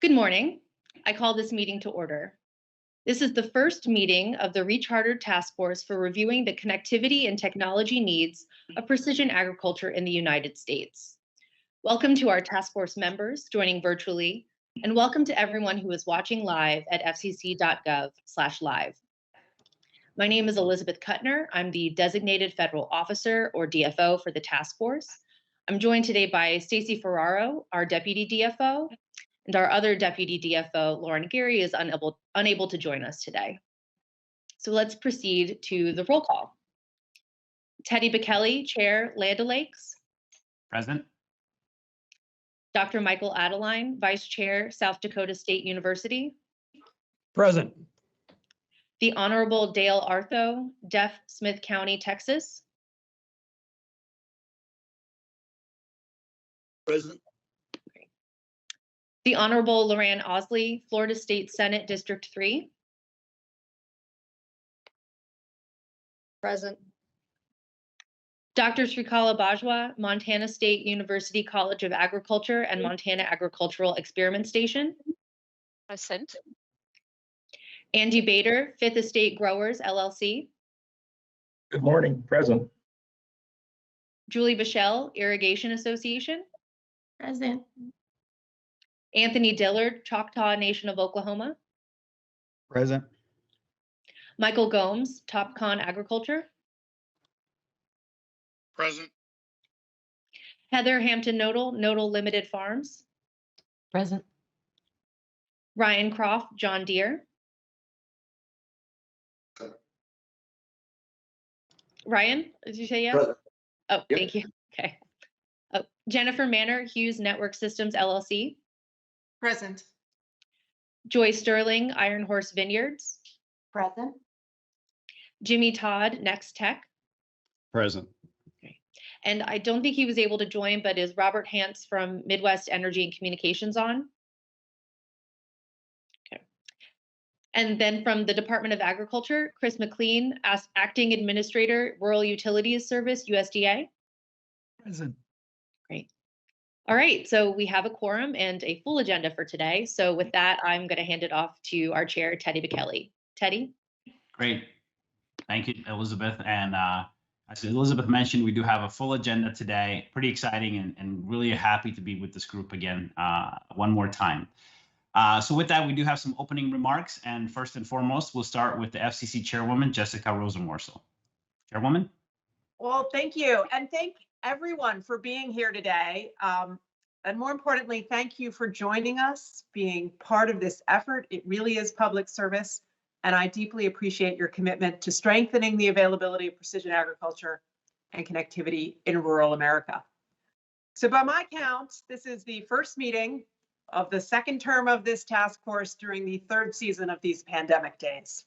Good morning. I call this meeting to order. This is the first meeting of the Rechartered Task Force for reviewing the connectivity and technology needs of precision agriculture in the United States. Welcome to our task force members joining virtually, and welcome to everyone who is watching live at fcc.gov/live. My name is Elizabeth Kuttner. I'm the Designated Federal Officer, or DFO, for the task force. I'm joined today by Stacey Ferraro, our Deputy DFO, and our other Deputy DFO, Lauren Geary, is unable to join us today. So let's proceed to the roll call. Teddy Bekele, Chair, Land O'Lakes. Present. Dr. Michael Adeline, Vice Chair, South Dakota State University. Present. The Honorable Dale Artho, Deaf, Smith County, Texas. Present. The Honorable Loran Osley, Florida State Senate District 3. Present. Dr. Srikala Bajwa, Montana State University College of Agriculture and Montana Agricultural Experiment Station. Present. Andy Bader, Fifth Estate Growers, LLC. Good morning. Present. Julie Bichelle, Irrigation Association. Present. Anthony Dillard, Choctaw Nation of Oklahoma. Present. Michael Gomes, Topcon Agriculture. Present. Heather Hampton Nodal, Nodal Limited Farms. Present. Ryan Croft, John Deere. Ryan, did you say yes? Present. Oh, Yep. thank you. Okay. Oh, Jennifer Manor, Hughes Network Systems, LLC. Present. Joy Sterling, Iron Horse Vineyards. Present. Jimmy Todd, Next Tech. Present. And I don't think he was able to join, but is Robert Hance from Midwest Energy and Communications on? Okay. And then from the Department of Agriculture, Chris McLean, as Acting Administrator, Rural Utilities Service, USDA. Present. Great. All right, so we have a quorum and a full agenda for today. So with that, I'm going to hand it off to our chair, Teddy Bekele. Teddy? Great. Thank you, Elizabeth. And as Elizabeth mentioned, we do have a full agenda today. Pretty exciting and really happy to be with this group again one more time. So with that, we do have some opening remarks. And first and foremost, we'll start with the FCC Chairwoman, Jessica Rosenworcel. Chairwoman? Well, thank you. And thank everyone for being here today. And more importantly, thank you for joining us, being part of this effort. It really is public service. And I deeply appreciate your commitment to strengthening the availability of precision agriculture and connectivity in rural America. So by my count, this is the first meeting of the second term of this task force during the third season of these pandemic days.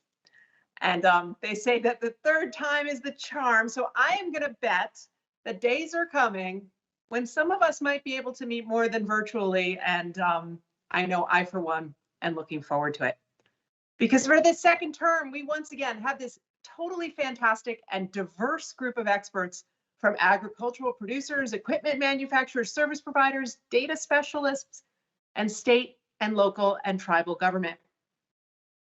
And they say that the third time is the charm. So I am going to bet that days are coming when some of us might be able to meet more than virtually. And I know I, for one, am looking forward to it. Because for this second term, we once again have this totally fantastic and diverse group of experts from agricultural producers, equipment manufacturers, service providers, data specialists, and state and local and tribal government.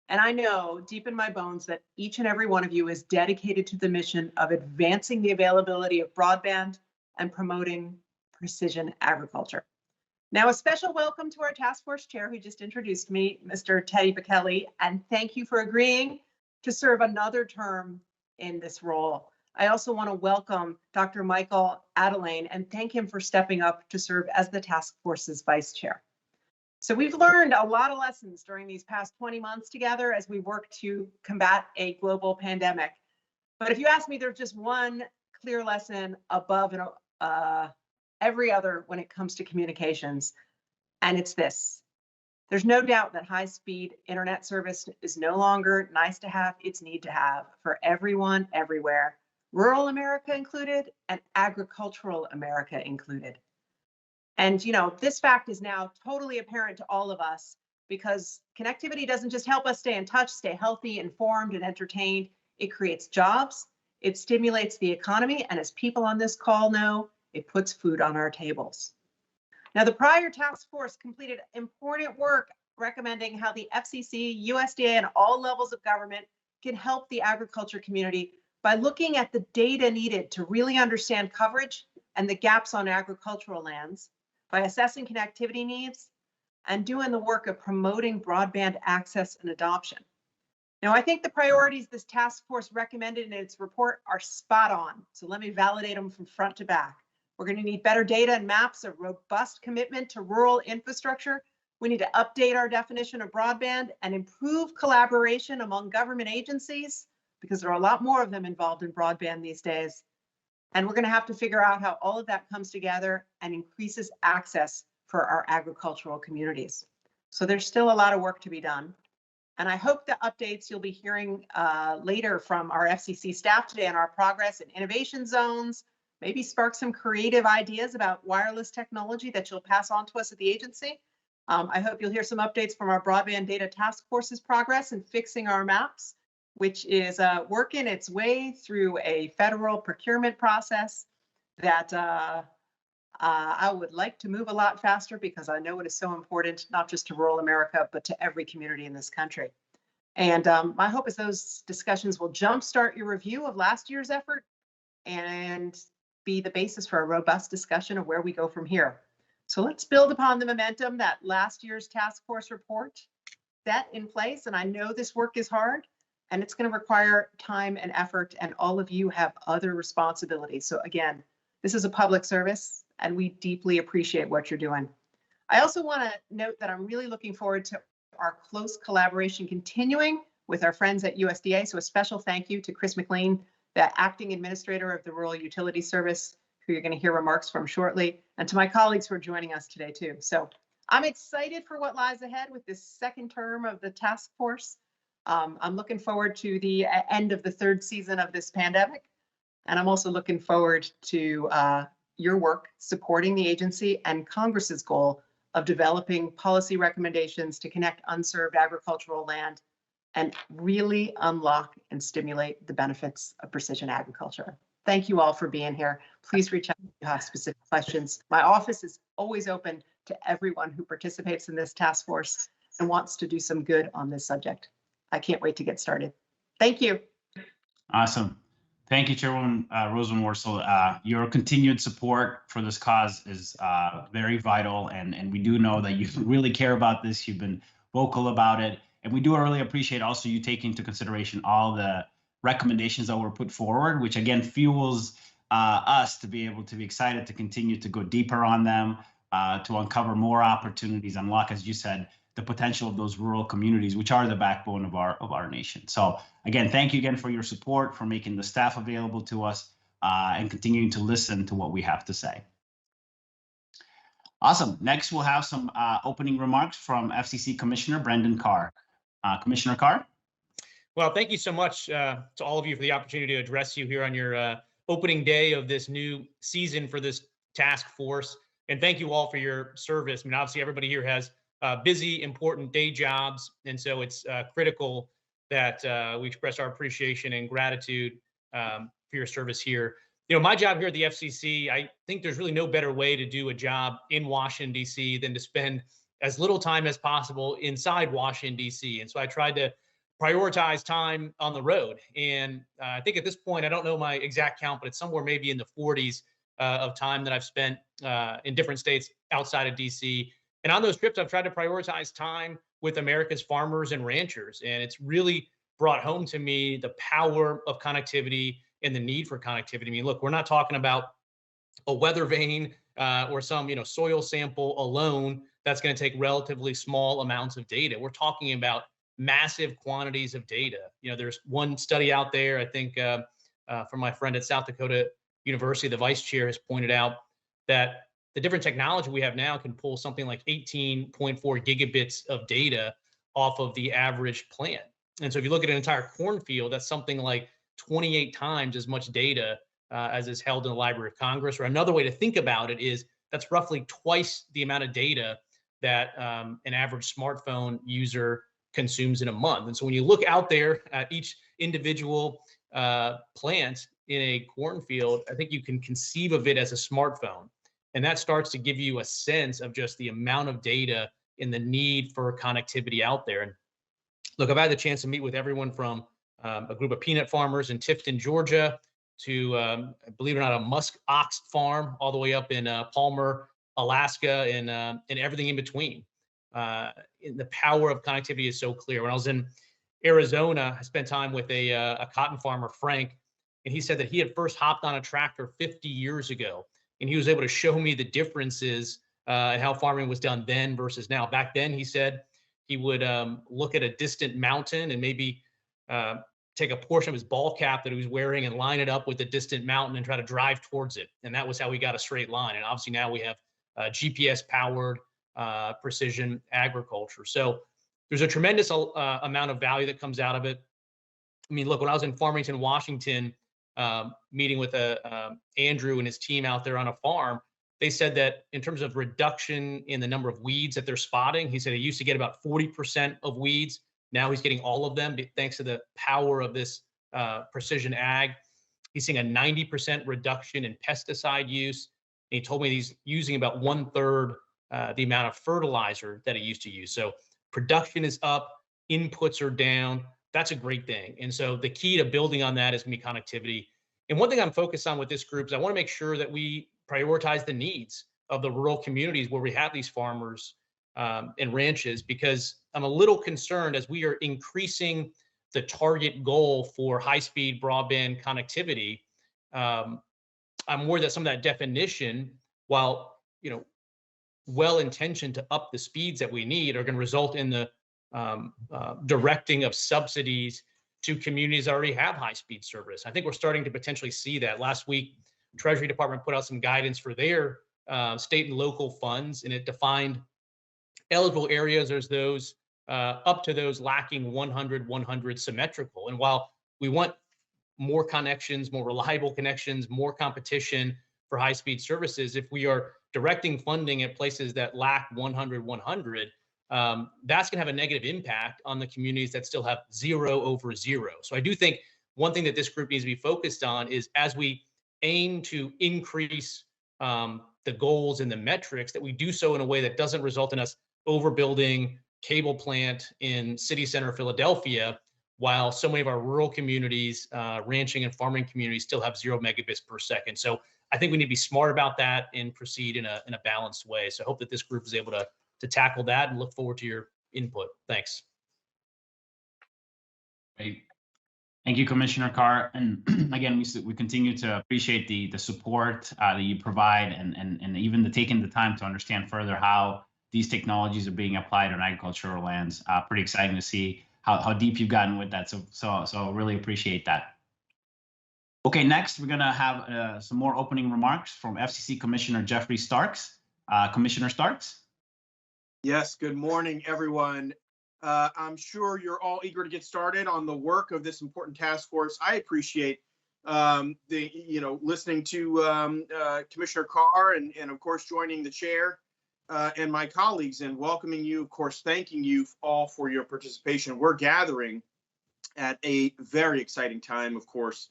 And I know deep in my bones that each and every one of you is dedicated to the mission of advancing the availability of broadband and promoting precision agriculture. Now, a special welcome to our task force chair who just introduced me, Mr. Teddy Bekele, and thank you for agreeing to serve another term in this role. I also want to welcome Dr. Michael Adeline and thank him for stepping up to serve as the task force's vice chair. So we've learned a lot of lessons during these past 20 months together as we work to combat a global pandemic. But if you ask me, there's just one clear lesson above and every other when it comes to communications, and it's this. There's no doubt that high-speed internet service is no longer nice to have, it's need to have for everyone, everywhere, rural America included and agricultural America included. And you know, this fact is now totally apparent to all of us because connectivity doesn't just help us stay in touch, stay healthy, informed, and entertained. It creates jobs, it stimulates the economy, and as people on this call know, it puts food on our tables. Now, the prior task force completed important work recommending how the FCC, USDA, and all levels of government can help the agriculture community by looking at the data needed to really understand coverage and the gaps on agricultural lands, by assessing connectivity needs, and doing the work of promoting broadband access and adoption. Now, I think the priorities this task force recommended in its report are spot on. So let me validate them from front to back. We're going to need better data and maps, a robust commitment to rural infrastructure. We need to update our definition of broadband and improve collaboration among government agencies, because there are a lot more of them involved in broadband these days. And we're going to have to figure out how all of that comes together and increases access for our agricultural communities. So there's still a lot of work to be done. And I hope the updates you'll be hearing later from our FCC staff today on our progress in innovation zones, maybe spark some creative ideas about wireless technology that you'll pass on to us at the agency. I hope you'll hear some updates from our broadband data task force's progress in fixing our maps, which is working its way through a federal procurement process that I would like to move a lot faster, because I know it is so important, not just to rural America, but to every community in this country. And my hope is those discussions will jumpstart your review of last year's effort and be the basis for a robust discussion of where we go from here. So let's build upon the momentum that last year's task force report set in place. And I know this work is hard, and it's going to require time and effort, and all of you have other responsibilities. So again, this is a public service, and we deeply appreciate what you're doing. I also want to note that I'm really looking forward to our close collaboration continuing with our friends at USDA. So a special thank you to Chris McLean, the acting administrator of the Rural Utility Service, who you're going to hear remarks from shortly, and to my colleagues who are joining us today too. So I'm excited for what lies ahead with this second term of the task force. I'm looking forward to the end of the third season of this pandemic. And I'm also looking forward to your work supporting the agency and Congress's goal of developing policy recommendations to connect unserved agricultural land and really unlock and stimulate the benefits of precision agriculture. Thank you all for being here. Please reach out if you have specific questions. My office is always open to everyone who participates in this task force and wants to do some good on this subject. I can't wait to get started. Thank you. Awesome. Thank you, Chairwoman Rosenworcel. Your continued support for this cause is very vital, and we do know that you really care about this. You've been vocal about it, and we do really appreciate also you taking into consideration all the recommendations that were put forward, which again fuels us to be able to be excited to continue to go deeper on them, to uncover more opportunities, unlock, as you said, the potential of those rural communities, which are the backbone of our nation. So again, thank you again for your support, for making the staff available to us, and continuing to listen to what we have to say. Awesome. Next, we'll have some opening remarks from FCC Commissioner Brendan Carr. Commissioner Carr? Well, thank you so much to all of you for the opportunity to address you here on your opening day of this new season for this task force. And thank you all for your service. I mean, obviously, everybody here has busy, important day jobs. And so it's critical that we express our appreciation and gratitude for your service here. You know, my job here at the FCC, I think there's really no better way to do a job in Washington, D.C. than to spend as little time as possible inside Washington, D.C. And so I tried to prioritize time on the road. And I think at this point, I don't know my exact count, but it's somewhere maybe in the 40s of time that I've spent in different states outside of D.C. And on those trips, I've tried to prioritize time with America's farmers and ranchers. And it's really brought home to me the power of connectivity and the need for connectivity. I mean, look, we're not talking about a weather vane or some, soil sample alone that's going to take relatively small amounts of data. We're talking about massive quantities of data. There's one study out there, I think, from my friend at South Dakota University, the vice chair has pointed out that the different technology we have now can pull something like 18.4 gigabits of data off of the average plant. And so if you look at an entire cornfield, that's something like 28 times as much data as is held in the Library of Congress. Or another way to think about it is that's roughly twice the amount of data that an average smartphone user consumes in a month. And so when you look out there at each individual plant in a cornfield, I think you can conceive of it as a smartphone. And that starts to give you a sense of just the amount of data and the need for connectivity out there. And look, I've had the chance to meet with everyone from a group of peanut farmers in Tifton, Georgia, to, believe it or not, a musk ox farm all the way up in Palmer, Alaska, and everything in between. The power of connectivity is so clear. When I was in Arizona, I spent time with a cotton farmer, Frank, and he said that he had first hopped on a tractor 50 years ago, and he was able to show me the differences and how farming was done then versus now. Back then, he said he would look at a distant mountain and maybe take a portion of his ball cap that he was wearing and line it up with the distant mountain and try to drive towards it. And that was how we got a straight line. And obviously now we have GPS powered precision agriculture. So there's a tremendous amount of value that comes out of it. I mean, look, when I was in Farmington, Washington, meeting with Andrew and his team out there on a farm, they said that in terms of reduction in the number of weeds that they're spotting, he said he used to get about 40% of weeds. Now he's getting all of them thanks to the power of this precision ag. He's seeing a 90% reduction in pesticide use. And he told me he's using about 1/3 the amount of fertilizer that he used to use. So production is up, inputs are down. That's a great thing. And so the key to building on that is going to be connectivity. And one thing I'm focused on with this group is I want to make sure that we prioritize the needs of the rural communities where we have these farmers and ranches, because I'm a little concerned as we are increasing the target goal for high-speed broadband connectivity. I'm worried that some of that definition, while well-intentioned to up the speeds that we need, are going to result in the directing of subsidies to communities that already have high-speed service. I think we're starting to potentially see that. Last week, Treasury Department put out some guidance for their state and local funds, and it defined eligible areas as those up to those lacking 100 symmetrical. And while we want more connections, more reliable connections, more competition for high-speed services, if we are directing funding at places that lack 100, that's going to have a negative impact on the communities that still have 0/0. So I do think one thing that this group needs to be focused on is, as we aim to increase the goals and the metrics, that we do so in a way that doesn't result in us overbuilding cable plant in city center Philadelphia, while so many of our rural communities, ranching and farming communities, still have 0 megabits per second. So I think we need to be smart about that and proceed in a balanced way. So I hope that this group is able to tackle that, and look forward to your input. Thanks. Great. Thank you, Commissioner Carr. And again, we continue to appreciate the support that you provide, and even taking the time to understand further how these technologies are being applied on agricultural lands. Pretty exciting to see how deep you've gotten with that. So really appreciate that. Okay, next we're gonna have some more opening remarks from FCC Commissioner Jeffrey Starks. Commissioner Starks. Yes, good morning, everyone. I'm sure you're all eager to get started on the work of this important task force. I appreciate listening to Commissioner Carr and of course joining the chair and my colleagues, and welcoming you, of course, thanking you all for your participation. We're gathering at a very exciting time, of course,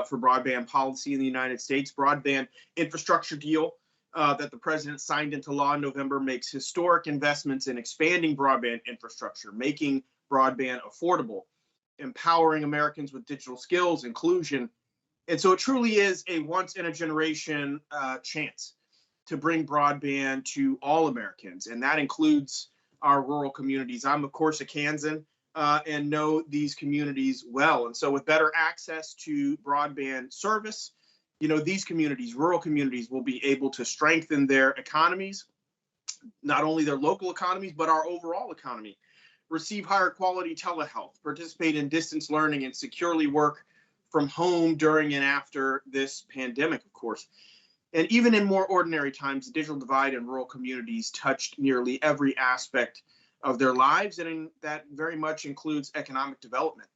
for broadband policy in the United States. Broadband infrastructure deal that the president signed into law in November makes historic investments in expanding broadband infrastructure, making broadband affordable, empowering Americans with digital skills, inclusion. And so it truly is a once in a generation chance to bring broadband to all Americans. And that includes our rural communities. I'm, of course, a Kansan and know these communities well. And so with better access to broadband service, these communities, rural communities, will be able to strengthen their economies, not only their local economies, but our overall economy, receive higher quality telehealth, participate in distance learning, and securely work from home during and after this pandemic, of course. And even in more ordinary times, the digital divide in rural communities touched nearly every aspect of their lives, and that very much includes economic development.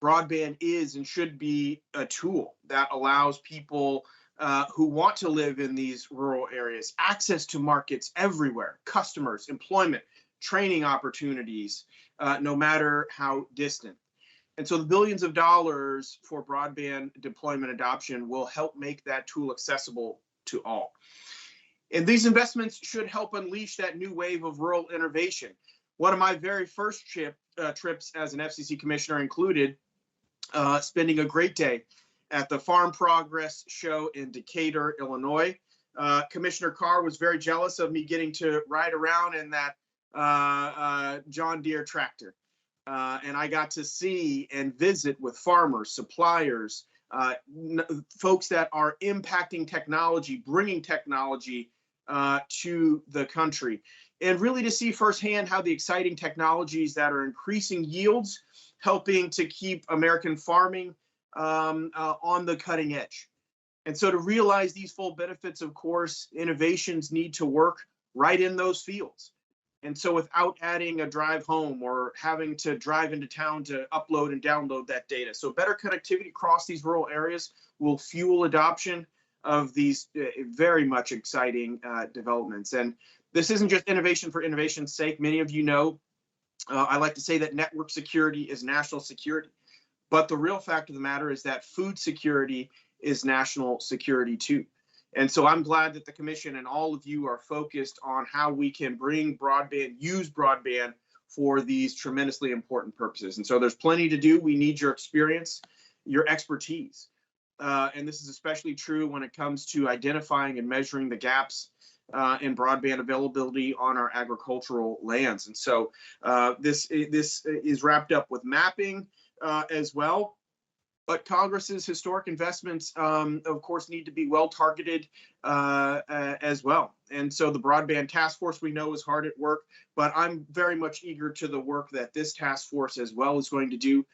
Broadband is and should be a tool that allows people who want to live in these rural areas access to markets everywhere, customers, employment, training opportunities, no matter how distant. And so the billions of dollars for broadband deployment adoption will help make that tool accessible to all. And these investments should help unleash that new wave of rural innovation. One of my very first trips as an FCC commissioner included spending a great day at the Farm Progress Show in Decatur, Illinois. Commissioner Carr was very jealous of me getting to ride around in that John Deere tractor. And I got to see and visit with farmers, suppliers, folks that are impacting technology, bringing technology to the country, and really to see firsthand how the exciting technologies that are increasing yields, helping to keep American farming on the cutting edge. And so to realize these full benefits, of course, innovations need to work right in those fields. And so without adding a drive home or having to drive into town to upload and download that data. So better connectivity across these rural areas will fuel adoption of these very much exciting developments. And this isn't just innovation for innovation's sake. Many of you know, I like to say that network security is national security. But the real fact of the matter is that food security is national security too. And so I'm glad that the commission and all of you are focused on how we can bring broadband, use broadband for these tremendously important purposes. And so there's plenty to do. We need your experience, your expertise. And this is especially true when it comes to identifying and measuring the gaps in broadband availability on our agricultural lands. And so this is wrapped up with mapping as well. But Congress's historic investments, of course, need to be well targeted as well. And so the Broadband Task Force, we know, is hard at work, but I'm very much eager to the work that this task force as well is going to do.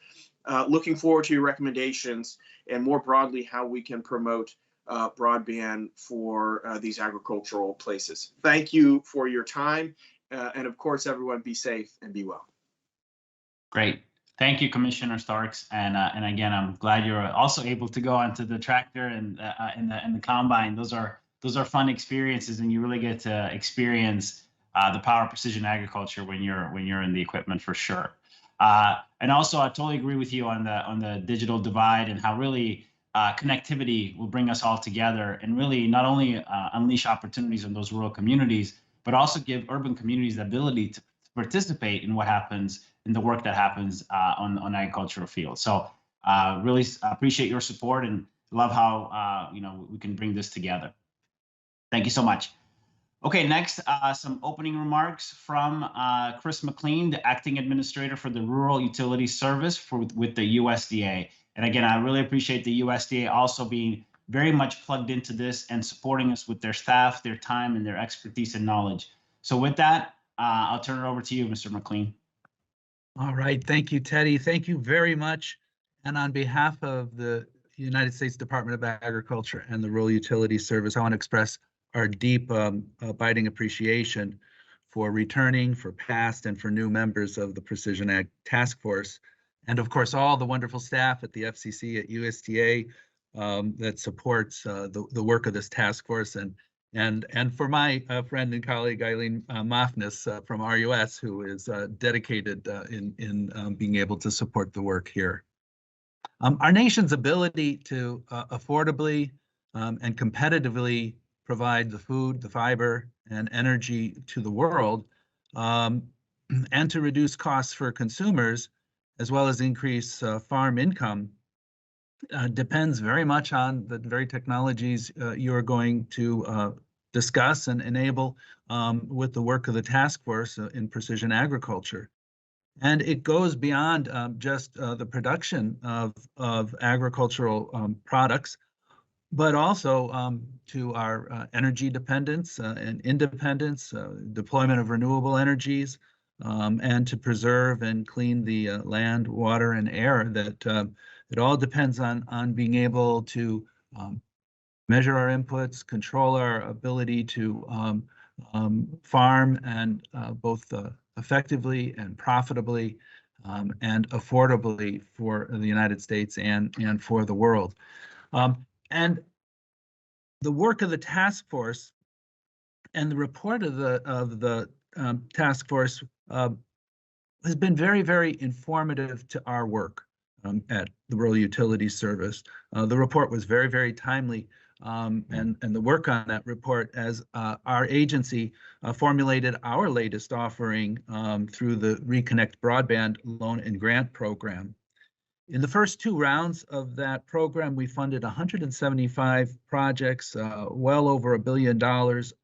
Looking forward to your recommendations and more broadly how we can promote broadband for these agricultural places. Thank you for your time. And of course, everyone be safe and be well. Great. Thank you, Commissioner Starks, and again, I'm glad you're also able to go onto the tractor and in the combine. Those are fun experiences, and you really get to experience the power of precision agriculture when you're in the equipment for sure. And also, I totally agree with you on the digital divide and how really connectivity will bring us all together and really not only unleash opportunities in those rural communities, but also give urban communities the ability to participate in what happens in the work that happens on agricultural fields. So really appreciate your support and love how we can bring this together. Thank you so much. Okay, next, some opening remarks from Chris McLean, the Acting Administrator for the Rural Utilities Service with the USDA. And again, I really appreciate the USDA also being very much plugged into this and supporting us with their staff, their time, and their expertise and knowledge. So with that, I'll turn it over to you, Mr. McLean. All right. Thank you, Teddy. Thank you very much. And on behalf of the United States Department of Agriculture and the Rural Utilities Service, I want to express our deep, abiding appreciation for returning, for past, and for new members of the Precision Ag Task Force. And of course, all the wonderful staff at the FCC, at USDA that supports the work of this task force. And for my friend and colleague Eileen Mofness from RUS, who is dedicated in being able to support the work here. Our nation's ability to affordably and competitively provide the food, the fiber, and energy to the world, and to reduce costs for consumers, as well as increase farm income, depends very much on the very technologies you are going to discuss and enable with the work of the task force in precision agriculture. And it goes beyond just the production of agricultural products, but also to our energy dependence and independence, deployment of renewable energies, and to preserve and clean the land, water, and air. That it all depends on being able to measure our inputs, control our ability to farm, and both effectively and profitably and affordably for the United States and for the world. And the work of the task force and the report of the task force has been very, very informative to our work at the Rural Utilities Service. The report was very, very timely and the work on that report as our agency formulated our latest offering through the Reconnect Broadband Loan and Grant Program. In the first 2 rounds of that program, we funded 175 projects, well over $1 billion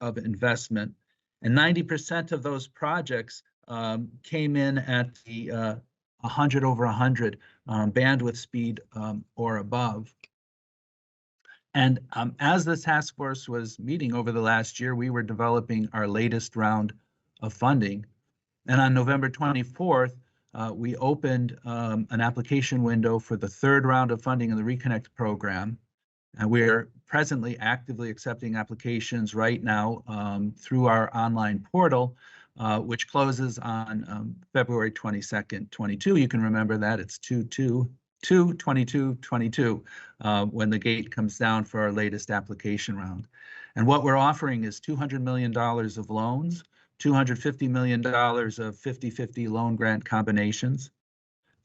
of investment, and 90% of those projects came in at the 100 over 100 bandwidth speed or above. And as the task force was meeting over the last year, we were developing our latest round of funding. And on November 24th, we opened an application window for the 3rd round of funding in the Reconnect program. And we're presently actively accepting applications right now through our online portal, which closes on February 22nd, 22. You can remember that it's 2/22/22 when the gate comes down for our latest application round. And what we're offering is $200 million of loans, $250 million of 50-50 loan grant combinations,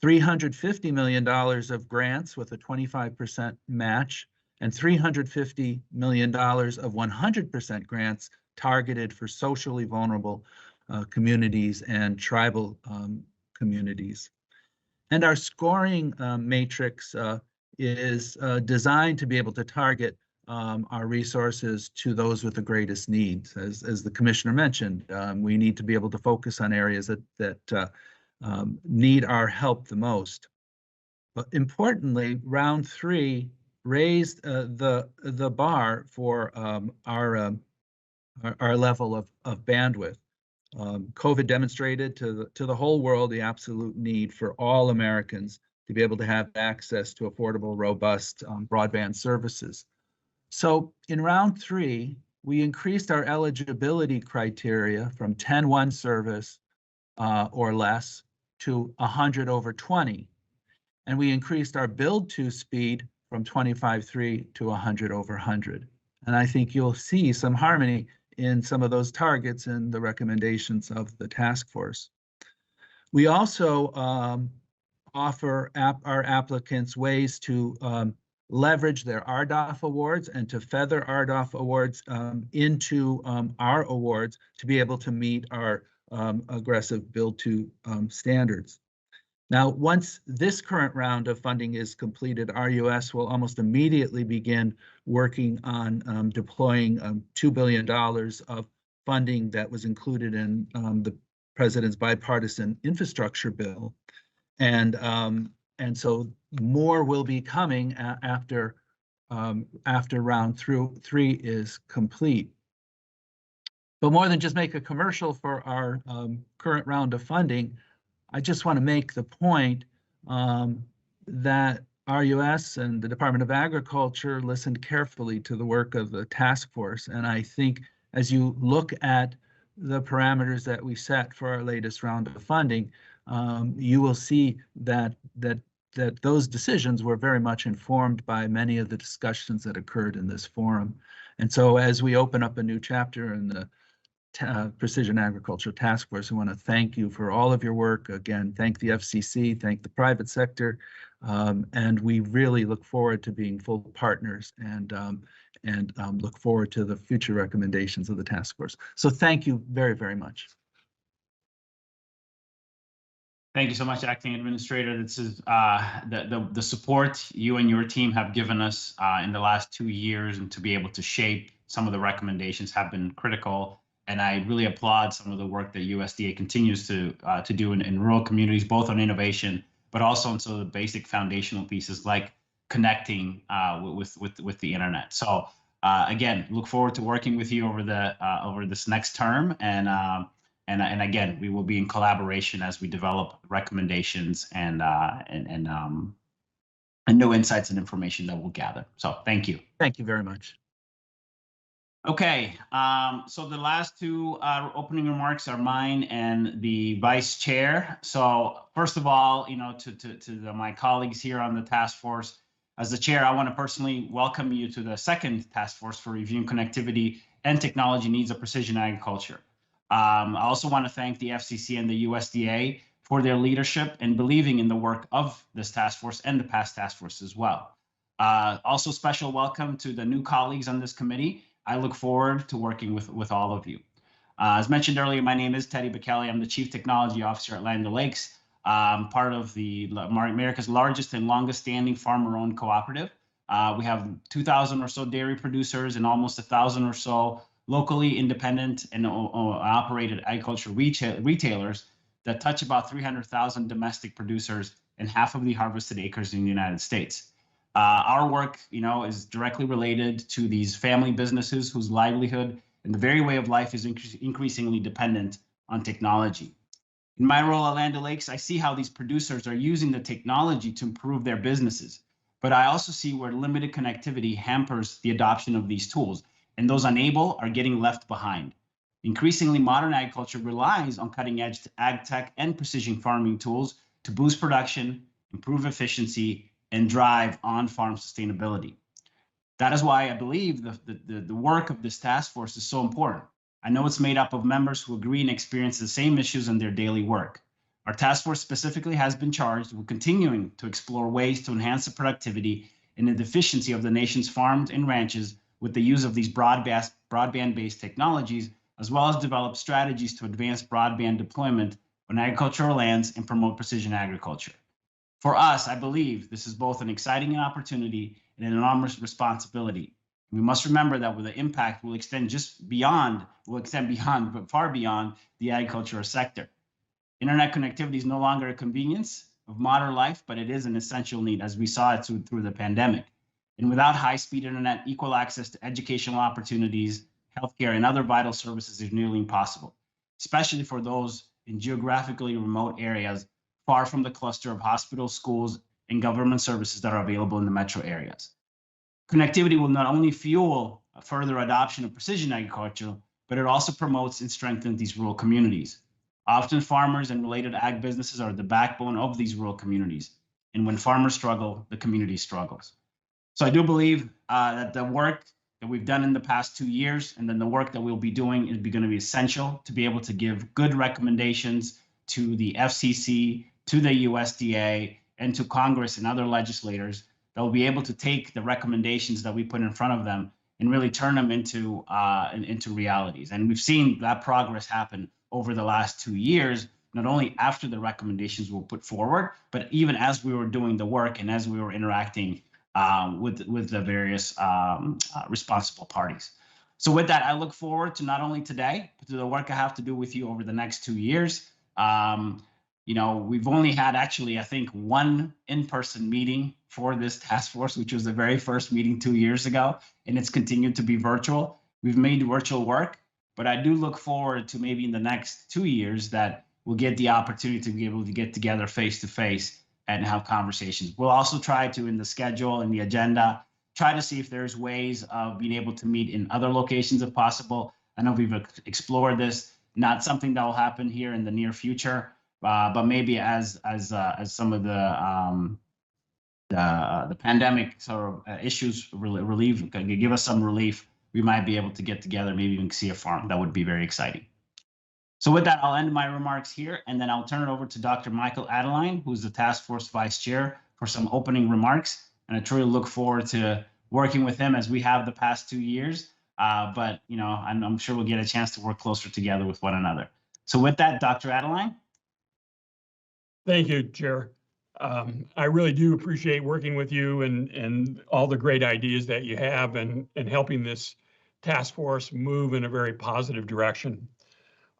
$350 million of grants with a 25% match, and $350 million of 100% grants targeted for socially vulnerable communities and tribal communities. And our scoring matrix is designed to be able to target our resources to those with the greatest needs. As the commissioner mentioned, we need to be able to focus on areas that need our help the most. But importantly, round 3 raised the bar for our level of bandwidth. COVID demonstrated to the whole world the absolute need for all Americans to be able to have access to affordable, robust broadband services. So in round 3, we increased our eligibility criteria from 10/1 service or less to 100 over 20. And we increased our build to speed from 25/3 to 100 over 100. And I think you'll see some harmony in some of those targets and the recommendations of the task force. We also offer our applicants ways to leverage their RDOF awards and to feather RDOF awards into our awards to be able to meet our aggressive build to standards. Now, once this current round of funding is completed, RUS will almost immediately begin working on deploying $2 billion of funding that was included in the President's bipartisan infrastructure bill. And so more will be coming after round 3 is complete. But more than just make a commercial for our current round of funding, I just want to make the point that RUS and the Department of Agriculture listened carefully to the work of the task force. And I think as you look at the parameters that we set for our latest round of funding, you will see that those decisions were very much informed by many of the discussions that occurred in this forum. And so as we open up a new chapter in the Precision Agriculture Task Force, I want to thank you for all of your work. Again, thank the FCC, thank the private sector, and we really look forward to being full partners and look forward to the future recommendations of the task force. So thank you very, very much. Thank you so much, Acting Administrator. This is the support you and your team have given us in the last 2 years, and to be able to shape some of the recommendations have been critical. And I really applaud some of the work that USDA continues to do in rural communities, both on innovation, but also on some of the basic foundational pieces like connecting with the internet. So again, look forward to working with you over this next term, and again, we will be in collaboration as we develop recommendations and new insights and information that we'll gather. So thank you. Thank you very much. Okay, so the last 2 opening remarks are mine and the vice chair. So first of all, to my colleagues here on the task force, as the chair, I want to personally welcome you to the 2nd task force for reviewing connectivity and technology needs of precision agriculture. I also want to thank the FCC and the USDA for their leadership and believing in the work of this task force and the past task force as well. Also, special welcome to the new colleagues on this committee. I look forward to working with all of you. As mentioned earlier, my name is Teddy Bekele. I'm the Chief Technology Officer at Land O'Lakes, part of the America's largest and longest standing farmer-owned cooperative. We have 2,000 or so dairy producers and almost 1,000 or so locally independent and operated agriculture retailers that touch about 300,000 domestic producers and half of the harvested acres in the United States. Our work, is directly related to these family businesses whose livelihood and the very way of life is increasingly dependent on technology. In my role at Land O'Lakes, I see how these producers are using the technology to improve their businesses, but I also see where limited connectivity hampers the adoption of these tools, and those unable are getting left behind. Increasingly, modern agriculture relies on cutting-edge ag tech and precision farming tools to boost production, improve efficiency, and drive on-farm sustainability. That is why I believe the work of this task force is so important. I know it's made up of members who agree and experience the same issues in their daily work. Our task force specifically has been charged with continuing to explore ways to enhance the productivity and the efficiency of the nation's farms and ranches with the use of these broadband-based technologies, as well as develop strategies to advance broadband deployment on agricultural lands and promote precision agriculture. For us, I believe this is both an exciting opportunity and an enormous responsibility. We must remember that with the impact will extend beyond, but far beyond the agricultural sector. Internet connectivity is no longer a convenience of modern life, but it is an essential need, as we saw it through the pandemic. And without high-speed internet, equal access to educational opportunities, healthcare, and other vital services is nearly impossible, especially for those in geographically remote areas far from the cluster of hospitals, schools, and government services that are available in the metro areas. Connectivity will not only fuel a further adoption of precision agriculture, but it also promotes and strengthens these rural communities. Often farmers and related ag businesses are the backbone of these rural communities. And when farmers struggle, the community struggles. So I do believe that the work that we've done in the past 2 years, and then the work that we'll be doing is going to be essential to be able to give good recommendations to the FCC, to the USDA, and to Congress and other legislators that will be able to take the recommendations that we put in front of them and really turn them into realities. And we've seen that progress happen over the last 2 years, not only after the recommendations were put forward, but even as we were doing the work and as we were interacting with the various responsible parties. So with that, I look forward to not only today, but to the work I have to do with you over the next 2 years. We've only had actually, I think, one in-person meeting for this task force, which was the very first meeting 2 years ago, and it's continued to be virtual. We've made virtual work, but I do look forward to maybe in the next 2 years that we'll get the opportunity to be able to get together face to face and have conversations. We'll also try to, in the schedule and the agenda, try to see if there's ways of being able to meet in other locations if possible. I know we've explored this, not something that will happen here in the near future, but maybe as some of the pandemic sort of issues give us some relief, we might be able to get together, maybe even see a farm. That would be very exciting. So with that, I'll end my remarks here, and then I'll turn it over to Dr. Michael Adeline, who's the task force vice chair, for some opening remarks. And I truly look forward to working with him as we have the past 2 years. But I'm sure we'll get a chance to work closer together with one another. So with that, Dr. Adeline. Thank you, Chair. I really do appreciate working with you and all the great ideas that you have and helping this task force move in a very positive direction.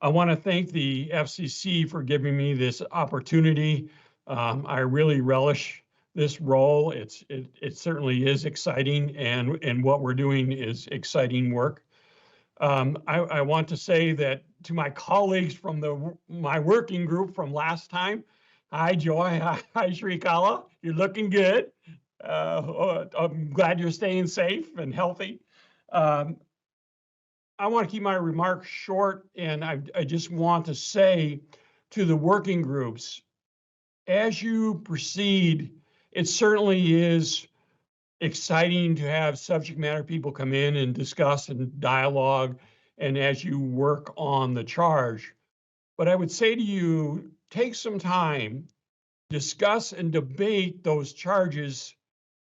I want to thank the FCC for giving me this opportunity. I really relish this role. It certainly is exciting, and what we're doing is exciting work. I want to say that to my colleagues from my working group from last time, hi, Joy. Hi, Shrikala. You're looking good. I'm glad you're staying safe and healthy. I want to keep my remarks short, and I just want to say to the working groups, as you proceed, it certainly is exciting to have subject matter people come in and discuss and dialogue, and as you work on the charge. But I would say to you, take some time, discuss and debate those charges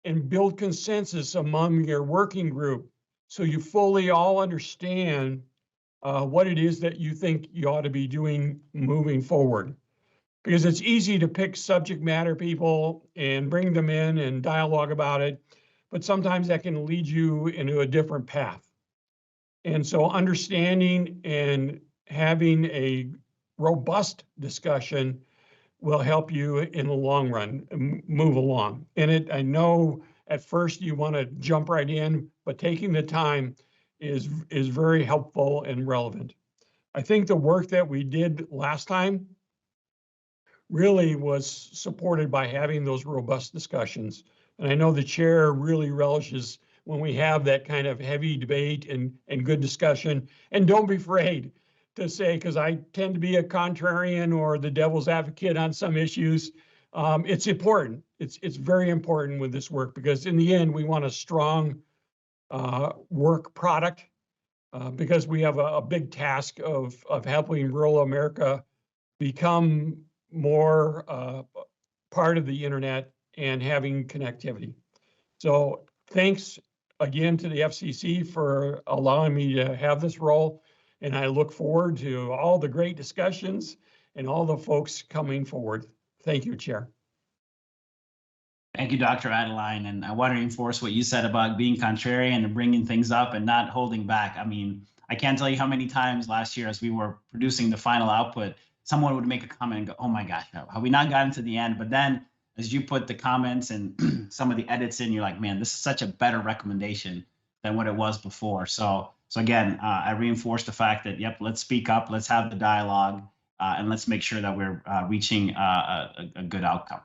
and build consensus among your working group so you fully all understand what it is that you think you ought to be doing moving forward. Because it's easy to pick subject matter people and bring them in and dialogue about it, but sometimes that can lead you into a different path. And so understanding and having a robust discussion will help you in the long run move along. And I know at first you want to jump right in, but taking the time is very helpful and relevant. I think the work that we did last time really was supported by having those robust discussions. And I know the chair really relishes when we have that kind of heavy debate and good discussion. And don't be afraid to say, because I tend to be a contrarian or the devil's advocate on some issues. It's important. It's very important with this work, because in the end, we want a strong work product because we have a big task of helping rural America become more part of the internet and having connectivity. So thanks again to the FCC for allowing me to have this role. And I look forward to all the great discussions and all the folks coming forward. Thank you, Chair. Thank you, Dr. Adeline. And I want to reinforce what you said about being contrarian and bringing things up and not holding back. I mean, I can't tell you how many times last year as we were producing the final output, someone would make a comment and go, oh my gosh, have we not gotten to the end? But then as you put the comments and some of the edits in, you're like, man, this is such a better recommendation than what it was before. So again, I reinforce the fact that, yep, let's speak up, let's have the dialogue, and let's make sure that we're reaching a good outcome.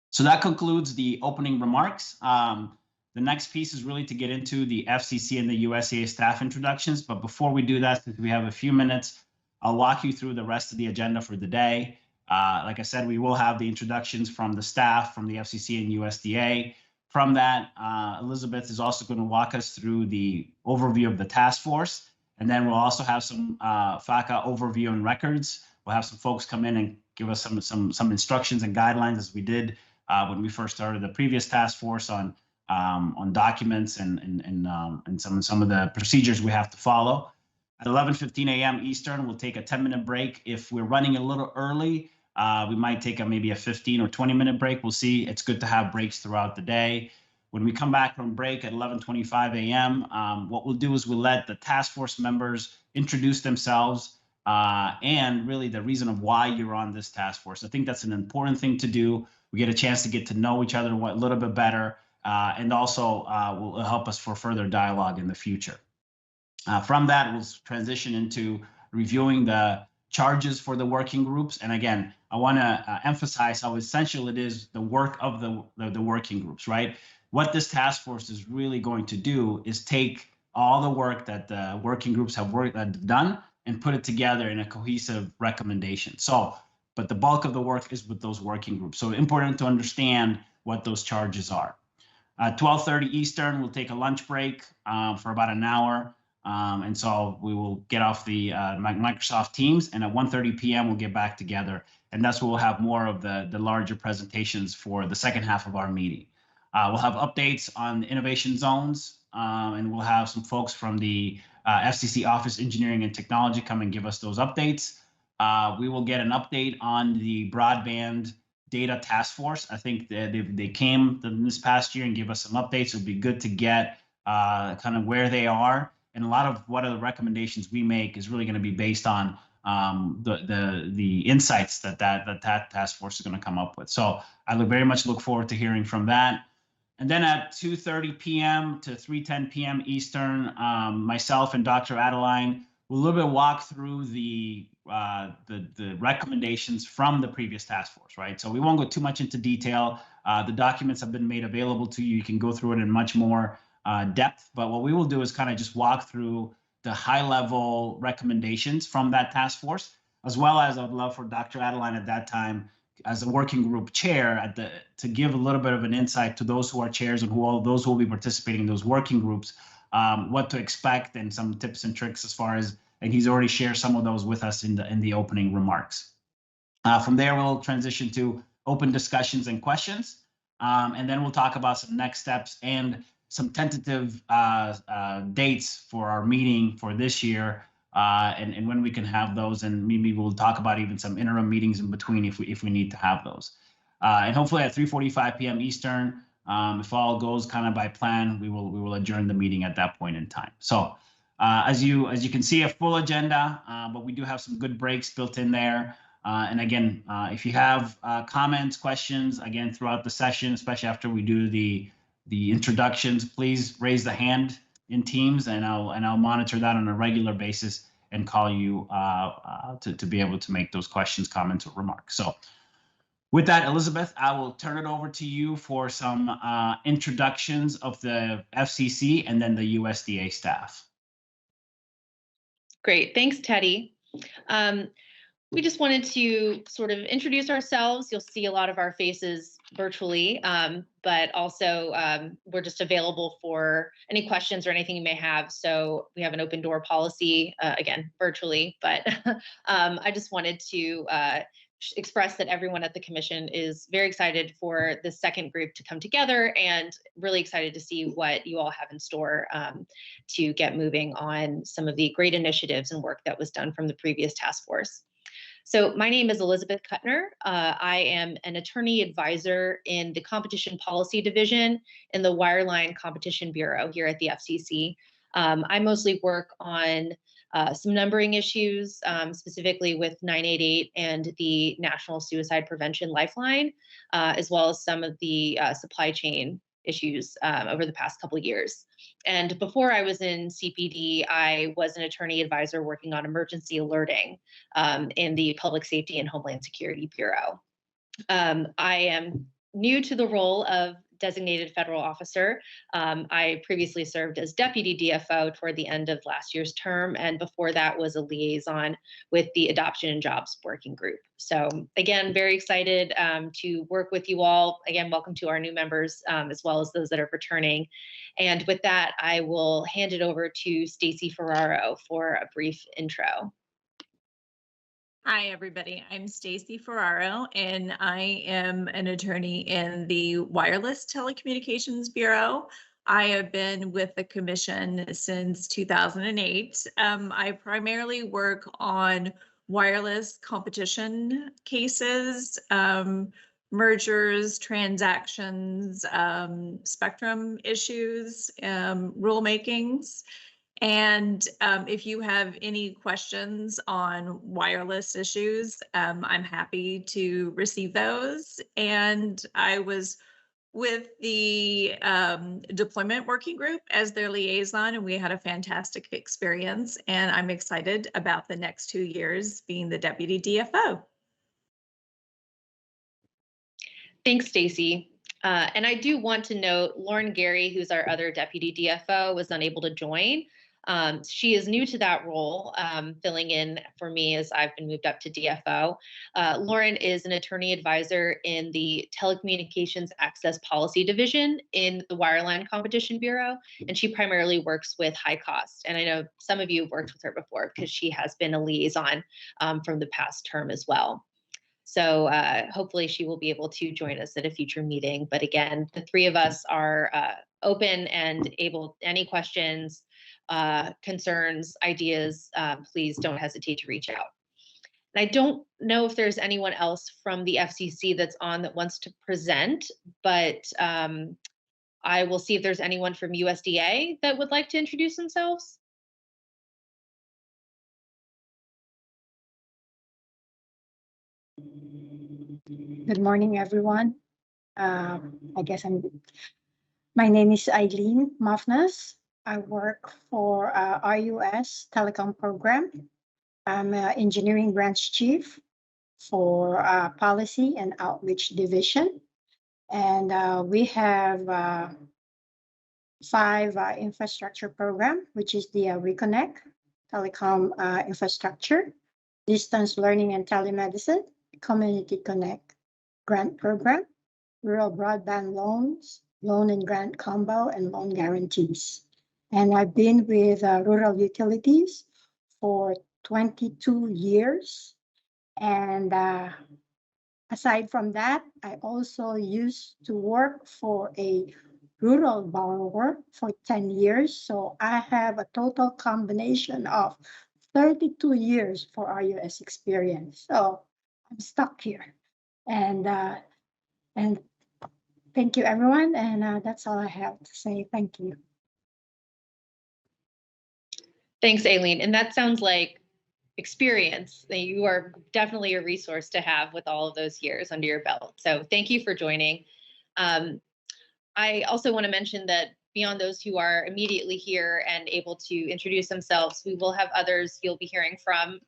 So that concludes the opening remarks. The next piece is really to get into the FCC and the USDA staff introductions. But before we do that, since we have a few minutes, I'll walk you through the rest of the agenda for the day. Like I said, we will have the introductions from the staff, from the FCC and USDA. From that, Elizabeth is also going to walk us through the overview of the task force. And then we'll also have some FACA overview and records. We'll have some folks come in and give us some instructions and guidelines, as we did when we first started the previous task force on documents and some of the procedures we have to follow. At 11:15 a.m. Eastern, we'll take a 10-minute break. If we're running a little early, we might take maybe a 15 or 20-minute break. We'll see. It's good to have breaks throughout the day. When we come back from break at 11:25 a.m., what we'll do is we'll let the task force members introduce themselves and really the reason of why you're on this task force. I think that's an important thing to do. We get a chance to get to know each other a little bit better, and also will help us for further dialogue in the future. From that, we'll transition into reviewing the charges for the working groups. And again, I want to emphasize how essential it is, the work of the working groups, right? What this task force is really going to do is take all the work that the working groups have done and put it together in a cohesive recommendation. But the bulk of the work is with those working groups. So important to understand what those charges are. 12:30 Eastern, we'll take a lunch break for about an hour. And so we will get off the Microsoft Teams, and at 1:30 p.m. we'll get back together. And that's where we'll have more of the larger presentations for the second half of our meeting. We'll have updates on the innovation zones, and we'll have some folks from the FCC Office Engineering and Technology come and give us those updates. We will get an update on the broadband data task force. I think they came this past year and give us some updates. It would be good to get kind of where they are. And a lot of what are the recommendations we make is really going to be based on the insights that task force is going to come up with. So I very much look forward to hearing from that. And then at 2:30 p.m. to 3:10 p.m. Eastern, myself and Dr. Adeline will a little bit walk through the recommendations from the previous task force, right? So we won't go too much into detail. The documents have been made available to you. You can go through it in much more depth, but what we will do is kind of just walk through the high-level recommendations from that task force, as well as I'd love for Dr. Adeline at that time, as a working group chair, to give a little bit of an insight to those who are chairs and those who will be participating in those working groups, what to expect and some tips and tricks as far as, and he's already shared some of those with us in the opening remarks. From there, we'll transition to open discussions and questions. And then we'll talk about some next steps and some tentative dates for our meeting for this year, and when we can have those. And maybe we'll talk about even some interim meetings in between if we need to have those. And hopefully at 3:45 p.m. Eastern, if all goes kind of by plan, we will adjourn the meeting at that point in time. So as you can see, a full agenda, but we do have some good breaks built in there. And again, if you have comments, questions, again, throughout the session, especially after we do the introductions, please raise the hand in Teams, and I'll monitor that on a regular basis and call you to be able to make those questions, comments, or remarks. So with that, Elizabeth, I will turn it over to you for some introductions of the FCC and then the USDA staff. Great, thanks, Teddy. We just wanted to sort of introduce ourselves. You'll see a lot of our faces virtually, but also we're just available for any questions or anything you may have. So we have an open door policy, again, virtually, but I just wanted to express that everyone at the commission is very excited for the second group to come together and really excited to see what you all have in store to get moving on some of the great initiatives and work that was done from the previous task force. So my name is Elizabeth Kuttner. I am an attorney advisor in the Competition Policy Division in the Wireline Competition Bureau here at the FCC. I mostly work on some numbering issues, specifically with 988 and the National Suicide Prevention Lifeline, as well as some of the supply chain issues over the past couple of years. And before I was in CPD, I was an attorney advisor working on emergency alerting in the Public Safety and Homeland Security Bureau. I am new to the role of designated federal officer. I previously served as deputy DFO toward the end of last year's term, and before that was a liaison with the Adoption and Jobs Working Group. So again, very excited to work with you all. Again, welcome to our new members, as well as those that are returning. And with that, I will hand it over to Stacey Ferraro for a brief intro. Hi, everybody. I'm Stacey Ferraro, and I am an attorney in the Wireless Telecommunications Bureau. I have been with the commission since 2008. I primarily work on wireless competition cases, mergers, transactions, spectrum issues, rulemakings. And if you have any questions on wireless issues, I'm happy to receive those. And I was with the deployment working group as their liaison, and we had a fantastic experience. And I'm excited about the next 2 years being the deputy DFO. Thanks, Stacey. And I do want to note Lauren Gary, who's our other deputy DFO, was unable to join. She is new to that role, filling in for me as I've been moved up to DFO. Lauren is an attorney advisor in the Telecommunications Access Policy Division in the Wireline Competition Bureau, and she primarily works with high cost. And I know some of you have worked with her before because she has been a liaison from the past term as well. So hopefully she will be able to join us at a future meeting. But again, the three of us are open and able, any questions, concerns, ideas, please don't hesitate to reach out. And I don't know if there's anyone else from the FCC that's on that wants to present, but I will see if there's anyone from USDA that would like to introduce themselves. Good morning, everyone. My name is Eileen Mafnas. I work for RUS Telecom Program. I'm an engineering branch chief for Policy and Outreach Division. And we have 5 infrastructure program, which is the Reconnect, Telecom Infrastructure, Distance Learning and Telemedicine, Community Connect Grant Program, Rural Broadband Loans, Loan and Grant Combo, and Loan Guarantees. And I've been with Rural Utilities for 22 years. And I Aside from that, I also used to work for a rural borrower for 10 years. So I have a total combination of 32 years for RUS experience. So I'm stuck here. And thank you, everyone. And that's all I have to say. Thank you. Thanks, Aileen. And that sounds like experience. You are definitely a resource to have with all of those years under your belt. So thank you for joining. I also want to mention that beyond those who are immediately here and able to introduce themselves, we will have others you'll be hearing from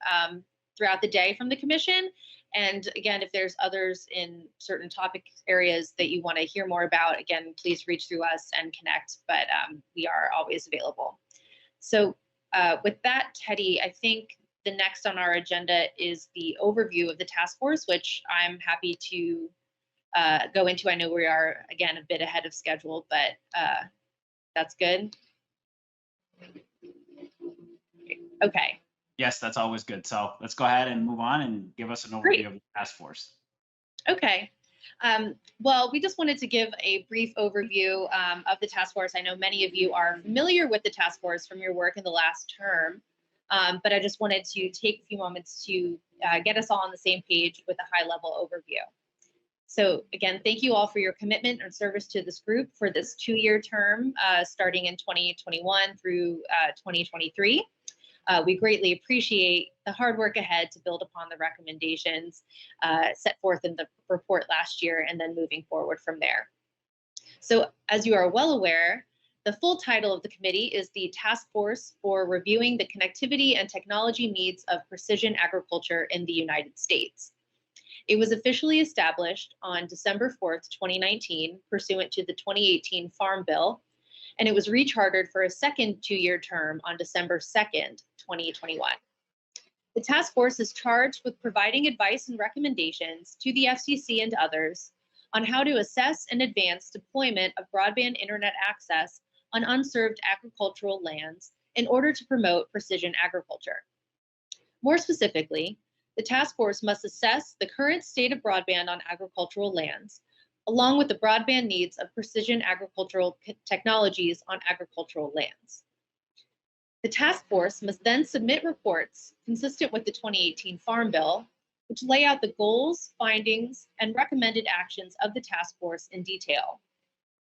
throughout the day from the commission. And again, if there's others in certain topic areas that you want to hear more about, again, please reach through us and connect, but we are always available. So with that, Teddy, I think the next on our agenda is the overview of the task force, which I'm happy to go into. I know we are, again, a bit ahead of schedule, but that's good. Okay. Yes, that's always good. So let's go ahead and move on and give us an overview of the task force. Okay. Well, we just wanted to give a brief overview of the task force. I know many of you are familiar with the task force from your work in the last term, but I just wanted to take a few moments to get us all on the same page with a high-level overview. So again, thank you all for your commitment and service to this group for this 2-year term, starting in 2021 through 2023. We greatly appreciate the hard work ahead to build upon the recommendations set forth in the report last year and then moving forward from there. So as you are well aware, the full title of the committee is the Task Force for Reviewing the Connectivity and Technology Needs of Precision Agriculture in the United States. It was officially established on December 4th, 2019, pursuant to the 2018 Farm Bill, and it was rechartered for a second 2-year term on December 2nd, 2021. The task force is charged with providing advice and recommendations to the FCC and others on how to assess and advance deployment of broadband internet access on unserved agricultural lands in order to promote precision agriculture. More specifically, the task force must assess the current state of broadband on agricultural lands, along with the broadband needs of precision agricultural technologies on agricultural lands. The task force must then submit reports consistent with the 2018 Farm Bill, which lay out the goals, findings, and recommended actions of the task force in detail.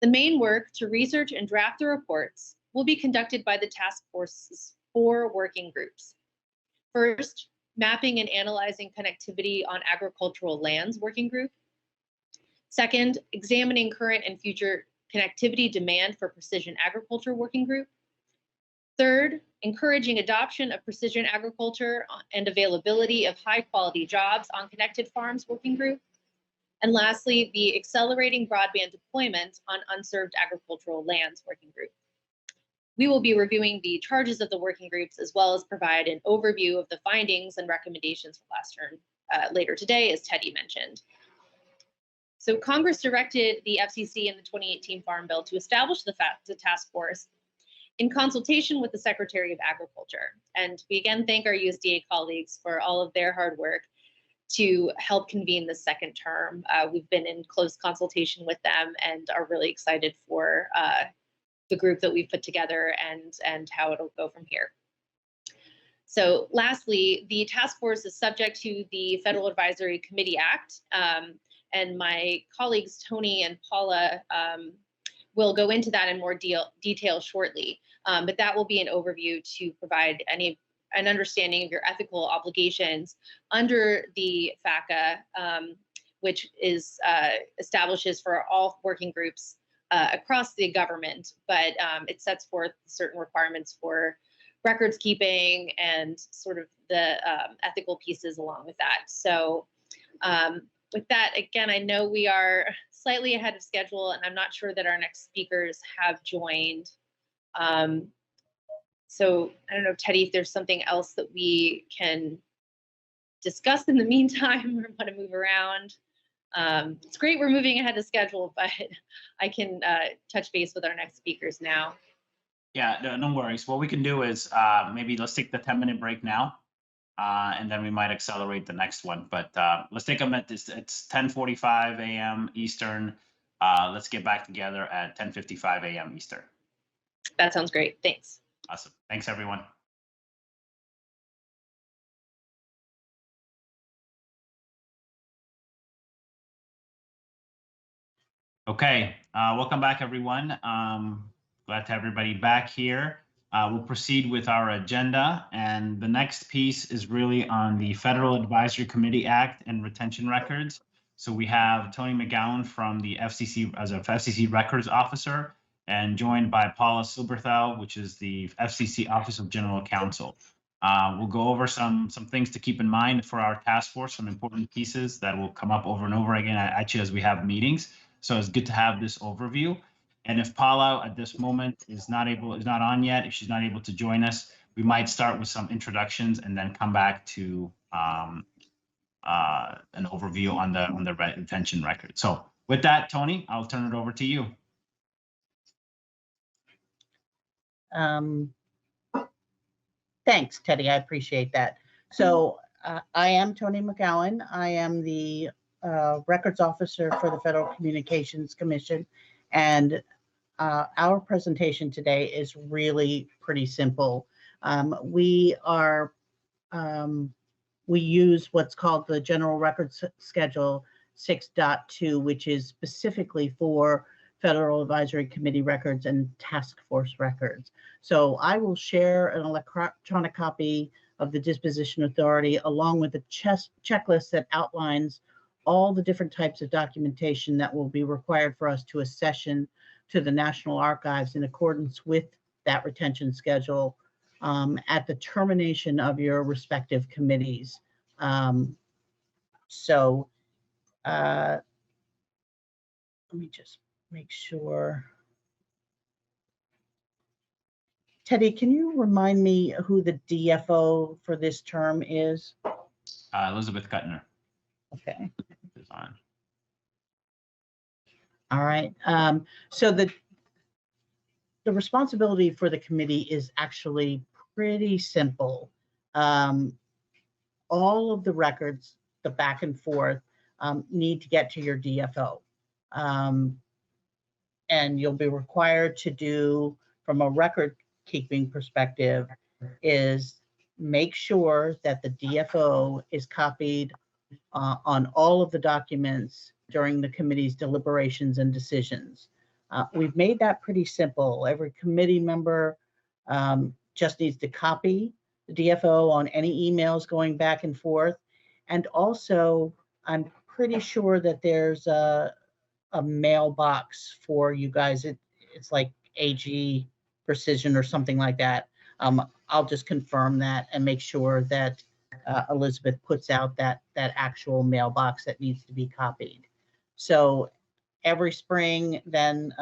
The main work to research and draft the reports will be conducted by the task force's 4 working groups. First, Mapping and Analyzing Connectivity on Agricultural Lands Working Group. Second, Examining Current and Future Connectivity Demand for Precision Agriculture Working Group. Third, Encouraging Adoption of Precision Agriculture and Availability of High-Quality Jobs on Connected Farms Working Group. And lastly, the Accelerating Broadband Deployment on Unserved Agricultural Lands Working Group. We will be reviewing the charges of the working groups as well as provide an overview of the findings and recommendations for last term later today, as Teddy mentioned. So Congress directed the FCC in the 2018 Farm Bill to establish the task force in consultation with the Secretary of Agriculture. And we again thank our USDA colleagues for all of their hard work to help convene the second term. We've been in close consultation with them and are really excited for the group that we've put together and how it'll go from here. So lastly, the task force is subject to the Federal Advisory Committee Act, and my colleagues Tony and Paula will go into that in more detail shortly. But that will be an overview to provide an understanding of your ethical obligations under the FACA, which is establishes for all working groups across the government, but it sets forth certain requirements for records keeping and sort of the ethical pieces along with that. So with that, again, I know we are slightly ahead of schedule, and I'm not sure that our next speakers have joined. So I don't know, Teddy, if there's something else that we can discuss in the meantime or want to move around. It's great we're moving ahead of schedule, but I can touch base with our next speakers now. Yeah, no worries. What we can do is maybe let's take the 10-minute break now. and then we might accelerate the next one. But let's take a minute. It's 10:45 a.m. Eastern. Let's get back together at 10:55 a.m. Eastern. That sounds great. Thanks. Awesome. Thanks, everyone. Okay, welcome back, everyone. Glad to have everybody back here. We'll proceed with our agenda, and the next piece is really on the Federal Advisory Committee Act and retention records. So we have Tony McGowan from the FCC as a FCC records officer, and joined by Paula Silberthal, which is the FCC Office of General Counsel. We'll go over some things to keep in mind for our task force, some important pieces that will come up over and over again, actually, as we have meetings. So it's good to have this overview. And if Paula at this moment is not on yet, if she's not able to join us, we might start with some introductions and then come back to an overview on the retention record. So with that, Tony, I'll turn it over to you. Thanks, Teddy. I appreciate that. So I am Tony McGowan. I am the records officer for the Federal Communications Commission, and our presentation today is really pretty simple. We use what's called the General Records Schedule 6.2, which is specifically for Federal Advisory Committee records and task force records. So I will share an electronic copy of the disposition authority along with a checklist that outlines all the different types of documentation that will be required for us to accession to the National Archives in accordance with that retention schedule at the termination of your respective committees. So let me just make sure. Teddy, can you remind me who the DFO for this term is? Elizabeth Kuttner. Okay. Is on. All right. So the responsibility for the committee is actually pretty simple. All of the records, the back and forth, need to get to your DFO. And you'll be required to do, from a record keeping perspective, is make sure that the DFO is copied on all of the documents during the committee's deliberations and decisions. We've made that pretty simple. Every committee member just needs to copy the DFO on any emails going back and forth. And also, I'm pretty sure that there's a mailbox for you guys. It's like AG Precision or something like that. I'll just confirm that and make sure that Elizabeth puts out that actual mailbox that needs to be copied. So every spring, then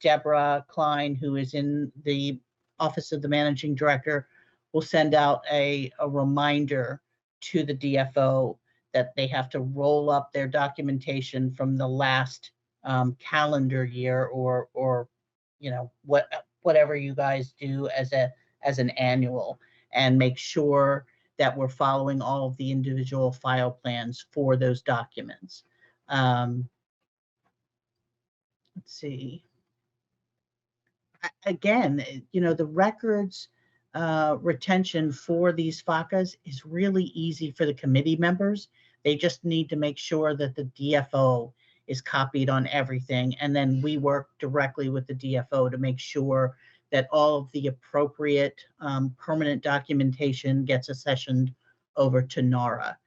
Deborah Klein, who is in the Office of the Managing Director, will send out a reminder to the DFO that they have to roll up their documentation from the last calendar year or you know, whatever you guys do as an annual, and make sure that we're following all of the individual file plans for those documents. Let's see. Again, you know, the records retention for these FACAs is really easy for the committee members. They just need to make sure that the DFO is copied on everything, and then we work directly with the DFO to make sure that all of the appropriate permanent documentation gets accessioned over to NARA.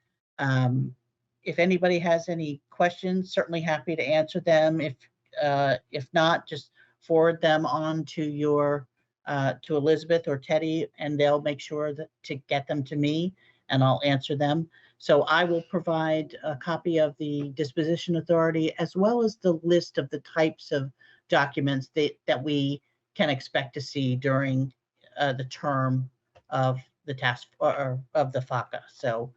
If anybody has any questions, certainly happy to answer them. If not, just forward them on to your to Elizabeth or Teddy, and they'll make sure that to get them to me, and I'll answer them. So I will provide a copy of the disposition authority as well as the list of the types of documents that we can expect to see during the term of the task or of the FACA. So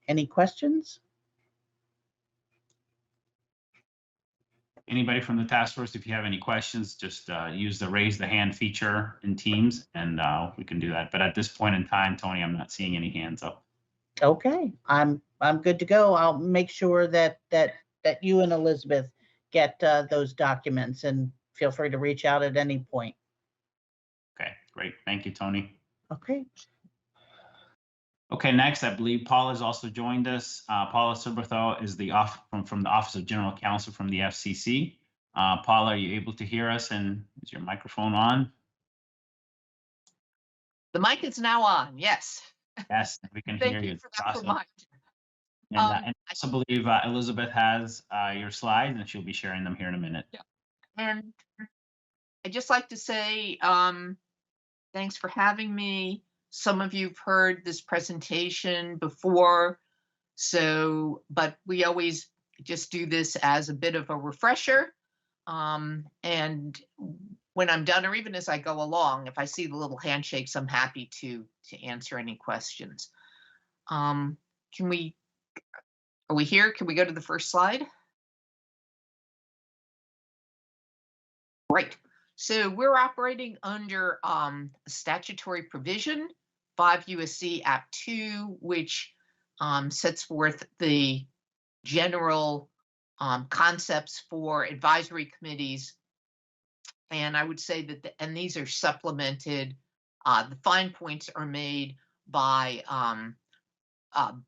any questions? Anybody from the task force, if you have any questions, just use the raise the hand feature in Teams and we can do that. But at this point in time, Tony, I'm not seeing any hands up. Okay, I'm good to go. I'll make sure that you and Elizabeth get those documents, and feel free to reach out at any point. Okay, great. Thank you, Tony. Okay. Okay, next, I believe Paula has also joined us. Paula Subertho is from the Office of General Counsel from the FCC. Paula, are you able to hear us, and is your microphone on? The mic is now on, yes. Yes, we can Thank hear you. you for that Awesome. reminder. And I also believe Elizabeth has your slides, and she'll be sharing them here in a minute. Yeah. And I'd just like to say thanks for having me. Some of you've heard this presentation before, but we always just do this as a bit of a refresher. And when I'm done, or even as I go along, if I see the little handshakes, I'm happy to answer any questions. Are we here? Can we go to the first slide? Right. So we're operating under a statutory provision, 5 USC Act 2, which sets forth the general concepts for advisory committees. And I would say that, and these are supplemented, the fine points are made by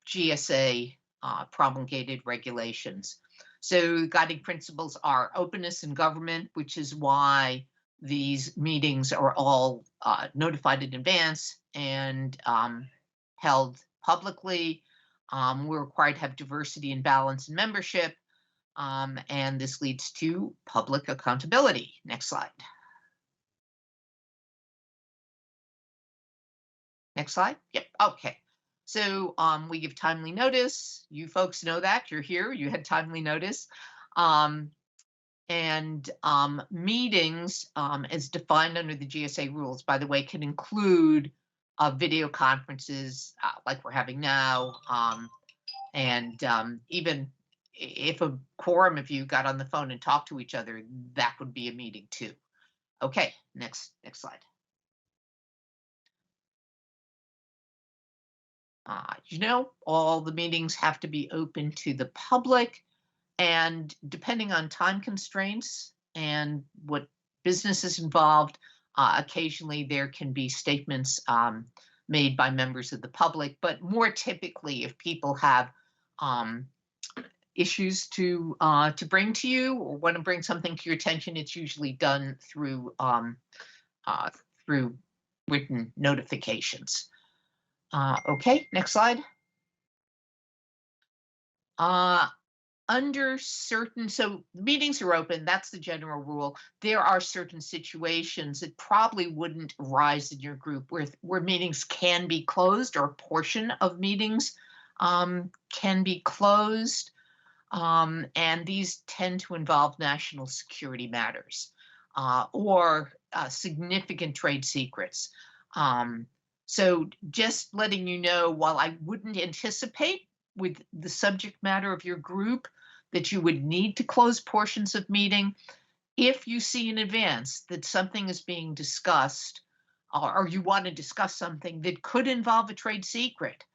GSA promulgated regulations. So guiding principles are openness in government, which is why these meetings are all notified in advance and held publicly. We're required to have diversity and balance in membership, and this leads to public accountability. Next slide. Next slide. Yep. Okay. So we give timely notice. You folks know that. You're here. You had timely notice. And meetings, as defined under the GSA rules, by the way, can include video conferences like we're having now. And even if a quorum of you got on the phone and talked to each other, that would be a meeting too. Okay, next slide. All the meetings have to be open to the public, and depending on time constraints and what business is involved, occasionally there can be statements made by members of the public, but more typically if people have issues to bring to you or want to bring something to your attention, it's usually done through written notifications. Okay, next slide. Under certain, so meetings are open, that's the general rule. There are certain situations that probably wouldn't arise in your group where meetings can be closed, or a portion of meetings can be closed. And these tend to involve national security matters or significant trade secrets. So just letting you know, while I wouldn't anticipate with the subject matter of your group that you would need to close portions of meeting, if you see in advance that something is being discussed or you want to discuss something that could involve a trade secret,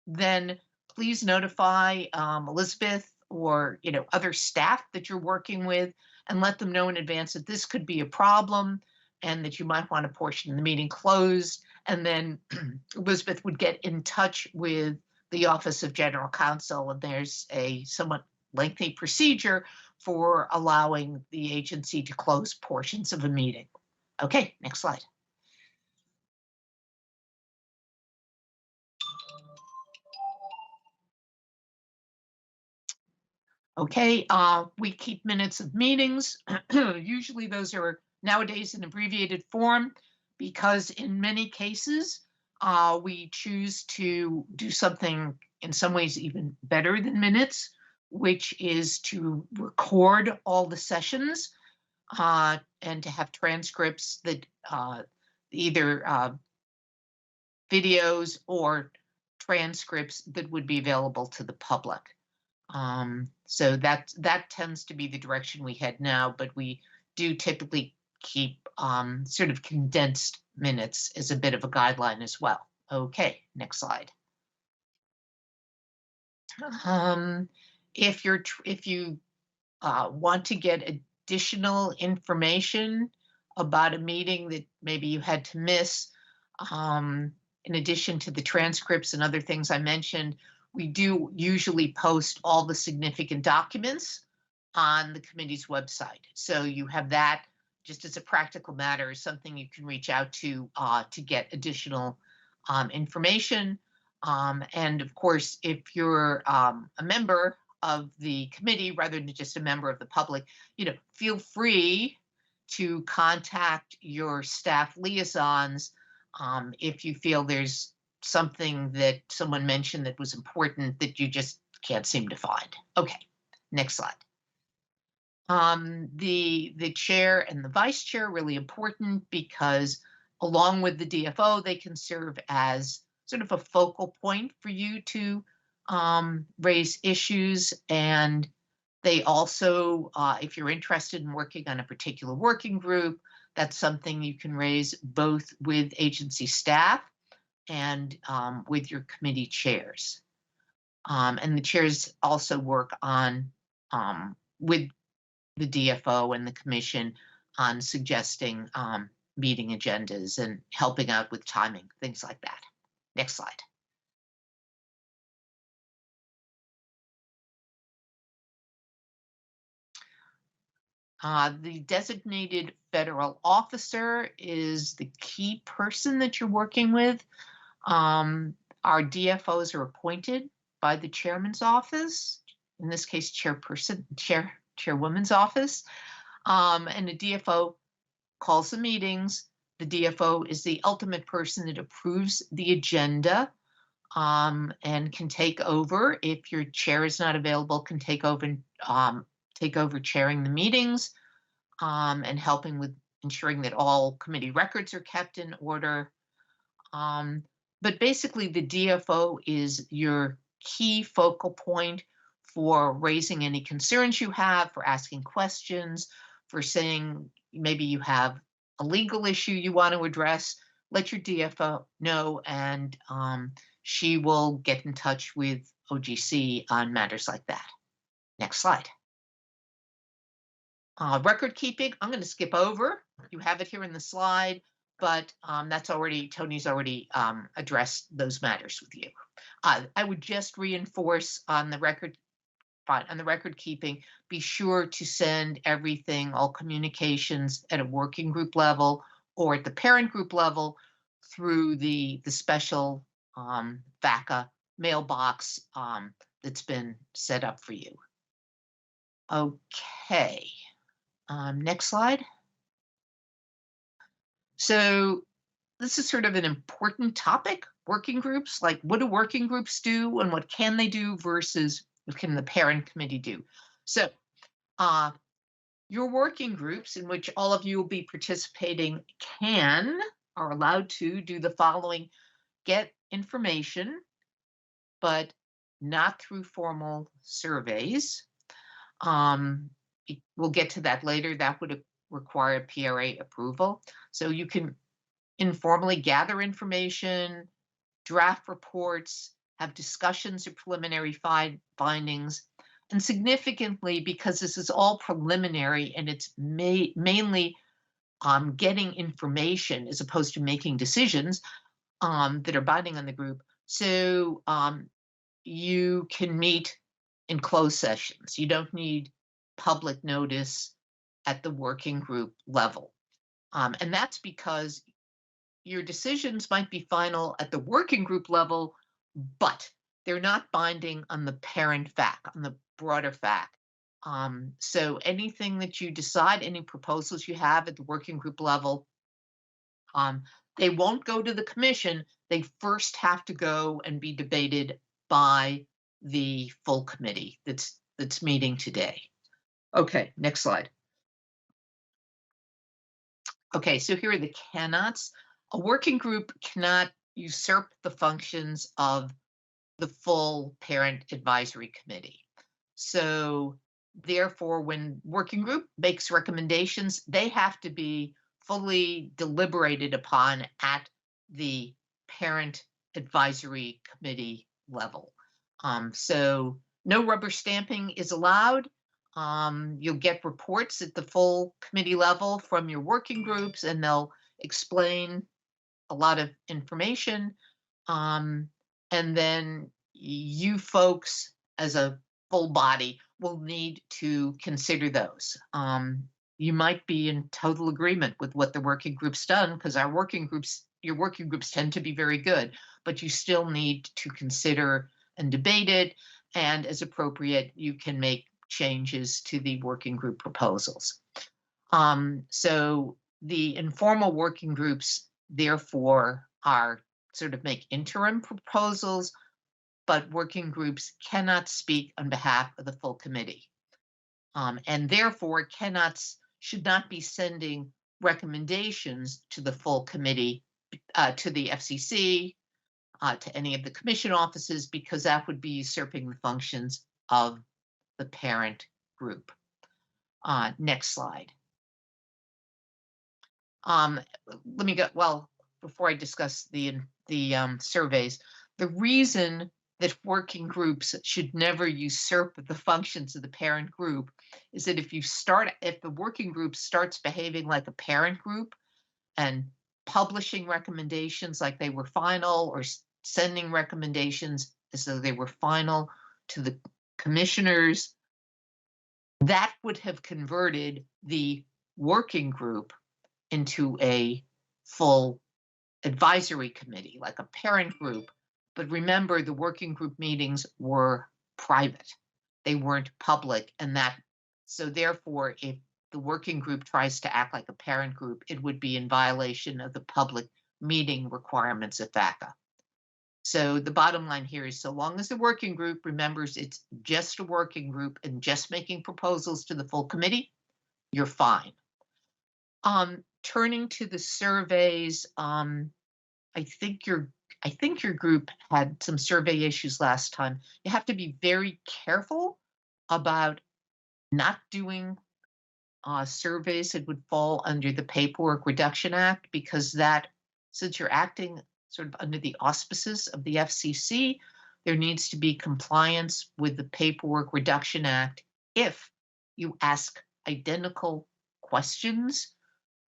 then please notify Elizabeth or other staff that you're working with and let them know in advance that this could be a problem and that you might want a portion of the meeting closed. And then Elizabeth would get in touch with the Office of General Counsel, and there's a somewhat lengthy procedure for allowing the agency to close portions of a meeting. Okay, next slide. Okay, we keep minutes of meetings. Usually those are nowadays in abbreviated form because in many cases, we choose to do something in some ways even better than minutes, which is to record all the sessions and to have transcripts that either videos or transcripts that would be available to the public. So that tends to be the direction we head now, but we do typically keep sort of condensed minutes as a bit of a guideline as well. Okay, next slide. If you want to get additional information about a meeting that maybe you had to miss, in addition to the transcripts and other things I mentioned, we do usually post all the significant documents on the committee's website. So you have that just as a practical matter, something you can reach out to get additional information. And of course, if you're a member of the committee rather than just a member of the public, feel free to contact your staff liaisons if you feel there's something that someone mentioned that was important that you just can't seem to find. Okay, next slide. The chair and the vice chair are really important because along with the DFO, they can serve as sort of a focal point for you to raise issues. And they also, if you're interested in working on a particular working group, that's something you can raise both with agency staff and with your committee chairs. And the chairs also work on, with the DFO and the commission on suggesting meeting agendas and helping out with timing, things like that. Next slide. The designated federal officer is the key person that you're working with. Our DFOs are appointed by the chairman's office, in this case, chairwoman's office. And the DFO calls the meetings. The DFO is the ultimate person that approves the agenda and can take over if your chair is not available, can take over chairing the meetings and helping with ensuring that all committee records are kept in order. But basically, the DFO is your key focal point for raising any concerns you have, for asking questions, for saying maybe you have a legal issue you want to address. Let your DFO know, and she will get in touch with OGC on matters like that. Next slide. Record keeping, I'm going to skip over. You have it here in the slide, but that's already, Tony's already addressed those matters with you. I would just reinforce on the record keeping, be sure to send everything, all communications at a working group level or at the parent group level through the special FACA mailbox that's been set up for you. Okay, next slide. So this is sort of an important topic, working groups, like what do working groups do and what can they do versus what can the parent committee do? So your working groups in which all of you will be participating are allowed to do the following: get information, but not through formal surveys. We'll get to that later. That would require PRA approval. So you can informally gather information, draft reports, have discussions or preliminary findings. And significantly, because this is all preliminary and it's mainly getting information as opposed to making decisions that are binding on the group. So you can meet in closed sessions. You don't need public notice at the working group level. And that's because your decisions might be final at the working group level, but they're not binding on the parent FAC, on the broader FAC. So anything that you decide, any proposals you have at the working group level, they won't go to the commission. They first have to go and be debated by the full committee that's meeting today. Okay, next slide. Okay, so here are the cannots. A working group cannot usurp the functions of the full parent advisory committee. So therefore, when working group makes recommendations, they have to be fully deliberated upon at the parent advisory committee level. So no rubber stamping is allowed. You'll get reports at the full committee level from your working groups, and they'll explain a lot of information. And then you folks as a full body will need to consider those. You might be in total agreement with what the working group's done, because your working groups tend to be very good, but you still need to consider and debate it. And as appropriate, you can make changes to the working group proposals. So the informal working groups, therefore, are sort of make interim proposals, but working groups cannot speak on behalf of the full committee. And therefore should not be sending recommendations to the full committee, to the FCC, to any of the commission offices, because that would be usurping the functions of the parent group. Next slide. Let me go, well, before I discuss the surveys, the reason that working groups should never usurp the functions of the parent group is that if the working group starts behaving like a parent group and publishing recommendations like they were final, or sending recommendations as though they were final to the commissioners, that would have converted the working group into a full advisory committee, like a parent group. But remember, the working group meetings were private. They weren't public, so therefore, if the working group tries to act like a parent group, it would be in violation of the public meeting requirements of FACA. So the bottom line here is, so long as the working group remembers it's just a working group and just making proposals to the full committee, you're fine. Turning to the surveys, I think your group had some survey issues last time. You have to be very careful about not doing surveys that would fall under the Paperwork Reduction Act, because since you're acting sort of under the auspices of the FCC, there needs to be compliance with the Paperwork Reduction Act if you ask identical questions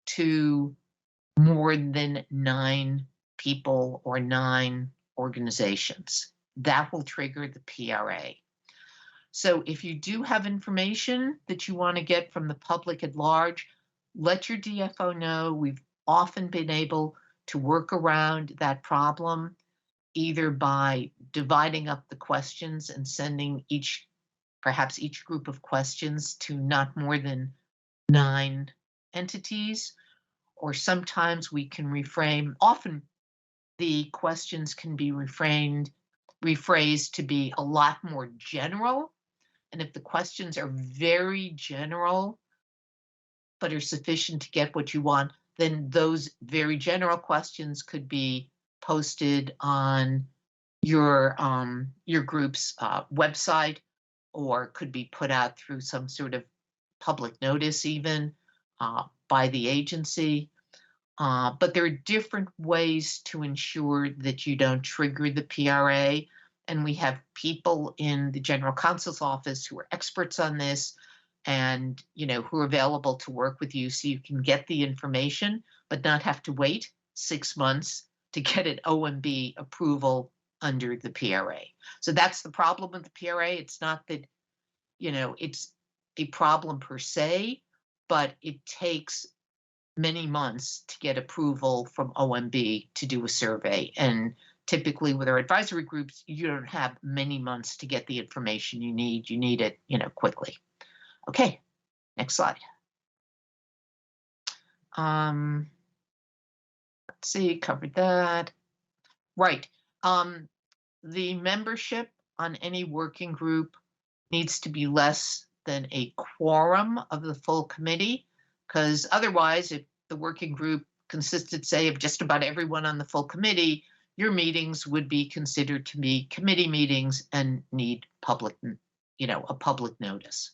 to more than 9 people or 9 organizations. That will trigger the PRA. So if you do have information that you want to get from the public at large, let your DFO know. We've often been able to work around that problem, either by dividing up the questions and sending perhaps each group of questions to not more than 9 entities, or sometimes we can reframe. Often the questions can be rephrased to be a lot more general. And if the questions are very general, but are sufficient to get what you want, then those very general questions could be posted on your group's website, or could be put out through some sort of public notice even by the agency. But there are different ways to ensure that you don't trigger the PRA. And we have people in the general counsel's office who are experts on this, and who are available to work with you, so you can get the information, but not have to wait 6 months to get an OMB approval under the PRA. So that's the problem with the PRA. It's not that, it's a problem per se, but it takes many months to get approval from OMB to do a survey. And typically with our advisory groups, you don't have many months to get the information you need. You need it, quickly. Okay, next slide. Let's see, covered that. Right. The membership on any working group needs to be less than a quorum of the full committee, because otherwise, if the working group consisted, say, of just about everyone on the full committee, your meetings would be considered to be committee meetings and need public, a public notice.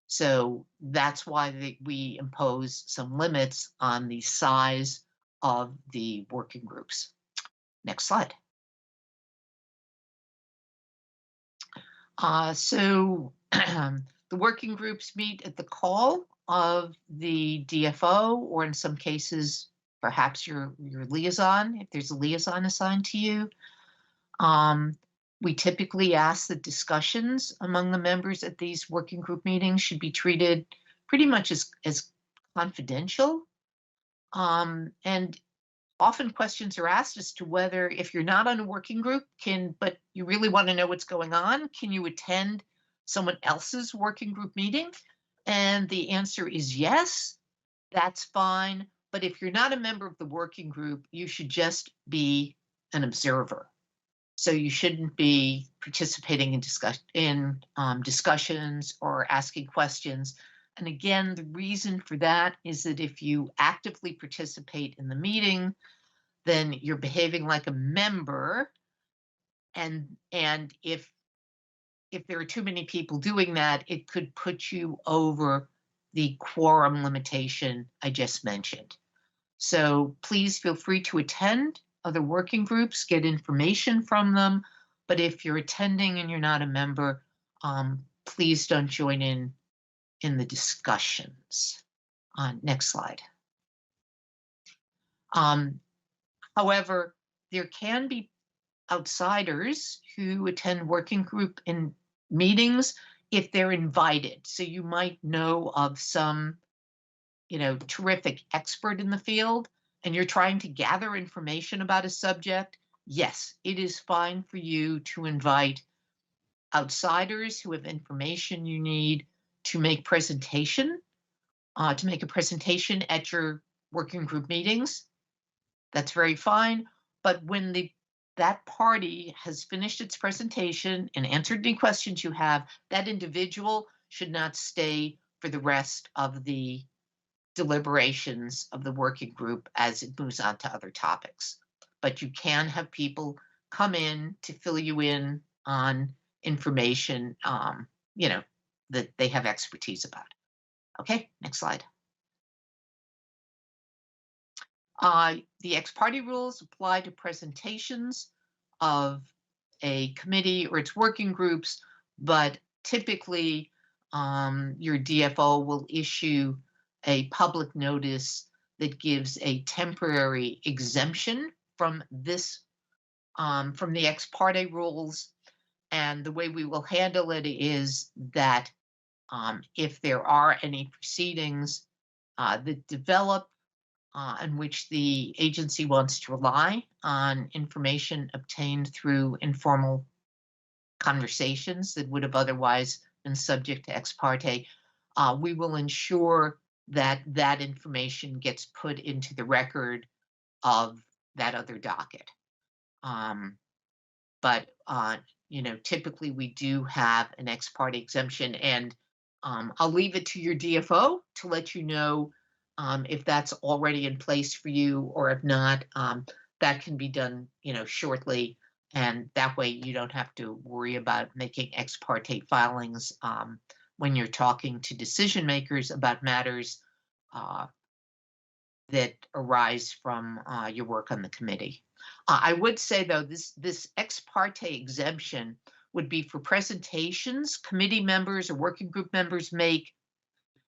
So that's why we impose some limits on the size of the working groups. Next slide. So the working groups meet at the call of the DFO, or in some cases, perhaps your liaison, if there's a liaison assigned to you. We typically ask that discussions among the members at these working group meetings should be treated pretty much as confidential. And often questions are asked as to whether, if you're not on a working group, but you really want to know what's going on, can you attend someone else's working group meeting? And the answer is yes, that's fine. But if you're not a member of the working group, you should just be an observer. So you shouldn't be participating in discussions or asking questions. And again, the reason for that is that if you actively participate in the meeting, then you're behaving like a member. And if there are too many people doing that, it could put you over the quorum limitation I just mentioned. So please feel free to attend other working groups, get information from them. But if you're attending and you're not a member, please don't join in the discussions. Next slide. However, there can be outsiders who attend working group in meetings if they're invited. So you might know of some, terrific expert in the field, and you're trying to gather information about a subject. Yes, it is fine for you to invite outsiders who have information you need to make a presentation at your working group meetings. That's very fine. But when that party has finished its presentation and answered any questions you have, that individual should not stay for the rest of the deliberations of the working group as it moves on to other topics. But you can have people come in to fill you in on information, that they have expertise about. Okay, next slide. The ex parte rules apply to presentations of a committee or its working groups, but typically your DFO will issue a public notice that gives a temporary exemption from this, from the ex parte rules. And the way we will handle it is that if there are any proceedings that develop in which the agency wants to rely on information obtained through informal conversations that would have otherwise been subject to ex parte, we will ensure that that information gets put into the record of that other docket. But typically we do have an ex parte exemption, and I'll leave it to your DFO to let you know if that's already in place for you, or if not, that can be done, shortly. And that way you don't have to worry about making ex parte filings when you're talking to decision makers about matters that arise from your work on the committee. I would say, though, this ex parte exemption would be for presentations committee members or working group members make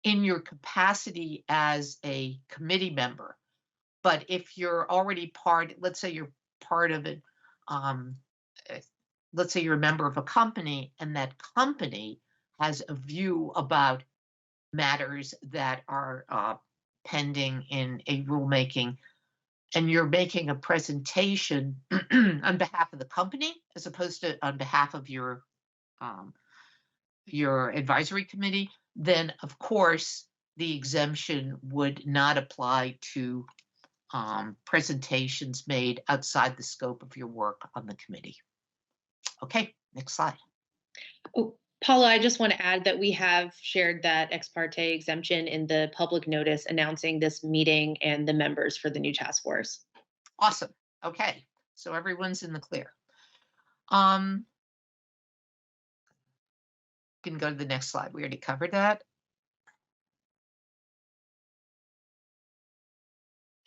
in your capacity as a committee member. But if you're already let's say you're part of it, let's say you're a member of a company, and that company has a view about matters that are pending in a rulemaking, and you're making a presentation on behalf of the company as opposed to on behalf of your advisory committee, then of course the exemption would not apply to presentations made outside the scope of your work on the committee. Okay, next slide. Oh, Paula, I just want to add that we have shared that ex parte exemption in the public notice announcing this meeting and the members for the new task force. Awesome. Okay, so everyone's in the clear. can go to the next slide. We already covered that.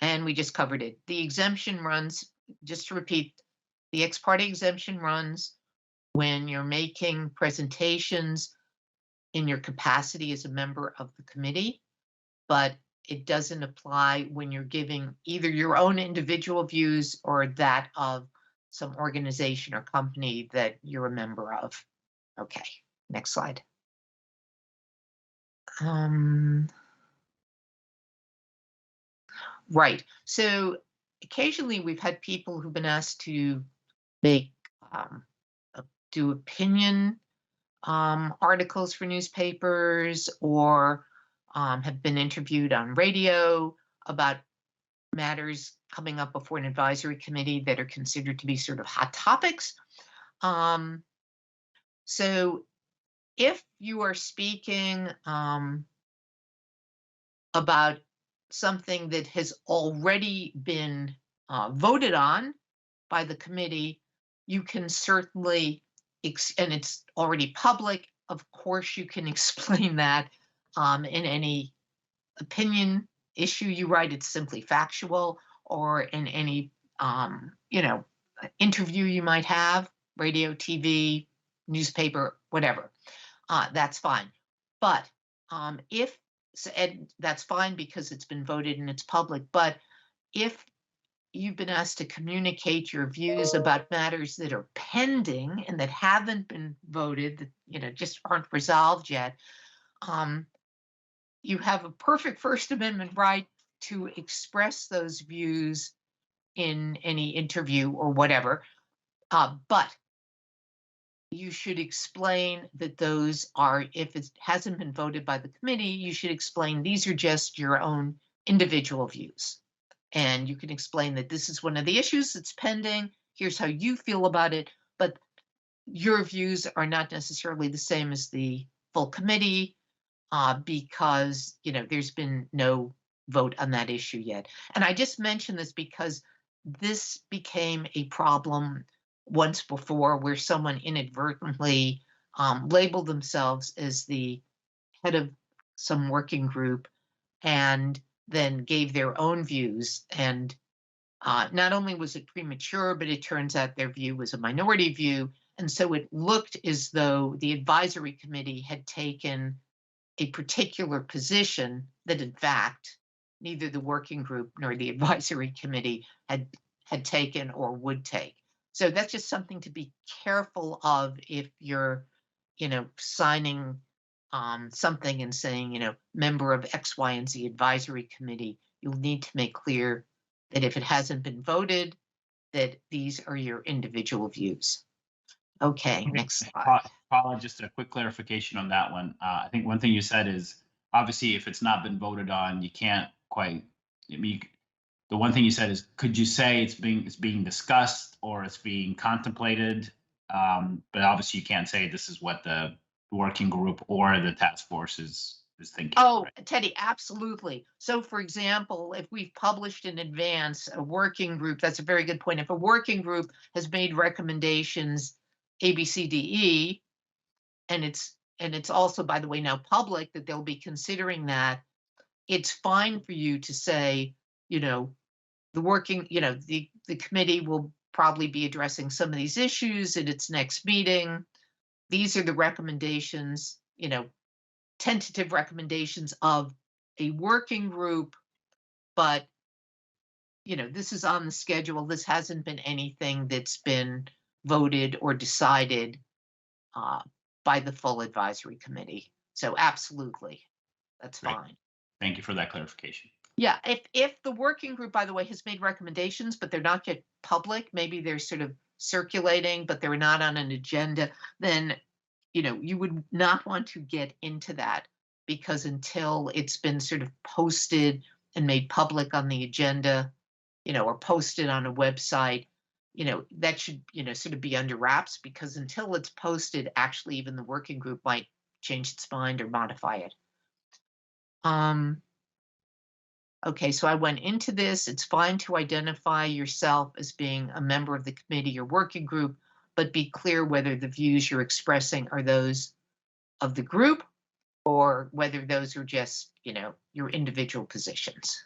And we just covered it. The exemption runs, just to repeat, the ex parte exemption runs when you're making presentations in your capacity as a member of the committee, but it doesn't apply when you're giving either your own individual views or that of some organization or company that you're a member of. Okay, next slide. Right, so occasionally we've had people who've been asked to make, do opinion articles for newspapers, or have been interviewed on radio about matters coming up before an advisory committee that are considered to be sort of hot topics. So if you are speaking about something that has already been voted on by the committee, you can certainly, and it's already public, of course, you can explain that in any opinion issue you write. It's simply factual, or in any, interview you might have, radio, TV, newspaper, whatever. That's fine. But and that's fine because it's been voted and it's public. But if you've been asked to communicate your views about matters that are pending and that haven't been voted, that just aren't resolved yet, you have a perfect First Amendment right to express those views in any interview or whatever. But you should explain that those are, if it hasn't been voted by the committee, you should explain these are just your own individual views. And you can explain that this is one of the issues that's pending. Here's how you feel about it, but your views are not necessarily the same as the full committee because there's been no vote on that issue yet. And I just mention this because this became a problem once before, where someone inadvertently labeled themselves as the head of some working group and then gave their own views. And not only was it premature, but it turns out their view was a minority view. And so it looked as though the advisory committee had taken a particular position that, in fact, neither the working group nor the advisory committee had taken or would take. So that's just something to be careful of if you're, signing something and saying, member of X, Y, and Z advisory committee. You'll need to make clear that if it hasn't been voted, that these are your individual views. Okay, next slide. Paula, just a quick clarification on that one. I think one thing you said is, obviously, if it's not been voted on, you can't quite, the one thing you said is, could you say it's being discussed or it's being contemplated? But obviously you can't say this is what the working group or the task force is thinking. Oh, right? Teddy, absolutely. So for example, if we've published in advance a working group, that's a very good point. If a working group has made recommendations A, B, C, D, E, and it's also, by the way, now public that they'll be considering that, it's fine for you to say, the working, the committee will probably be addressing some of these issues at its next meeting. These are the recommendations, tentative recommendations of a working group, but, this is on the schedule. This hasn't been anything that's been voted or decided by the full advisory committee. So absolutely, that's Great. fine. Thank you for that clarification. Yeah, if the working group, by the way, has made recommendations, but they're not yet public, maybe they're sort of circulating, but they're not on an agenda, then, you would not want to get into that, because until it's been sort of posted and made public on the agenda, or posted on a website, that should, sort of be under wraps, because until it's posted, actually, even the working group might change its mind or modify it. Okay, so I went into this. It's fine to identify yourself as being a member of the committee or working group, but be clear whether the views you're expressing are those of the group, or whether those are just, you know, your individual positions.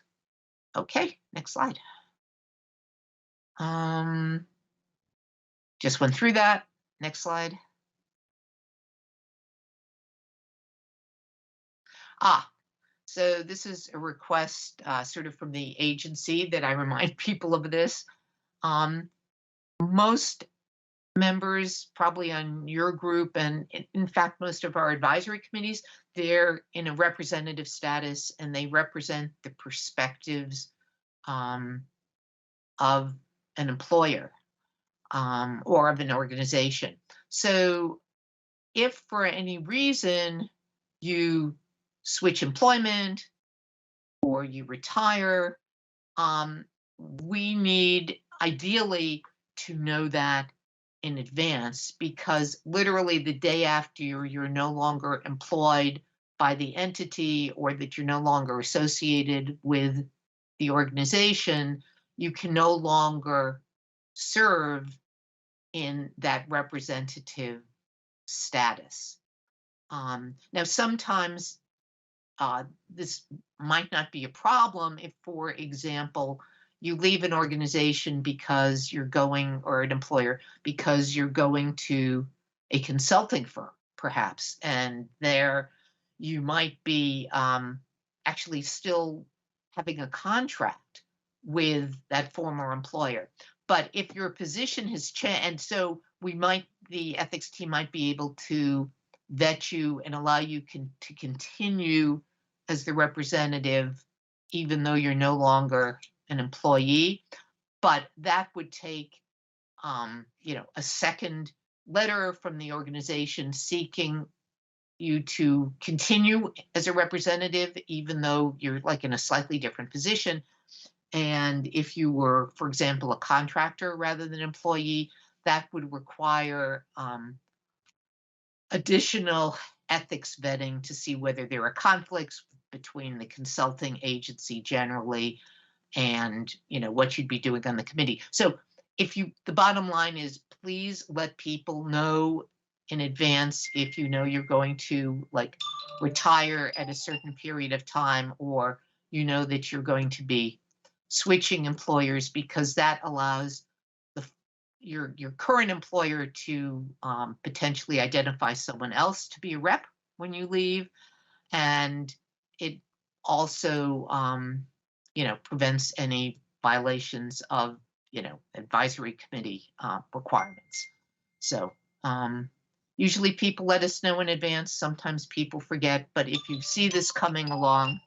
Okay, next slide. Just went through that. Next slide. So this is a request sort of from the agency that I remind people of this. Most members probably on your group, and in fact, most of our advisory committees, they're in a representative status and they represent the perspectives of an employer or of an organization. So if for any reason you switch employment or you retire, we need ideally to know that in advance, because literally the day after you're no longer employed by the entity or that you're no longer associated with the organization, you can no longer serve in that representative status. Now, sometimes this might not be a problem if, for example, you leave an organization because you're going, or an employer, because you're going to a consulting firm, perhaps, and there you might be actually still having a contract with that former employer. But if your position has changed, and so the ethics team might be able to vet you and allow you to continue as the representative, even though you're no longer an employee. But that would take, you know, a second letter from the organization seeking you to continue as a representative, even though you're like in a slightly different position. And if you were, for example, a contractor rather than an employee, that would require additional ethics vetting to see whether there are conflicts between the consulting agency generally and, you know, what you'd be doing on the committee. So the bottom line is, please let people know in advance if you know you're going to like retire at a certain period of time, or you know that you're going to be switching employers, because that allows your current employer to potentially identify someone else to be a rep when you leave, and it also you know, prevents any violations of, you know, advisory committee requirements. So usually people let us know in advance. Sometimes people forget, but if you see this coming along,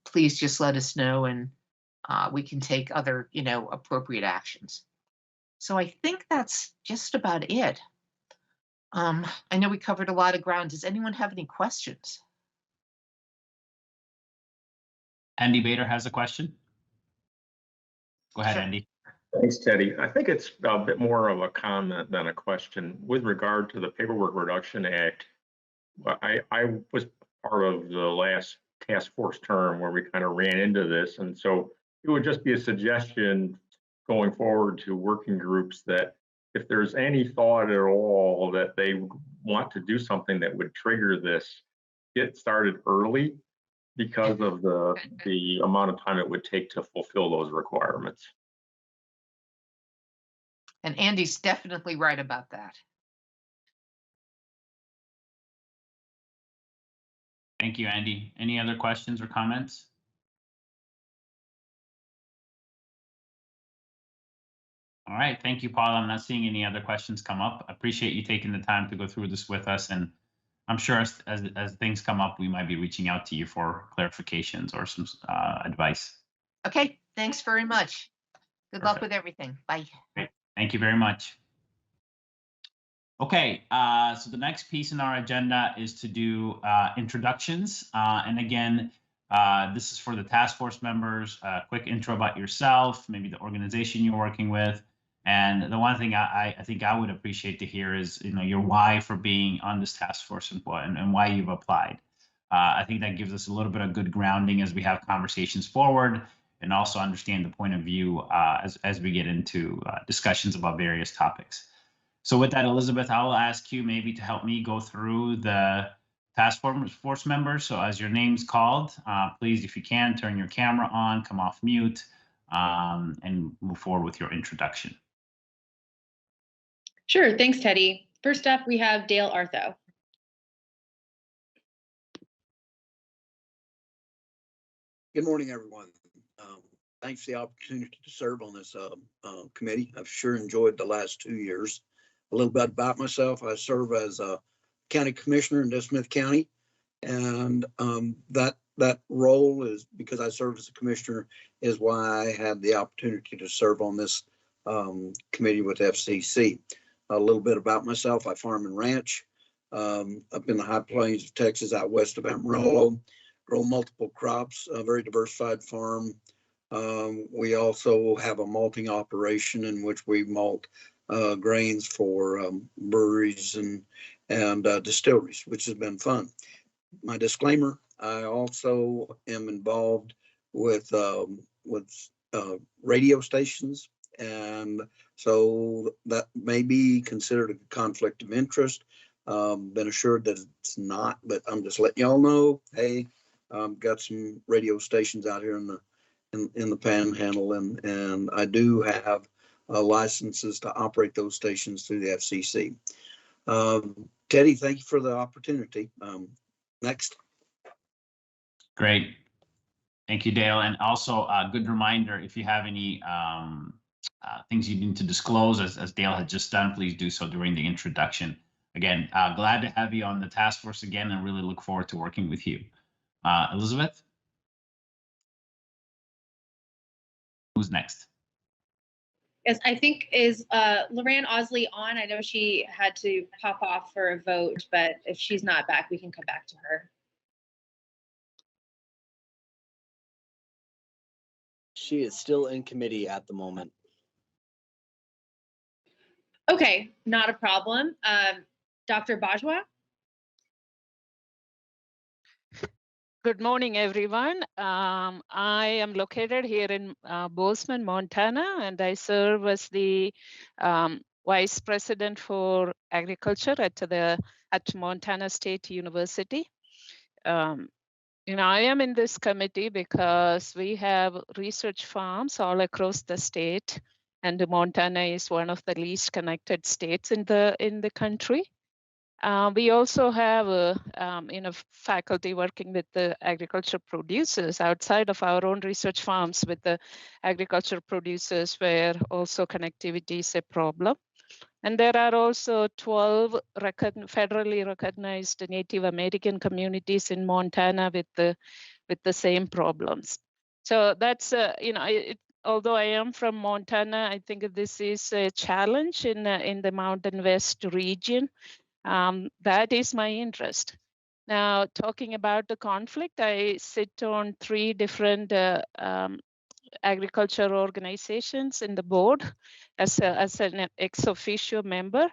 please just let us know, and we can take other, you know, appropriate actions. So I think that's just about it. I know we covered a lot of ground. Does anyone have any questions? Andy Bader has a question. Go ahead, Sure. Andy. Thanks, Teddy. I think it's a bit more of a comment than a question. With regard to the Paperwork Reduction Act, I was part of the last task force term where we kind of ran into this. And so it would just be a suggestion going forward to working groups that if there's any thought at all that they want to do something that would trigger this, get started early, because of the amount of time it would take to fulfill those requirements. And Andy's definitely right about that. Thank you, Andy. Any other questions or comments? All right, thank you, Paul. I'm not seeing any other questions come up. I appreciate you taking the time to go through this with us, and I'm sure as things come up, we might be reaching out to you for clarifications or some advice. Okay, thanks very much. Good luck with everything. Bye. Great. Thank you very much. Okay, so the next piece in our agenda is to do introductions. And again, this is for the task force members. A quick intro about yourself, maybe the organization you're working with. And the one thing I think I would appreciate to hear is, you know, your why for being on this task force and why you've applied. I think that gives us a little bit of good grounding as we have conversations forward, and also understand the point of view as we get into discussions about various topics. So with that, Elizabeth, I'll ask you maybe to help me go through the task force members. So as your name's called, please, if you can, turn your camera on, come off mute, and move forward with your introduction. Sure, thanks, Teddy. First up, we have Dale Artho. Good morning, everyone. Thanks for the opportunity to serve on this committee. I've sure enjoyed the last 2 years. A little bit about myself. I serve as a county commissioner in Smith County, and that role is because I serve as a commissioner is why I had the opportunity to serve on this committee with FCC. A little bit about myself. I farm and ranch up in the high plains of Texas, out west of Amarillo. Grow multiple crops, a very diversified farm. We also have a malting operation in which we malt grains for breweries and distilleries, which has been fun. My disclaimer, I also am involved with radio stations, and so that may be considered a conflict of interest. Been assured that it's not, but I'm just letting y'all know, hey, got some radio stations out here in the Panhandle, and I do have licenses to operate those stations through the FCC. Teddy, thank you for the opportunity. Next. Great. Thank you, Dale. And also a good reminder, if you have any things you need to disclose, as Dale had just done, please do so during the introduction. Again, glad to have you on the task force again and really look forward to working with you. Elizabeth? Who's next? Yes, I think is Loran Osley on? I know she had to pop off for a vote, but if she's not back, we can come back to her. She is still in committee at the moment. Okay, not a problem. Dr. Bajwa? Good morning, everyone. I am located here in Bozeman, Montana, and I serve as the Vice President for Agriculture at Montana State University. I am in this committee because we have research farms all across the state, and Montana is one of the least connected states in the country. We also have faculty working with the agriculture producers outside of our own research farms with the agriculture producers where also connectivity is a problem. And there are also 12 federally recognized Native American communities in Montana with the same problems. So that's, although I am from Montana, I think this is a challenge in the Mountain West region. That is my interest. Now, talking about the conflict, I sit on 3 different agriculture organizations in the board as an ex officio member.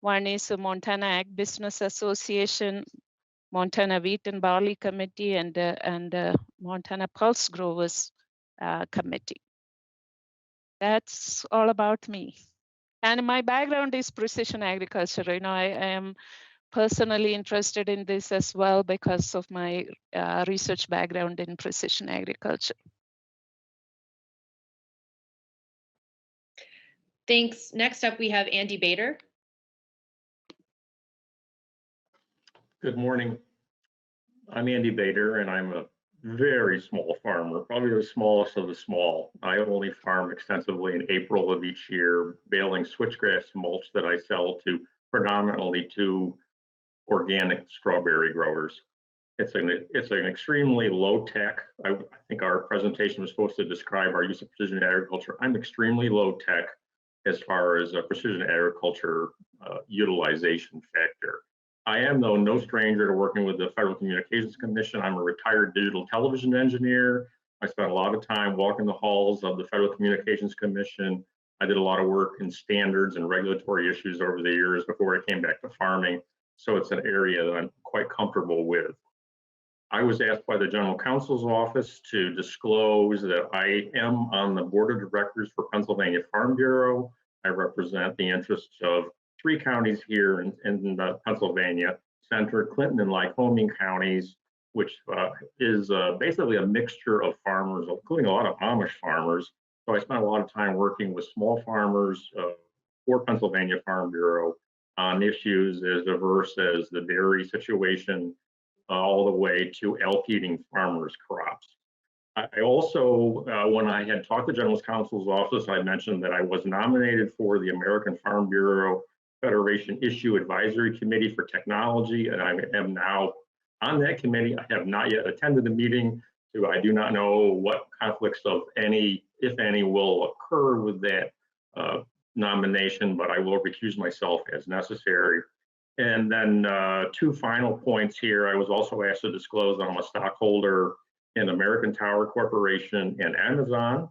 One is the Montana Ag Business Association, Montana Wheat and Barley Committee, and Montana Pulse Growers Committee. That's all about me. And my background is precision agriculture. I am personally interested in this as well because of my research background in precision agriculture. Thanks. Next up, we have Andy Bader. Good morning. I'm Andy Bader, and I'm a very small farmer, probably the smallest of the small. I only farm extensively in April of each year, baling switchgrass mulch that I sell to predominantly to organic strawberry growers. It's an extremely low tech. I think our presentation was supposed to describe our use of precision agriculture. I'm extremely low tech as far as a precision agriculture utilization factor. I am, though, no stranger to working with the Federal Communications Commission. I'm a retired digital television engineer. I spent a lot of time walking the halls of the Federal Communications Commission. I did a lot of work in standards and regulatory issues over the years before I came back to farming. So it's an area that I'm quite comfortable with. I was asked by the General Counsel's office to disclose that I am on the board of directors for Pennsylvania Farm Bureau. I represent the interests of three counties here in Pennsylvania, Center, Clinton, and Lycoming counties, which is basically a mixture of farmers, including a lot of Amish farmers. So I spent a lot of time working with small farmers for Pennsylvania Farm Bureau on issues as diverse as the dairy situation all the way to elk eating farmers' crops. I also, when I had talked to General Counsel's office, I mentioned that I was nominated for the American Farm Bureau Federation Issue Advisory Committee for Technology, and I am now on that committee. I have not yet attended the meeting, so I do not know what conflicts of any, if any, will occur with that nomination, but I will recuse myself as necessary. And then two final points here. I was also asked to disclose that I'm a stockholder in American Tower Corporation and Amazon.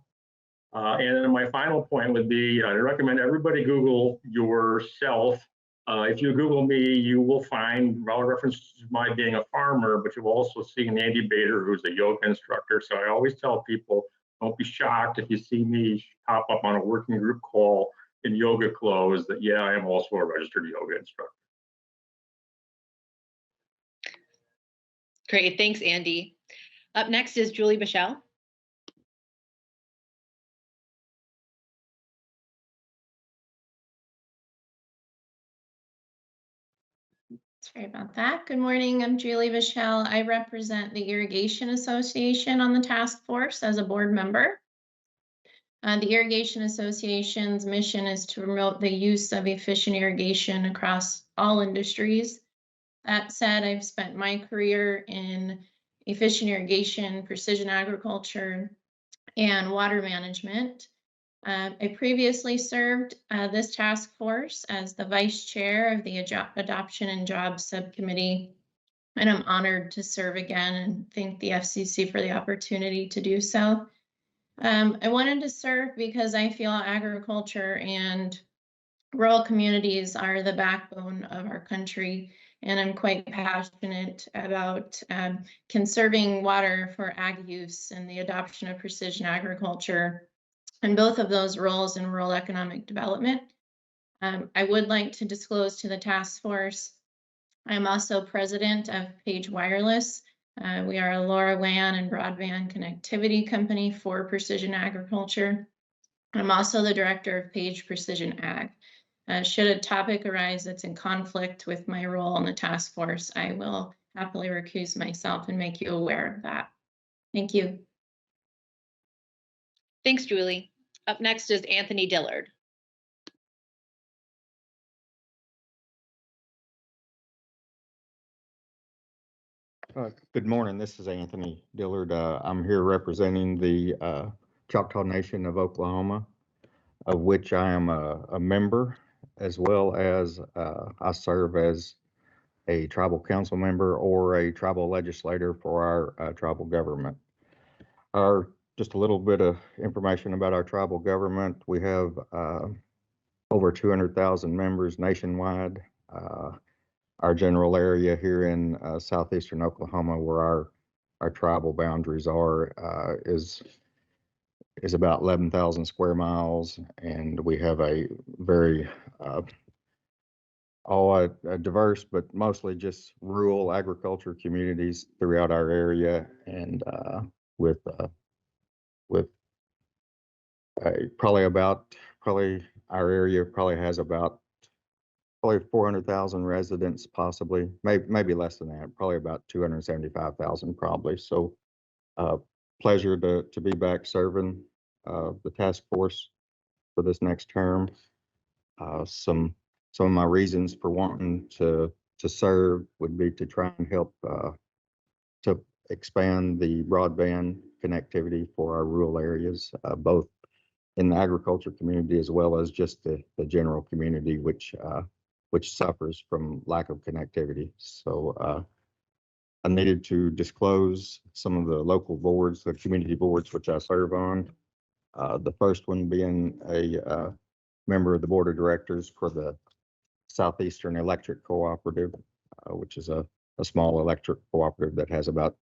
And then my final point would be, I recommend everybody Google yourself. If you Google me, you will find references to my being a farmer, but you'll also see Andy Bader, who's a yoga instructor. So I always tell people, don't be shocked if you see me pop up on a working group call in yoga clothes, that yeah, I am also a registered yoga instructor. Great, thanks, Andy. Up next is Julie Bichelle. Sorry about that. Good morning, I'm Julie Bichelle. I represent the Irrigation Association on the task force as a board member. The Irrigation Association's mission is to promote the use of efficient irrigation across all industries. That said, I've spent my career in efficient irrigation, precision agriculture, and water management. I previously served this task force as the vice chair of the Adoption and Jobs Subcommittee, and I'm honored to serve again and thank the FCC for the opportunity to do so. I wanted to serve because I feel agriculture and rural communities are the backbone of our country, and I'm quite passionate about conserving water for ag use and the adoption of precision agriculture, and both of those roles in rural economic development. I would like to disclose to the task force, I'm also president of Page Wireless. We are a LoRaWAN and broadband connectivity company for precision agriculture. I'm also the director of Page Precision Ag. Should a topic arise that's in conflict with my role in the task force, I will happily recuse myself and make you aware of that. Thank you. Thanks, Julie. Up next is Anthony Dillard. Good morning. This is Anthony Dillard. I'm here representing the Choctaw Nation of Oklahoma, of which I am a member, as well as I serve as a tribal council member or a tribal legislator for our tribal government. Just a little bit of information about our tribal government. We have over 200,000 members nationwide. Our general area here in southeastern Oklahoma, where our tribal boundaries are, is about 11,000 square miles, and we have a very diverse, but mostly just rural agriculture communities throughout our area, and with probably our area probably has about 400,000 residents, possibly, maybe less than that, probably about 275,000 probably. So pleasure to be back serving the task force for this next term. Some of my reasons for wanting to serve would be to try and help to expand the broadband connectivity for our rural areas, both in the agriculture community as well as just the general community, which suffers from lack of connectivity. So I needed to disclose some of the local boards, the community boards, which I serve on. The first one being a member of the board of directors for the Southeastern Electric Cooperative, which is a small electric cooperative that has about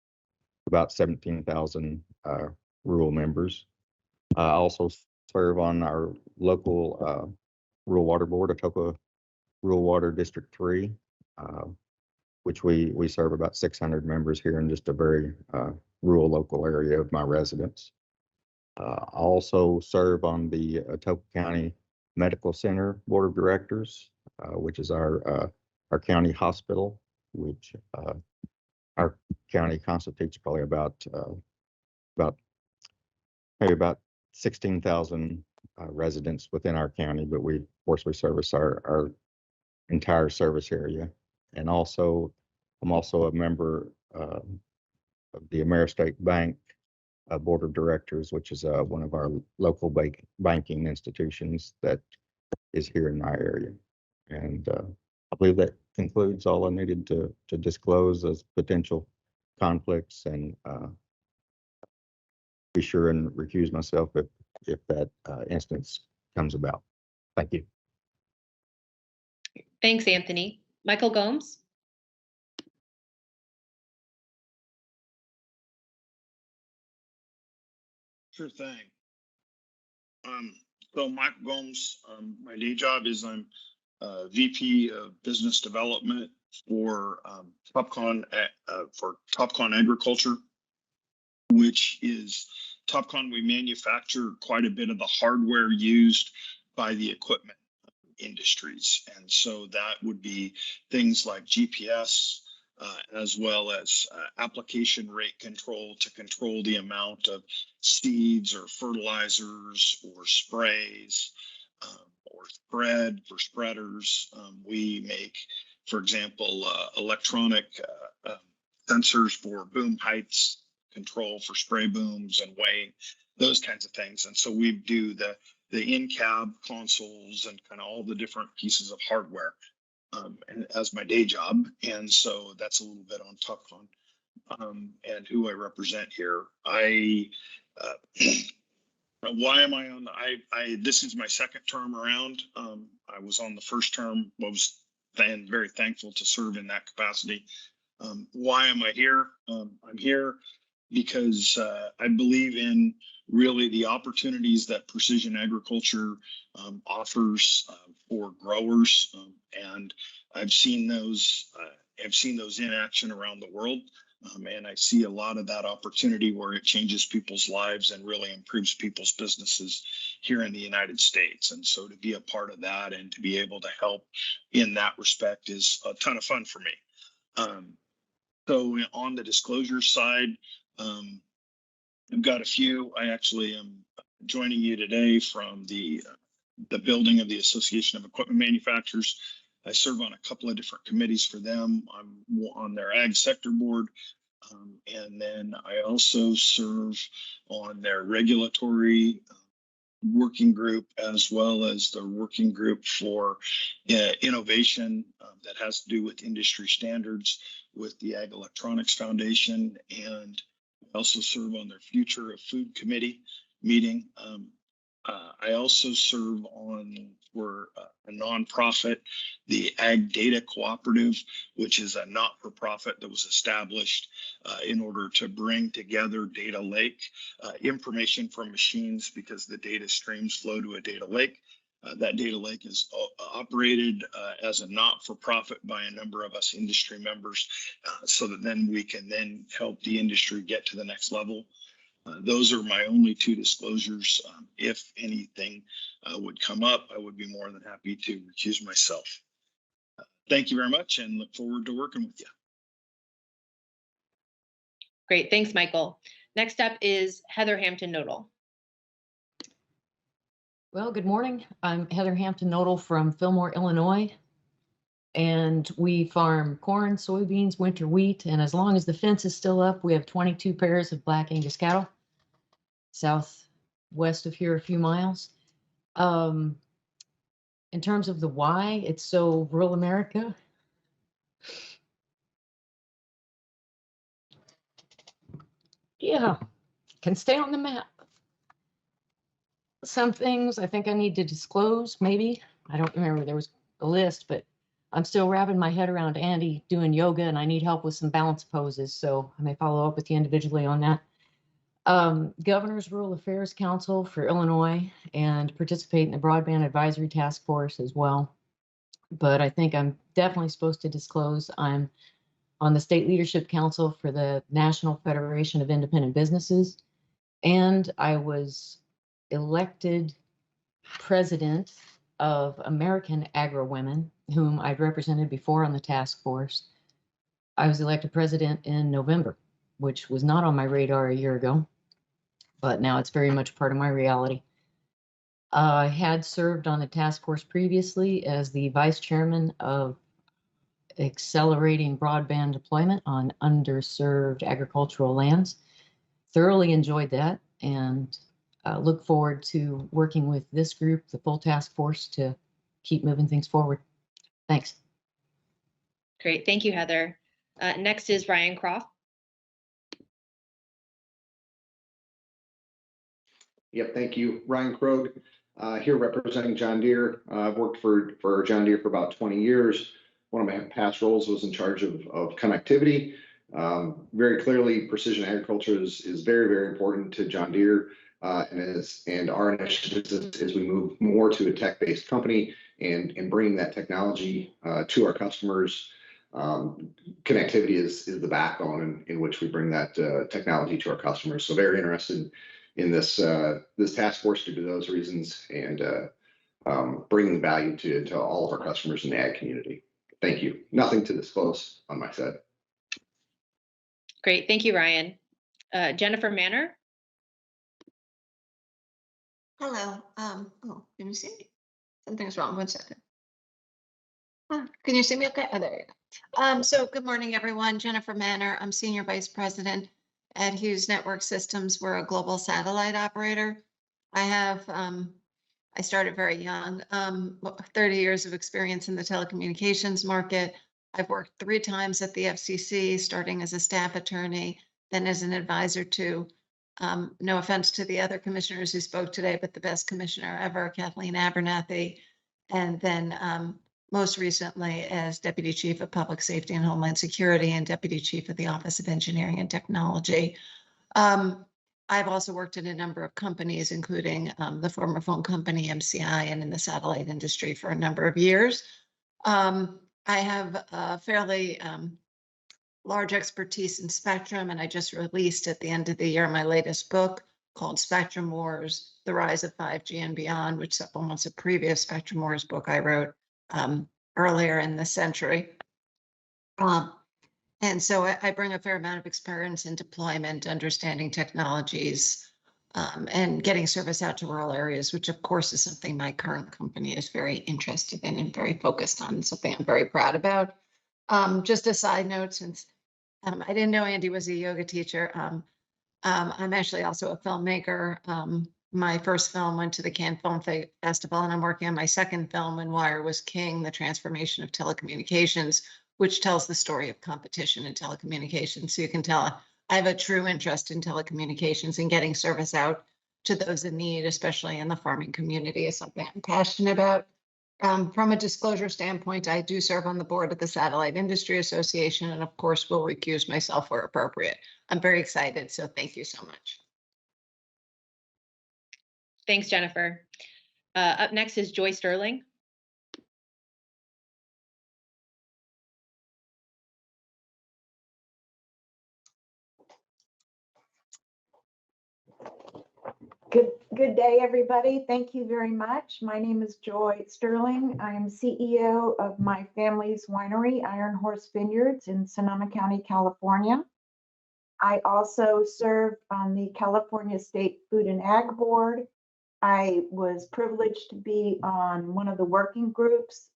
17,000 rural members. I also serve on our local rural water board, Atoka Rural Water District 3, which we serve about 600 members here in just a very rural local area of my residence. I also serve on the Atoka County Medical Center Board of Directors, which is our county hospital, which our county constitutes probably about maybe about 16,000 residents within our county, but of course we service our entire service area. And also, I'm also a member of the AmeriState Bank Board of Directors, which is one of our local banking institutions that is here in my area. And I believe that concludes all I needed to disclose as potential conflicts, and be sure and recuse myself if that instance comes about. Thank you. Thanks, Anthony. Michael Gomes? Sure thing. So Michael Gomes, my day job is I'm VP of Business Development for Topcon Agriculture, which is Topcon. We manufacture quite a bit of the hardware used by the equipment industries, and so that would be things like GPS, as well as application rate control to control the amount of seeds or fertilizers or sprays, or spread for spreaders. We make, for example, electronic sensors for boom heights control for spray booms and weighing, those kinds of things. And so we do the in-cab consoles and kind of all the different pieces of hardware and as my day job. And so that's a little bit on Topcon and who I represent here. Why am I on this is my second term around. I was on the first term, was very thankful to serve in that capacity. Why am I here? I'm here because I believe in really the opportunities that precision agriculture offers for growers, and I've seen those in action around the world, and I see a lot of that opportunity where it changes people's lives and really improves people's businesses here in the United States. And so to be a part of that and to be able to help in that respect is a ton of fun for me. So on the disclosure side, I've got a few. I actually am joining you today from the building of the Association of Equipment Manufacturers. I serve on a couple of different committees for them. I'm on their Ag Sector Board, and then I also serve on their regulatory working group, as well as the working group for innovation that has to do with industry standards with the Ag Electronics Foundation. And I also serve on their Future of Food Committee meeting. I also serve on for a nonprofit, the Ag Data Cooperative, which is a not-for-profit that was established in order to bring together data lake information from machines, because the data streams flow to a data lake. That data lake is operated as a not-for-profit by a number of us industry members, so that then we can then help the industry get to the next level. Those are my only two disclosures. If anything would come up, I would be more than happy to recuse myself. Thank you very much, and look forward to working with you. Great, thanks, Michael. Next up is Heather Hampton-Nodal. Well, good morning. I'm Heather Hampton-Nodal from Fillmore, Illinois, and we farm corn, soybeans, winter wheat, and as long as the fence is still up, we have 22 pairs of Black Angus cattle southwest of here a few miles. In terms of the why, it's so rural America. Yeah, can stay on the map. Some things I think I need to disclose, maybe. I don't remember, there was a list, but I'm still wrapping my head around Andy doing yoga, and I need help with some balance poses, so I may follow up with you individually on that. Governor's Rural Affairs Council for Illinois, and participate in the Broadband Advisory Task Force as well. but I think I'm definitely supposed to disclose I'm on the State Leadership Council for the National Federation of Independent Businesses, and I was elected president of American Agro Women, whom I'd represented before on the task force. I was elected president in November, which was not on my radar a year ago, but now it's very much part of my reality. I had served on the task force previously as the vice chairman of accelerating broadband deployment on underserved agricultural lands. Thoroughly enjoyed that, and look forward to working with this group, the full task force, to keep moving things forward. Thanks. Great. Thank you, Heather. Next is Ryan Croft. Yep, thank you. Ryan Krogh, here representing John Deere. I've worked for John Deere for about 20 years. One of my past roles was in charge of connectivity. Very clearly, precision agriculture is very, very important to John Deere, and our initiatives as we move more to a tech-based company and bringing that technology to our customers. Connectivity is the backbone in which we bring that technology to our customers. So very interested in this task force due to those reasons, and bringing value to all of our customers in the ag community. Thank you. Nothing to disclose on my side. Great. Thank you, Ryan. Jennifer Manor. Hello. Oh, can you see me? Something's wrong. 1 second. Can you see me okay? Oh, there you go. So good morning, everyone. Jennifer Manor. I'm Senior Vice President at Hughes Network Systems. We're a global satellite operator. I started very young, 30 years of experience in the telecommunications market. I've worked 3 times at the FCC, starting as a staff attorney, then as an advisor to, no offense to the other commissioners who spoke today, but the best commissioner ever, Kathleen Abernathy, and then most recently as Deputy Chief of Public Safety and Homeland Security and Deputy Chief of the Office of Engineering and Technology. I've also worked in a number of companies, including the former phone company MCI, and in the satellite industry for a number of years. I have a fairly large expertise in spectrum, and I just released at the end of the year my latest book called Spectrum Wars: The Rise of 5G and Beyond, which supplements a previous Spectrum Wars book I wrote earlier in the century. And so I bring a fair amount of experience in deployment, understanding technologies, and getting service out to rural areas, which of course is something my current company is very interested in and very focused on, and something I'm very proud about. Just a side note, since I didn't know Andy was a yoga teacher, I'm actually also a filmmaker. My first film went to the Cannes Film Festival, and I'm working on my second film, When Wire Was King: The Transformation of Telecommunications, which tells the story of competition in telecommunications. So you can tell I have a true interest in telecommunications, and getting service out to those in need, especially in the farming community, is something I'm passionate about. From a disclosure standpoint, I do serve on the board of the Satellite Industry Association, and of course will recuse myself where appropriate. I'm very excited, so thank you so much. Thanks, Jennifer. Up next is Joy Sterling. Good day, everybody. Thank you very much. My name is Joy Sterling. I am CEO of my family's winery, Iron Horse Vineyards, in Sonoma County, California. I also serve on the California State Food and Ag Board. I was privileged to be on one of the working groups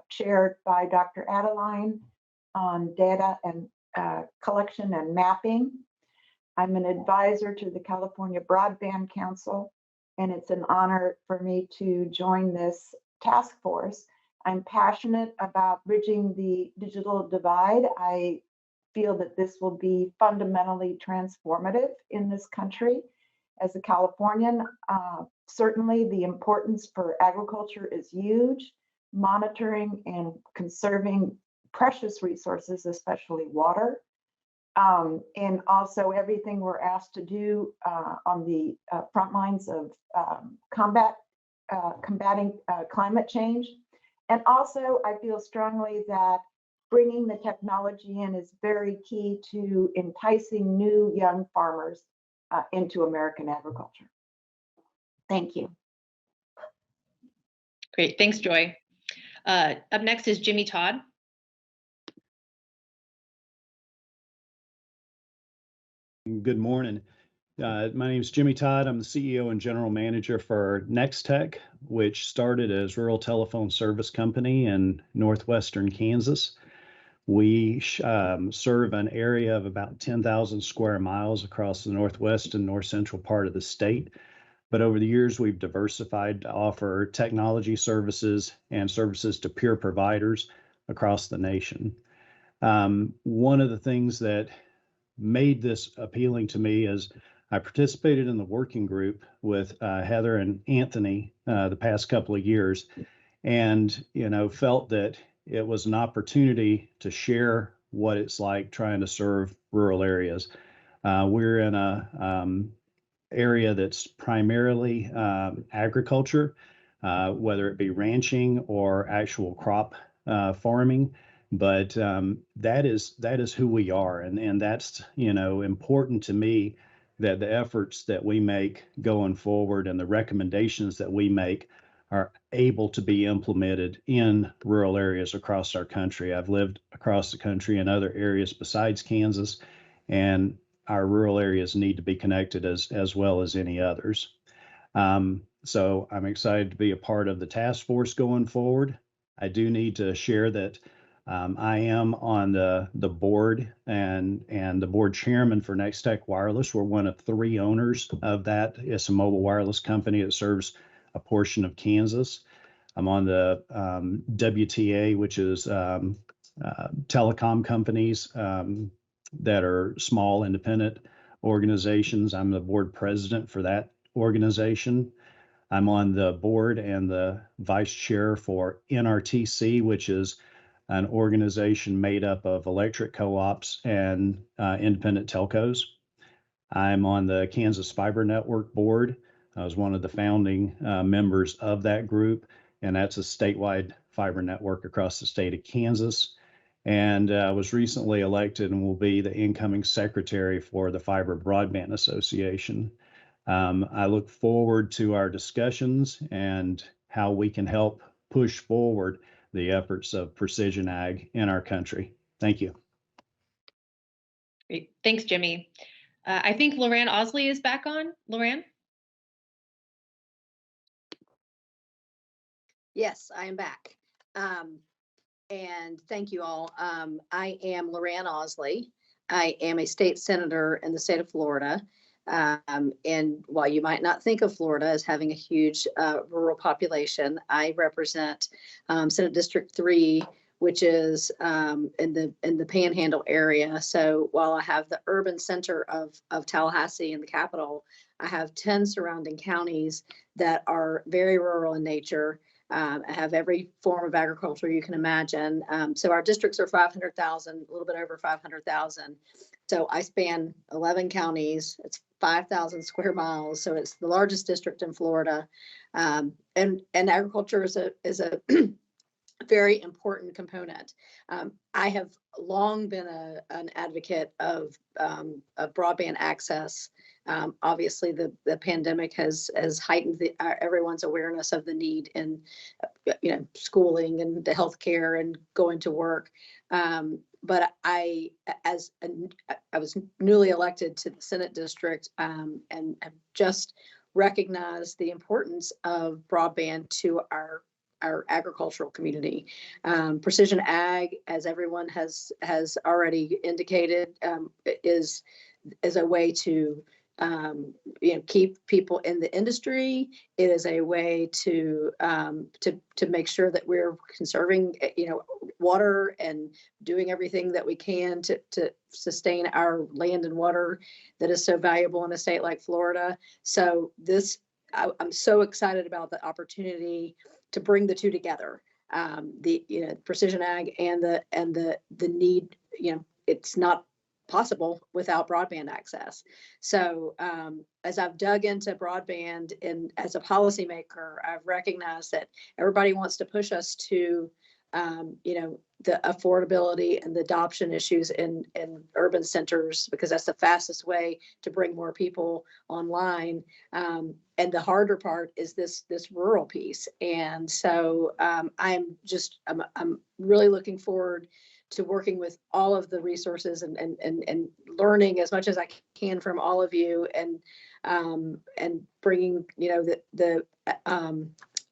chaired by Dr. Adeline on data and collection and mapping. I'm an advisor to the California Broadband Council, and it's an honor for me to join this task force. I'm passionate about bridging the digital divide. I feel that this will be fundamentally transformative in this country. As a Californian, certainly the importance for agriculture is huge. Monitoring and conserving precious resources, especially water, and also everything we're asked to do on the front lines of combating climate change, And also, I feel strongly that bringing the technology in is very key to enticing new young farmers into American agriculture. Thank you. Great, thanks, Joy. Up next is Jimmy Todd. Good morning. My name is Jimmy Todd. I'm the CEO and General Manager for Nextech, which started as Rural Telephone Service Company in northwestern Kansas. We serve an area of about 10,000 square miles across the northwest and north central part of the state. But over the years, we've diversified to offer technology services and services to peer providers across the nation. One of the things that made this appealing to me is I participated in the working group with Heather and Anthony the past couple of years, and felt that it was an opportunity to share what it's like trying to serve rural areas. We're in a area that's primarily agriculture, whether it be ranching or actual crop farming. But that is who we are, and that's important to me, that the efforts that we make going forward and the recommendations that we make are able to be implemented in rural areas across our country. I've lived across the country in other areas besides Kansas, and our rural areas need to be connected as well as any others. So I'm excited to be a part of the task force going forward. I do need to share that I am on the board and the board chairman for Nextech Wireless. We're one of 3 owners of that. It's a mobile wireless company that serves a portion of Kansas. I'm on the WTA, which is telecom companies that are small independent organizations. I'm the board president for that organization. I'm on the board and the vice chair for NRTC, which is an organization made up of electric co-ops and independent telcos. I'm on the Kansas Fiber Network board. I was one of the founding members of that group, and that's a statewide fiber network across the state of Kansas. And was recently elected and will be the incoming secretary for the Fiber Broadband Association. I look forward to our discussions and how we can help push forward the efforts of precision ag in our country. Thank you. Great. Thanks, Jimmy. I think Loran Osley is back on. Loran? Yes, I am back. And thank you all. I am Loran Osley. I am a state senator in the state of Florida. And while you might not think of Florida as having a huge rural population, I represent Senate District 3, which is in the Panhandle area. So while I have the urban center of Tallahassee and the capital, I have 10 surrounding counties that are very rural in nature. I have every form of agriculture you can imagine. So our districts are 500,000, a little bit over 500,000. So I span 11 counties. It's 5,000 square miles. So it's the largest district in Florida. And agriculture is a very important component. I have long been an advocate of broadband access. Obviously, the pandemic has heightened everyone's awareness of the need in schooling and the healthcare and going to work. But I was newly elected to the Senate district and have just recognized the importance of broadband to our agricultural community. Precision ag, as everyone has already indicated, is a way to keep people in the industry. It is a way to make sure that we're conserving water and doing everything that we can to sustain our land and water that is so valuable in a state like Florida. So I'm so excited about the opportunity to bring the two together, the precision ag and the need. It's not possible without broadband access. So as I've dug into broadband and as a policymaker, I've recognized that everybody wants to push us to, the affordability and the adoption issues in urban centers, because that's the fastest way to bring more people online. And the harder part is this rural piece. And so I'm really looking forward to working with all of the resources and learning as much as I can from all of you, and bringing,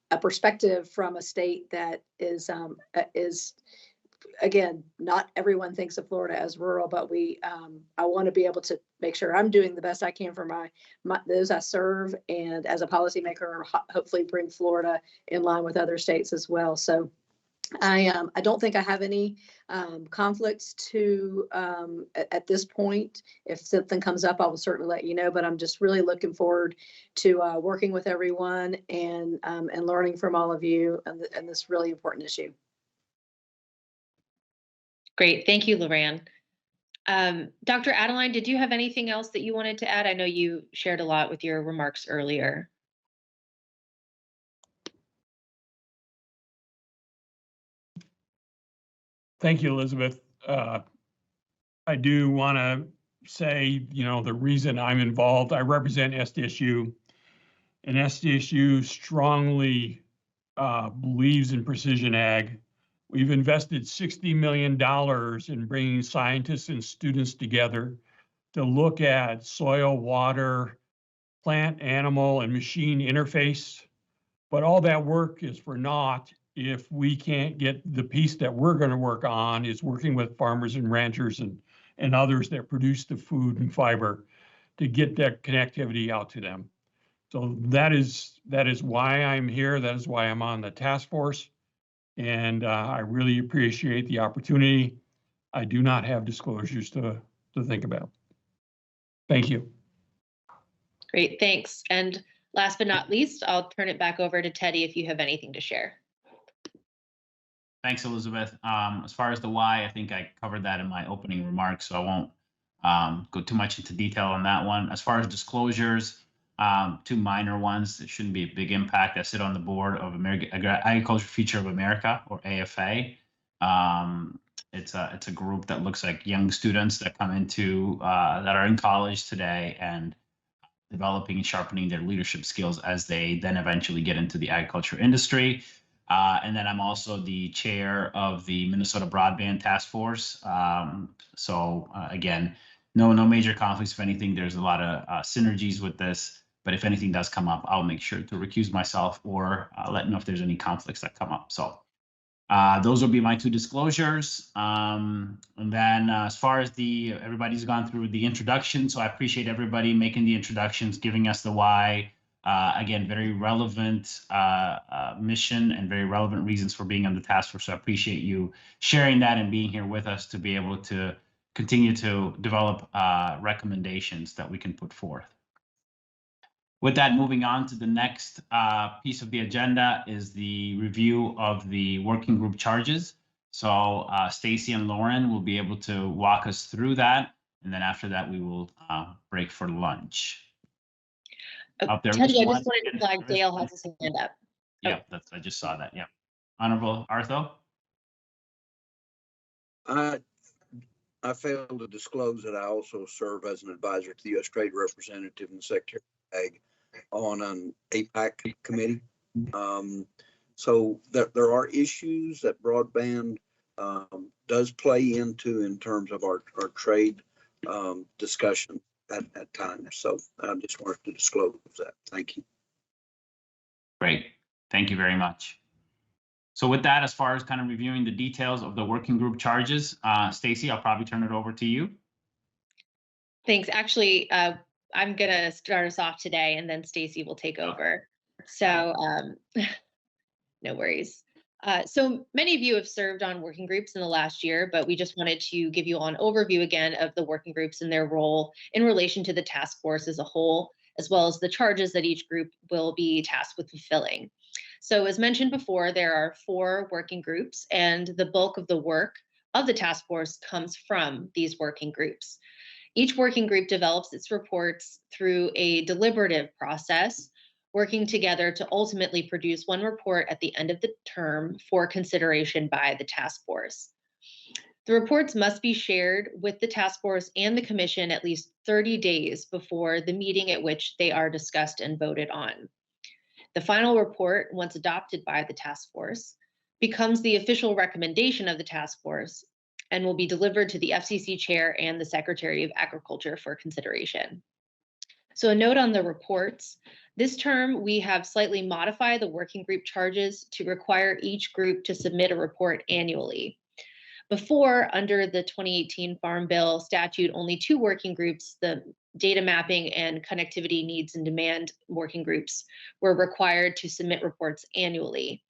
a perspective from a state that is again, not everyone thinks of Florida as rural, but I want to be able to make sure I'm doing the best I can for my those I serve, and as a policymaker, hopefully bring Florida in line with other states as well. So I don't think I have any conflicts to at this point. If something comes up, I will certainly let you know, but I'm just really looking forward to working with everyone and learning from all of you and this really important issue. Great. Thank you, Loran. Dr. Adeline, did you have anything else that you wanted to add? I know you shared a lot with your remarks earlier. Thank you, Elizabeth. I do want to say, the reason I'm involved, I represent SDSU, and SDSU strongly believes in precision ag. We've invested $60 million in bringing scientists and students together to look at soil, water, plant, animal, and machine interface. But all that work is for naught if we can't get the piece that we're going to work on is working with farmers and ranchers and others that produce the food and fiber to get that connectivity out to them. So that is why I'm here. That is why I'm on the task force. And I really appreciate the opportunity. I do not have disclosures to think about. Thank you. Great, thanks. And last but not least, I'll turn it back over to Teddy if you have anything to share. Thanks, Elizabeth. As far as the why, I think I covered that in my opening remarks, so I won't go too much into detail on that one. As far as disclosures, two minor ones. It shouldn't be a big impact. I sit on the board of Agriculture Future of America, or AFA. It's a group that looks like young students that come into that are in college today and developing and sharpening their leadership skills as they then eventually get into the agriculture industry. And then I'm also the chair of the Minnesota Broadband Task Force. Again, no major conflicts. If anything, there's a lot of synergies with this. But if anything does come up, I'll make sure to recuse myself or let know if there's any conflicts that come up. So those will be my two disclosures. And then as far as everybody's gone through the introduction, so I appreciate everybody making the introductions, giving us the why. Again, very relevant mission and very relevant reasons for being on the task force. So I appreciate you sharing that and being here with us to be able to continue to develop recommendations that we can put forth. With that, moving on to the next piece of the agenda is the review of the working group charges. So Stacy and Lauren will be able to walk us through that. And then after that, we will break for lunch. Up there, Teddy, I just wanted to flag Dale has his hand up. Yeah, I just saw that. Yeah. Honorable Artho. I failed to disclose that I also serve as an advisor to the U.S. Trade Representative and the Secretary of Ag on an APAC committee. So there are issues that broadband does play into in terms of our trade discussion at times. So I just wanted to disclose that. Thank you. Great. Thank you very much. So with that, as far as kind of reviewing the details of the working group charges, Stacy, I'll probably turn it over to you. Thanks. Actually, I'm going to start us off today, and then Stacy will take over. So no worries. So many of you have served on working groups in the last year, but we just wanted to give you an overview again of the working groups and their role in relation to the task force as a whole, as well as the charges that each group will be tasked with fulfilling. So as mentioned before, there are 4 working groups, and the bulk of the work of the task force comes from these working groups. Each working group develops its reports through a deliberative process, working together to ultimately produce one report at the end of the term for consideration by the task force. The reports must be shared with the task force and the commission at least 30 days before the meeting at which they are discussed and voted on. The final report, once adopted by the task force, becomes the official recommendation of the task force and will be delivered to the FCC chair and the Secretary of Agriculture for consideration. So a note on the reports. This term, we have slightly modified the working group charges to require each group to submit a report annually. Before, under the 2018 Farm Bill statute, only 2 working groups, the data mapping and connectivity needs and demand working groups, were required to submit reports annually.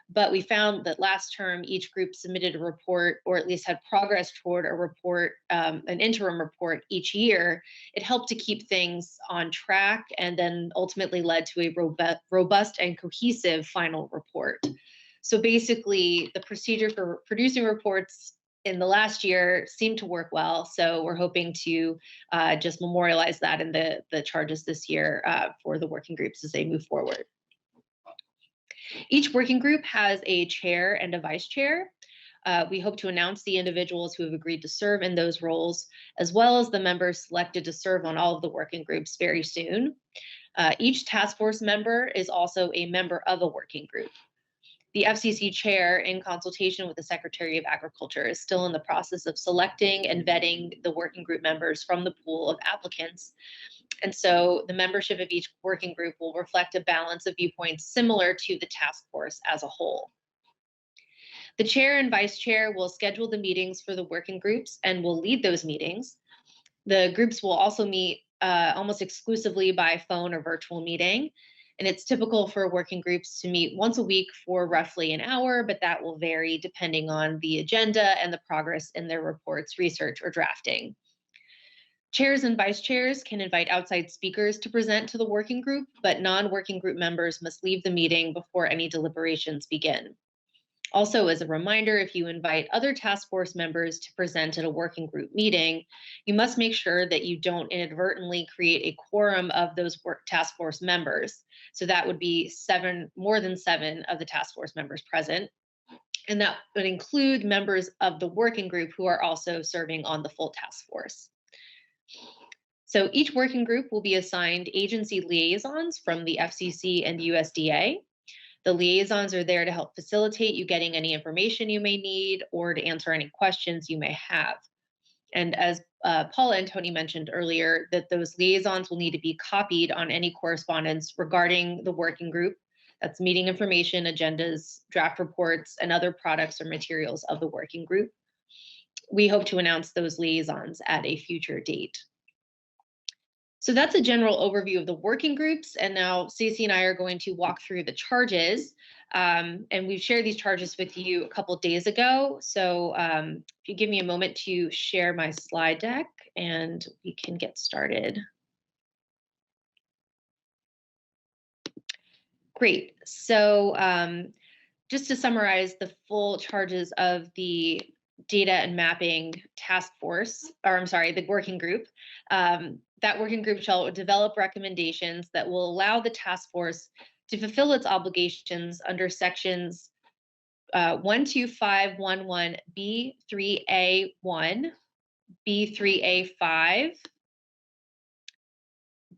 But we found that last term, each group submitted a report, or at least had progress toward a report, an interim report each year. It helped to keep things on track and then ultimately led to a robust and cohesive final report. So basically, the procedure for producing reports in the last year seemed to work well. So we're hoping to just memorialize that in the charges this year for the working groups as they move forward. Each working group has a chair and a vice chair. We hope to announce the individuals who have agreed to serve in those roles, as well as the members selected to serve on all of the working groups very soon. Each task force member is also a member of a working group. The FCC chair, in consultation with the Secretary of Agriculture, is still in the process of selecting and vetting the working group members from the pool of applicants. And so the membership of each working group will reflect a balance of viewpoints similar to the task force as a whole. The chair and vice chair will schedule the meetings for the working groups and will lead those meetings. The groups will also meet almost exclusively by phone or virtual meeting. And it's typical for working groups to meet once a week for roughly an hour, but that will vary depending on the agenda and the progress in their reports, research, or drafting. Chairs and vice chairs can invite outside speakers to present to the working group, but non-working group members must leave the meeting before any deliberations begin. Also, as a reminder, if you invite other task force members to present at a working group meeting, you must make sure that you don't inadvertently create a quorum of those task force members. So that would be more than 7 of the task force members present. And that would include members of the working group who are also serving on the full task force. So each working group will be assigned agency liaisons from the FCC and USDA. The liaisons are there to help facilitate you getting any information you may need or to answer any questions you may have. And as Paula and Tony mentioned earlier, that those liaisons will need to be copied on any correspondence regarding the working group. That's meeting information, agendas, draft reports, and other products or materials of the working group. We hope to announce those liaisons at a future date. So that's a general overview of the working groups. And now Stacey and I are going to walk through the charges. And we've shared these charges with you a couple days ago. So if you give me a moment to share my slide deck and we can get started. Great. So just to summarize the full charges of the data and mapping task force, or I'm sorry, the working group. That working group shall develop recommendations that will allow the task force to fulfill its obligations under sections 12511 B3A1, B3A5,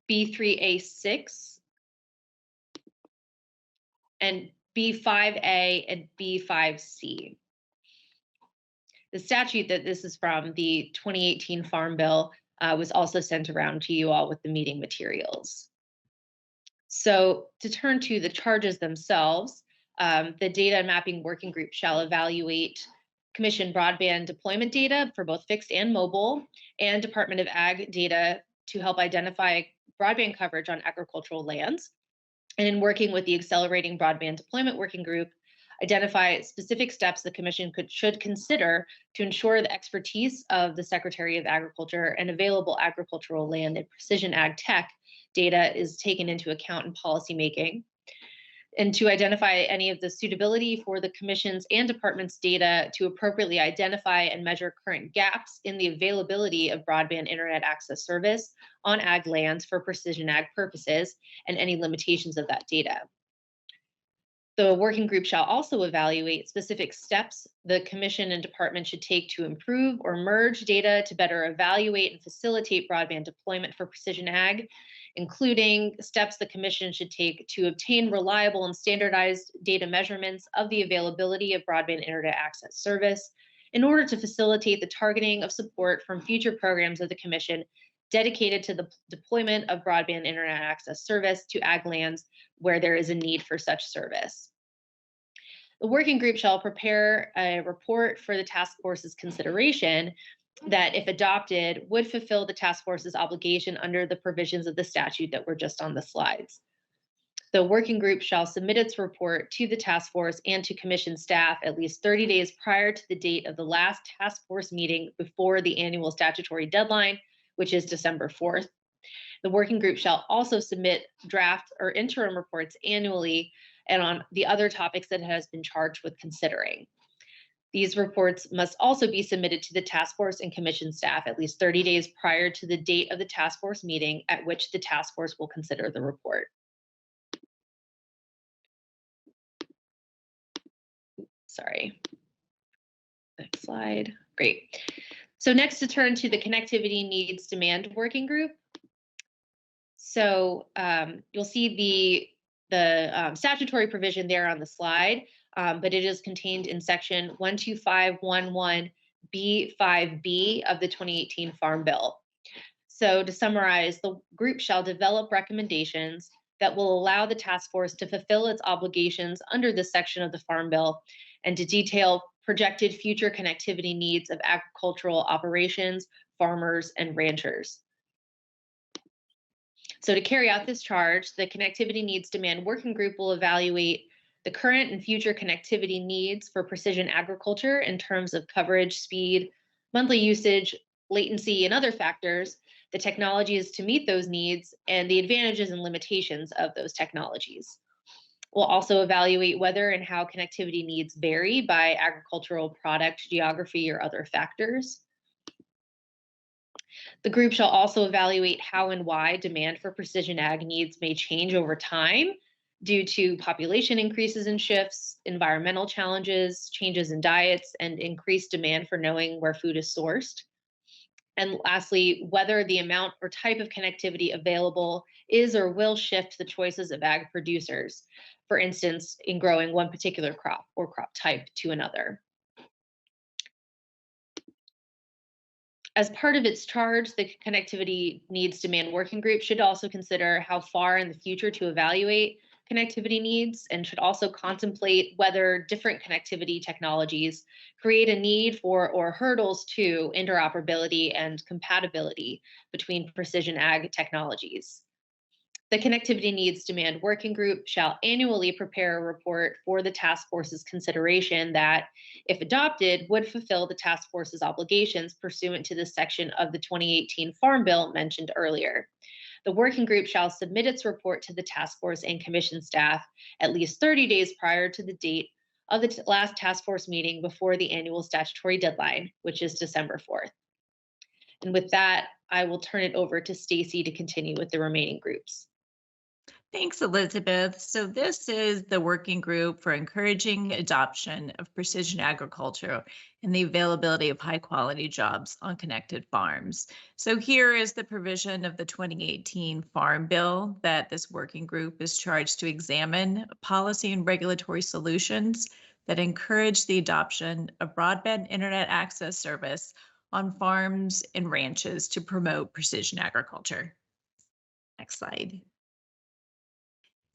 B3A6, and B5A and B5C. The statute that this is from, the 2018 Farm Bill, was also sent around to you all with the meeting materials. So to turn to the charges themselves, the data mapping working group shall evaluate Commission broadband deployment data for both fixed and mobile, and Department of Ag data to help identify broadband coverage on agricultural lands. And in working with the Accelerating Broadband Deployment Working Group, identify specific steps the Commission should consider to ensure the expertise of the Secretary of Agriculture and available agricultural land and precision ag tech data is taken into account in policymaking. and to identify any of the suitability for the commission's and department's data to appropriately identify and measure current gaps in the availability of broadband internet access service on ag lands for precision ag purposes and any limitations of that data. The working group shall also evaluate specific steps the commission and department should take to improve or merge data to better evaluate and facilitate broadband deployment for precision ag, including steps the commission should take to obtain reliable and standardized data measurements of the availability of broadband internet access service in order to facilitate the targeting of support from future programs of the commission dedicated to the deployment of broadband internet access service to ag lands where there is a need for such service. The working group shall prepare a report for the task force's consideration that, if adopted, would fulfill the task force's obligation under the provisions of the statute that were just on the slides. The working group shall submit its report to the task force and to commission staff at least 30 days prior to the date of the last task force meeting before the annual statutory deadline, which is December 4th. The working group shall also submit draft or interim reports annually and on the other topics that it has been charged with considering. These reports must also be submitted to the task force and commission staff at least 30 days prior to the date of the task force meeting at which the task force will consider the report. Sorry. Next slide. Great. So next, to turn to the connectivity needs demand working group. So you'll see the statutory provision there on the slide, but it is contained in section 12511B5B of the 2018 Farm Bill. So to summarize, the group shall develop recommendations that will allow the task force to fulfill its obligations under this section of the Farm Bill and to detail projected future connectivity needs of agricultural operations, farmers, and ranchers. So to carry out this charge, the Connectivity Needs Demand Working Group will evaluate the current and future connectivity needs for precision agriculture in terms of coverage, speed, monthly usage, latency, and other factors, the technologies to meet those needs, and the advantages and limitations of those technologies. We'll also evaluate whether and how connectivity needs vary by agricultural product, geography, or other factors. The group shall also evaluate how and why demand for precision ag needs may change over time due to population increases and shifts, environmental challenges, changes in diets, and increased demand for knowing where food is sourced. And lastly, whether the amount or type of connectivity available is or will shift the choices of ag producers, for instance, in growing one particular crop or crop type to another. As part of its charge, the Connectivity Needs Demand Working Group should also consider how far in the future to evaluate connectivity needs and should also contemplate whether different connectivity technologies create a need for or hurdles to interoperability and compatibility between precision ag technologies. The Connectivity Needs Demand Working Group shall annually prepare a report for the task force's consideration that, if adopted, would fulfill the task force's obligations pursuant to this section of the 2018 Farm Bill mentioned earlier. The working group shall submit its report to the task force and commission staff at least 30 days prior to the date of the last task force meeting before the annual statutory deadline, which is December 4th. And with that, I will turn it over to Stacy to continue with the remaining groups. Thanks, Elizabeth. So this is the working group for encouraging adoption of precision agriculture and the availability of high quality jobs on connected farms. So here is the provision of the 2018 Farm Bill that this working group is charged to examine policy and regulatory solutions that encourage the adoption of broadband internet access service on farms and ranches to promote precision agriculture. Next slide.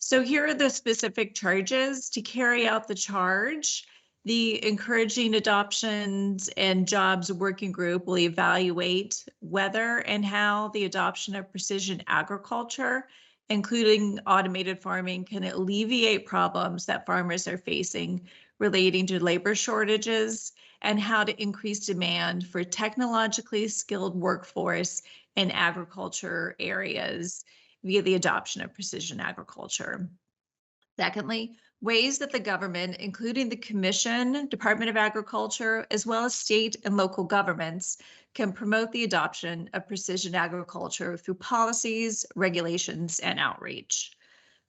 So here are the specific charges to carry out the charge. The Encouraging Adoptions and Jobs Working Group will evaluate whether and how the adoption of precision agriculture, including automated farming, can alleviate problems that farmers are facing relating to labor shortages and how to increase demand for technologically skilled workforce in agriculture areas via the adoption of precision agriculture. Secondly, ways that the government, including the Commission, Department of Agriculture, as well as state and local governments, can promote the adoption of precision agriculture through policies, regulations, and outreach.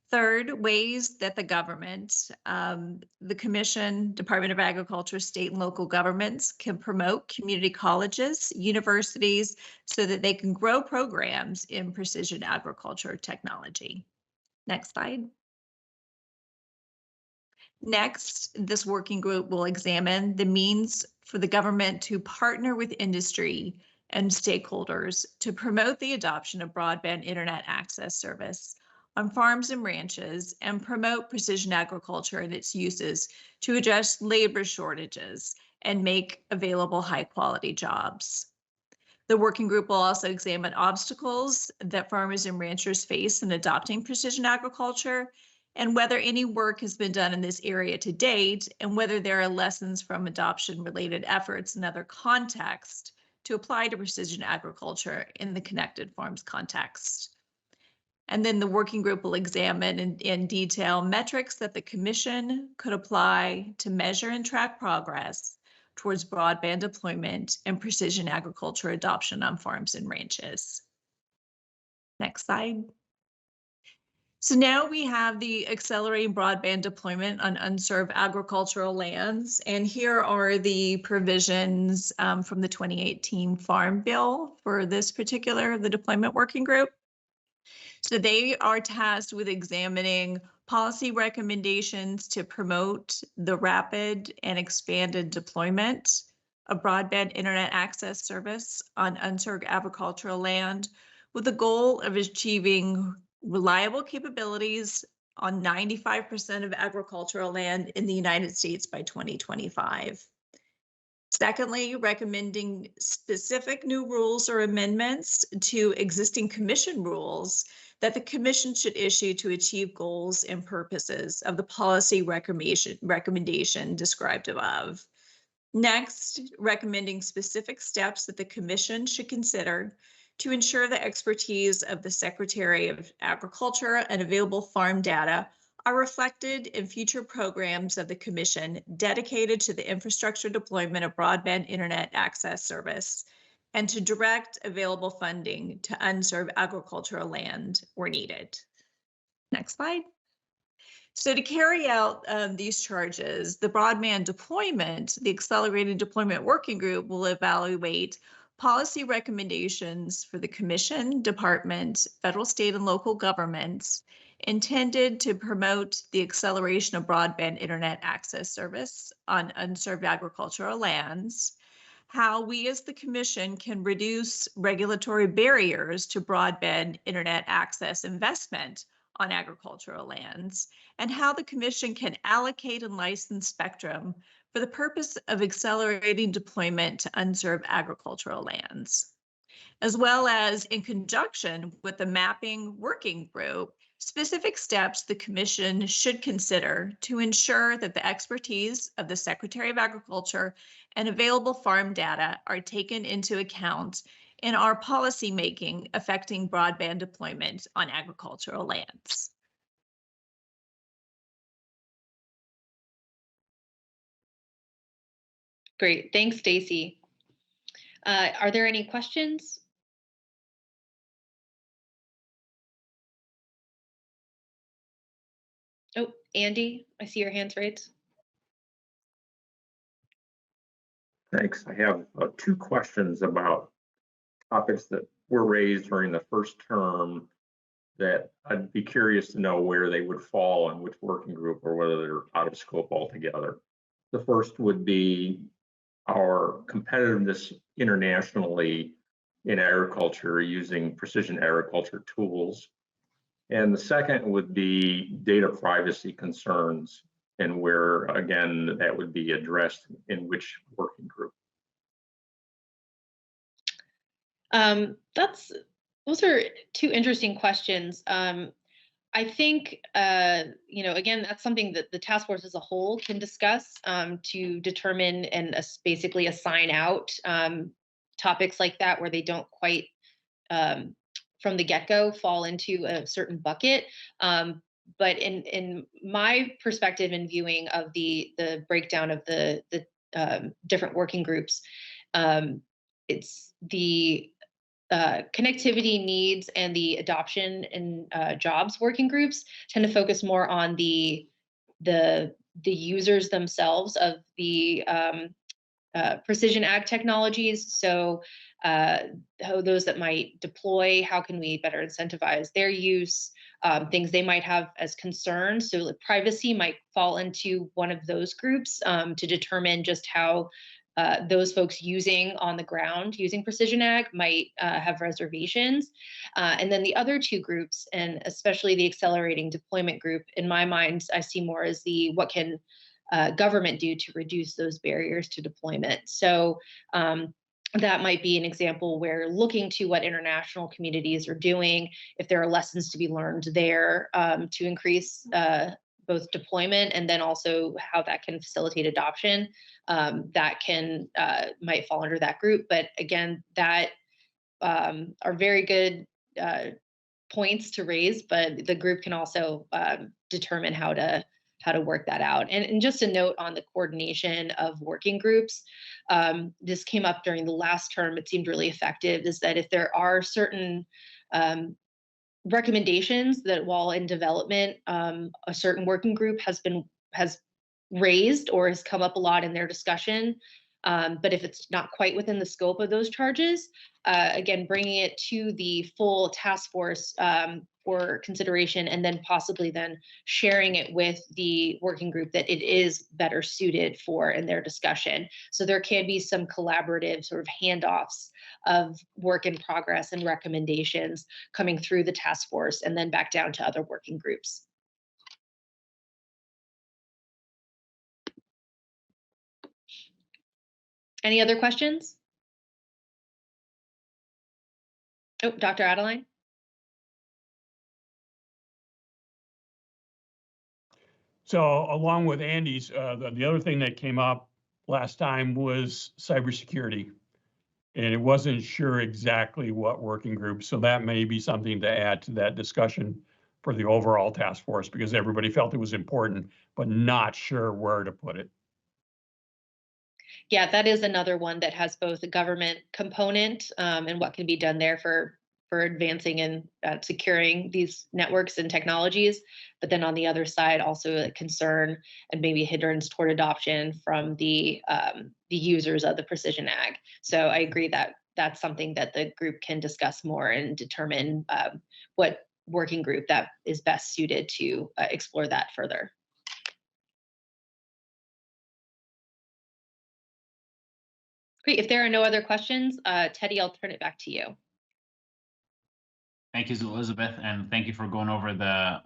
Third, ways that the government, the Commission, Department of Agriculture, state and local governments can promote community colleges, universities, so that they can grow programs in precision agriculture technology. Next slide. Next, this working group will examine the means for the government to partner with industry and stakeholders to promote the adoption of broadband internet access service on farms and ranches and promote precision agriculture and its uses to address labor shortages and make available high quality jobs. The working group will also examine obstacles that farmers and ranchers face in adopting precision agriculture and whether any work has been done in this area to date and whether there are lessons from adoption related efforts in other contexts to apply to precision agriculture in the connected farms context. And then the working group will examine in detail metrics that the Commission could apply to measure and track progress towards broadband deployment and precision agriculture adoption on farms and ranches. Next slide. So now we have the accelerating broadband deployment on unserved agricultural lands. And here are the provisions from the 2018 Farm Bill for this particular, the deployment working group. So they are tasked with examining policy recommendations to promote the rapid and expanded deployment of broadband internet access service on unserved agricultural land with the goal of achieving reliable capabilities on 95% of agricultural land in the United States by 2025. Secondly, recommending specific new rules or amendments to existing Commission rules that the Commission should issue to achieve goals and purposes of the policy recommendation described above. Next, recommending specific steps that the Commission should consider to ensure the expertise of the Secretary of Agriculture and available farm data are reflected in future programs of the Commission dedicated to the infrastructure deployment of broadband internet access service and to direct available funding to unserved agricultural land where needed. Next slide. So to carry out these charges, the broadband deployment, the accelerated deployment working group will evaluate policy recommendations for the Commission, Department, federal, state, and local governments intended to promote the acceleration of broadband internet access service on unserved agricultural lands, how we as the Commission can reduce regulatory barriers to broadband internet access investment on agricultural lands, and how the Commission can allocate and license spectrum for the purpose of accelerating deployment to unserved agricultural lands, as well as in conjunction with the mapping working group, specific steps the Commission should consider to ensure that the expertise of the Secretary of Agriculture and available farm data are taken into account in our policymaking affecting broadband deployment on agricultural lands. Great, thanks, Stacy. Are there any questions? Oh, Andy, I see your hands raised. Thanks. I have two questions about topics that were raised during the first term that I'd be curious to know where they would fall and which working group or whether they're out of scope altogether. The first would be our competitiveness internationally in agriculture using precision agriculture tools. And the second would be data privacy concerns and where, again, that would be addressed in which working group. Those are two interesting questions. I think, again, that's something that the task force as a whole can discuss to determine and basically assign out topics like that where they don't quite from the get-go fall into a certain bucket. But in my perspective and viewing of the breakdown of the different working groups, it's the connectivity needs and the adoption and jobs working groups tend to focus more on the users themselves of the precision ag technologies. So how those that might deploy, how can we better incentivize their use, things they might have as concerns. So like privacy might fall into one of those groups to determine just how those folks using on the ground, using precision ag might have reservations. And then the other two groups, and especially the accelerating deployment group, in my mind, I see more as the what can government do to reduce those barriers to deployment. So that might be an example where looking to what international communities are doing, if there are lessons to be learned there to increase both deployment and then also how that can facilitate adoption, that can might fall under that group. But again, that are very good points to raise, but the group can also determine how to work that out. And just a note on the coordination of working groups, this came up during the last term, it seemed really effective, is that if there are certain recommendations that while in development, a certain working group has raised or has come up a lot in their discussion, but if it's not quite within the scope of those charges, again, bringing it to the full task force for consideration, and then possibly then sharing it with the working group that it is better suited for in their discussion. So there can be some collaborative sort of handoffs of work in progress and recommendations coming through the task force and then back down to other working groups. Any other questions? Oh, Dr. Adeline? So along with Andy's, the other thing that came up last time was cybersecurity. And it wasn't sure exactly what working group. So that may be something to add to that discussion for the overall task force, because everybody felt it was important, but not sure where to put it. Yeah, that is another one that has both a government component and what can be done there for advancing and securing these networks and technologies, but then on the other side, also a concern and maybe a hindrance toward adoption from the users of the precision ag. So I agree that that's something that the group can discuss more and determine what working group that is best suited to explore that further. Great. If there are no other questions, Teddy, I'll turn it back to you. Thank you, Elizabeth, and thank you for going over the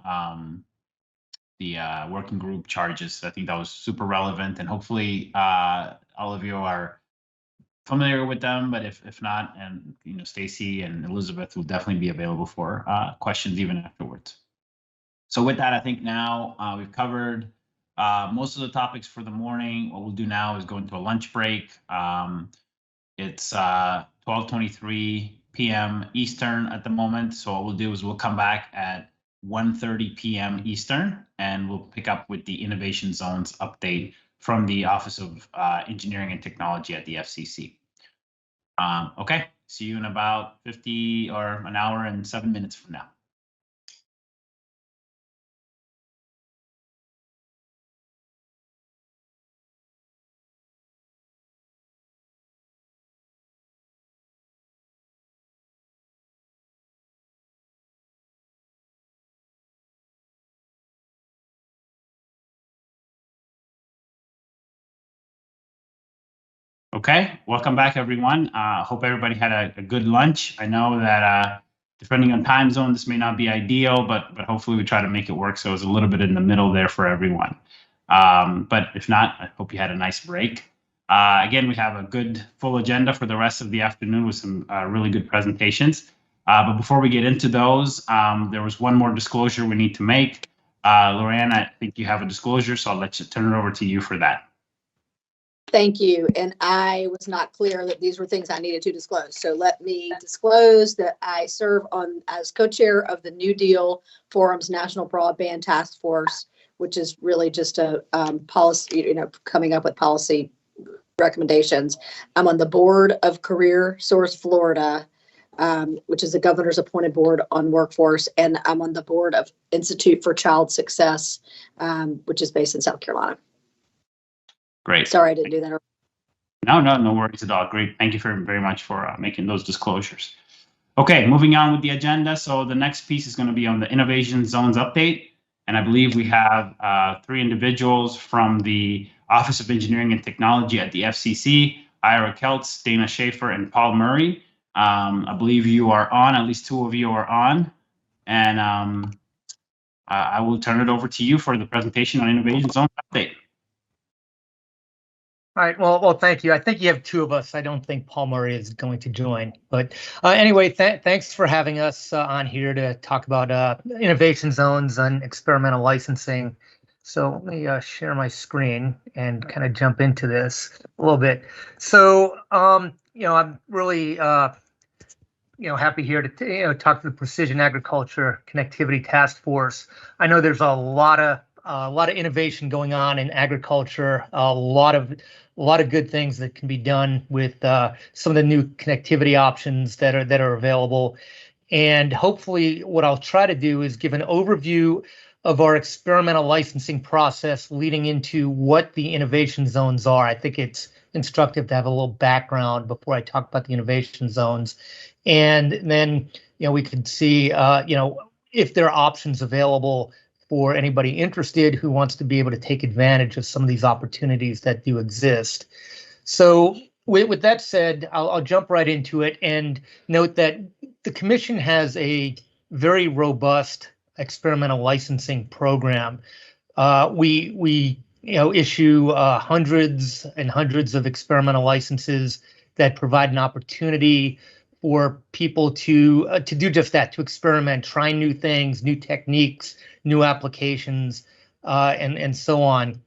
working group charges. I think that was super relevant, and hopefully all of you are familiar with them. But if not, and Stacy and Elizabeth will definitely be available for questions even afterwards. So with that, I think now we've covered most of the topics for the morning. What we'll do now is go into a lunch break. It's 12:23 p.m. Eastern at the moment. So what we'll do is we'll come back at 1:30 p.m. Eastern, and we'll pick up with the Innovation Zones update from the Office of Engineering and Technology at the FCC. Okay, see you in about 50 or an hour and 7 minutes from now. Okay, welcome back, everyone. Hope everybody had a good lunch. I know that depending on time zone, this may not be ideal, but hopefully we try to make it work so it's a little bit in the middle there for everyone. But if not, I hope you had a nice break. Again, we have a good full agenda for the rest of the afternoon with some really good presentations. But before we get into those, there was one more disclosure we need to make. Lorianne, I think you have a disclosure, so I'll turn it over to you for that. Thank you. And I was not clear that these were things I needed to disclose. So let me disclose that I serve on as co-chair of the New Deal Forum's National Broadband Task Force, which is really just a policy, coming up with policy recommendations. I'm on the board of Career Source Florida, which is the governor's appointed board on workforce, and I'm on the board of Institute for Child Success, which is based in South Carolina. Great. Sorry, I didn't do that earlier. No worries at all. Great. Thank you very much for making those disclosures. Okay, moving on with the agenda. So the next piece is going to be on the innovation zones update. And I believe we have 3 individuals from the Office of Engineering and Technology at the FCC, Ira Keltz, Dana Schaefer, and Paul Murray. I believe you are on, at least 2 of you are on. And I will turn it over to you for the presentation on innovation zones update. All right. Well, thank you. I think you have 2 of us. I don't think Paul Murray is going to join. But anyway, thanks for having us on here to talk about innovation zones and experimental licensing. So let me share my screen and kind of jump into this a little bit. So, I'm really, happy here to talk to the Precision Agriculture Connectivity Task Force. I know there's a lot of innovation going on in agriculture, a lot of good things that can be done with some of the new connectivity options that are available. And hopefully what I'll try to do is give an overview of our experimental licensing process leading into what the innovation zones are. I think it's instructive to have a little background before I talk about the innovation zones. And then, we could see, if there are options available for anybody interested who wants to be able to take advantage of some of these opportunities that do exist. So with that said, I'll jump right into it and note that the Commission has a very robust experimental licensing program. We issue hundreds and hundreds of experimental licenses that provide an opportunity for people to do just that, to experiment, try new things, new techniques, new applications, and so on.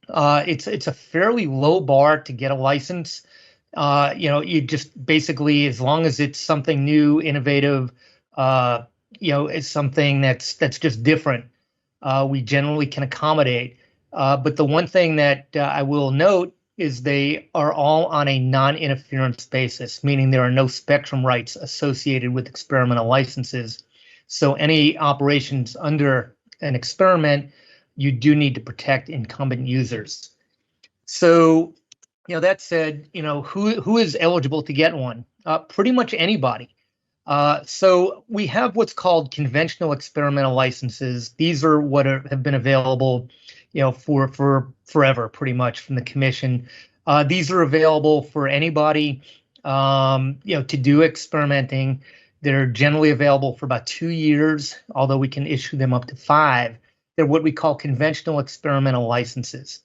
It's a fairly low bar to get a license. You just basically, as long as it's something new, innovative, it's something that's just different, we generally can accommodate. But the one thing that I will note is they are all on a non-interference basis, meaning there are no spectrum rights associated with experimental licenses. So any operations under an experiment, you do need to protect incumbent users. So, that said, who is eligible to get one? Pretty much anybody. So we have what's called conventional experimental licenses. These are what have been available, for forever, pretty much, from the Commission. These are available for anybody, to do experimenting. They're generally available for about 2 years, although we can issue them up to 5. They're what we call conventional experimental licenses.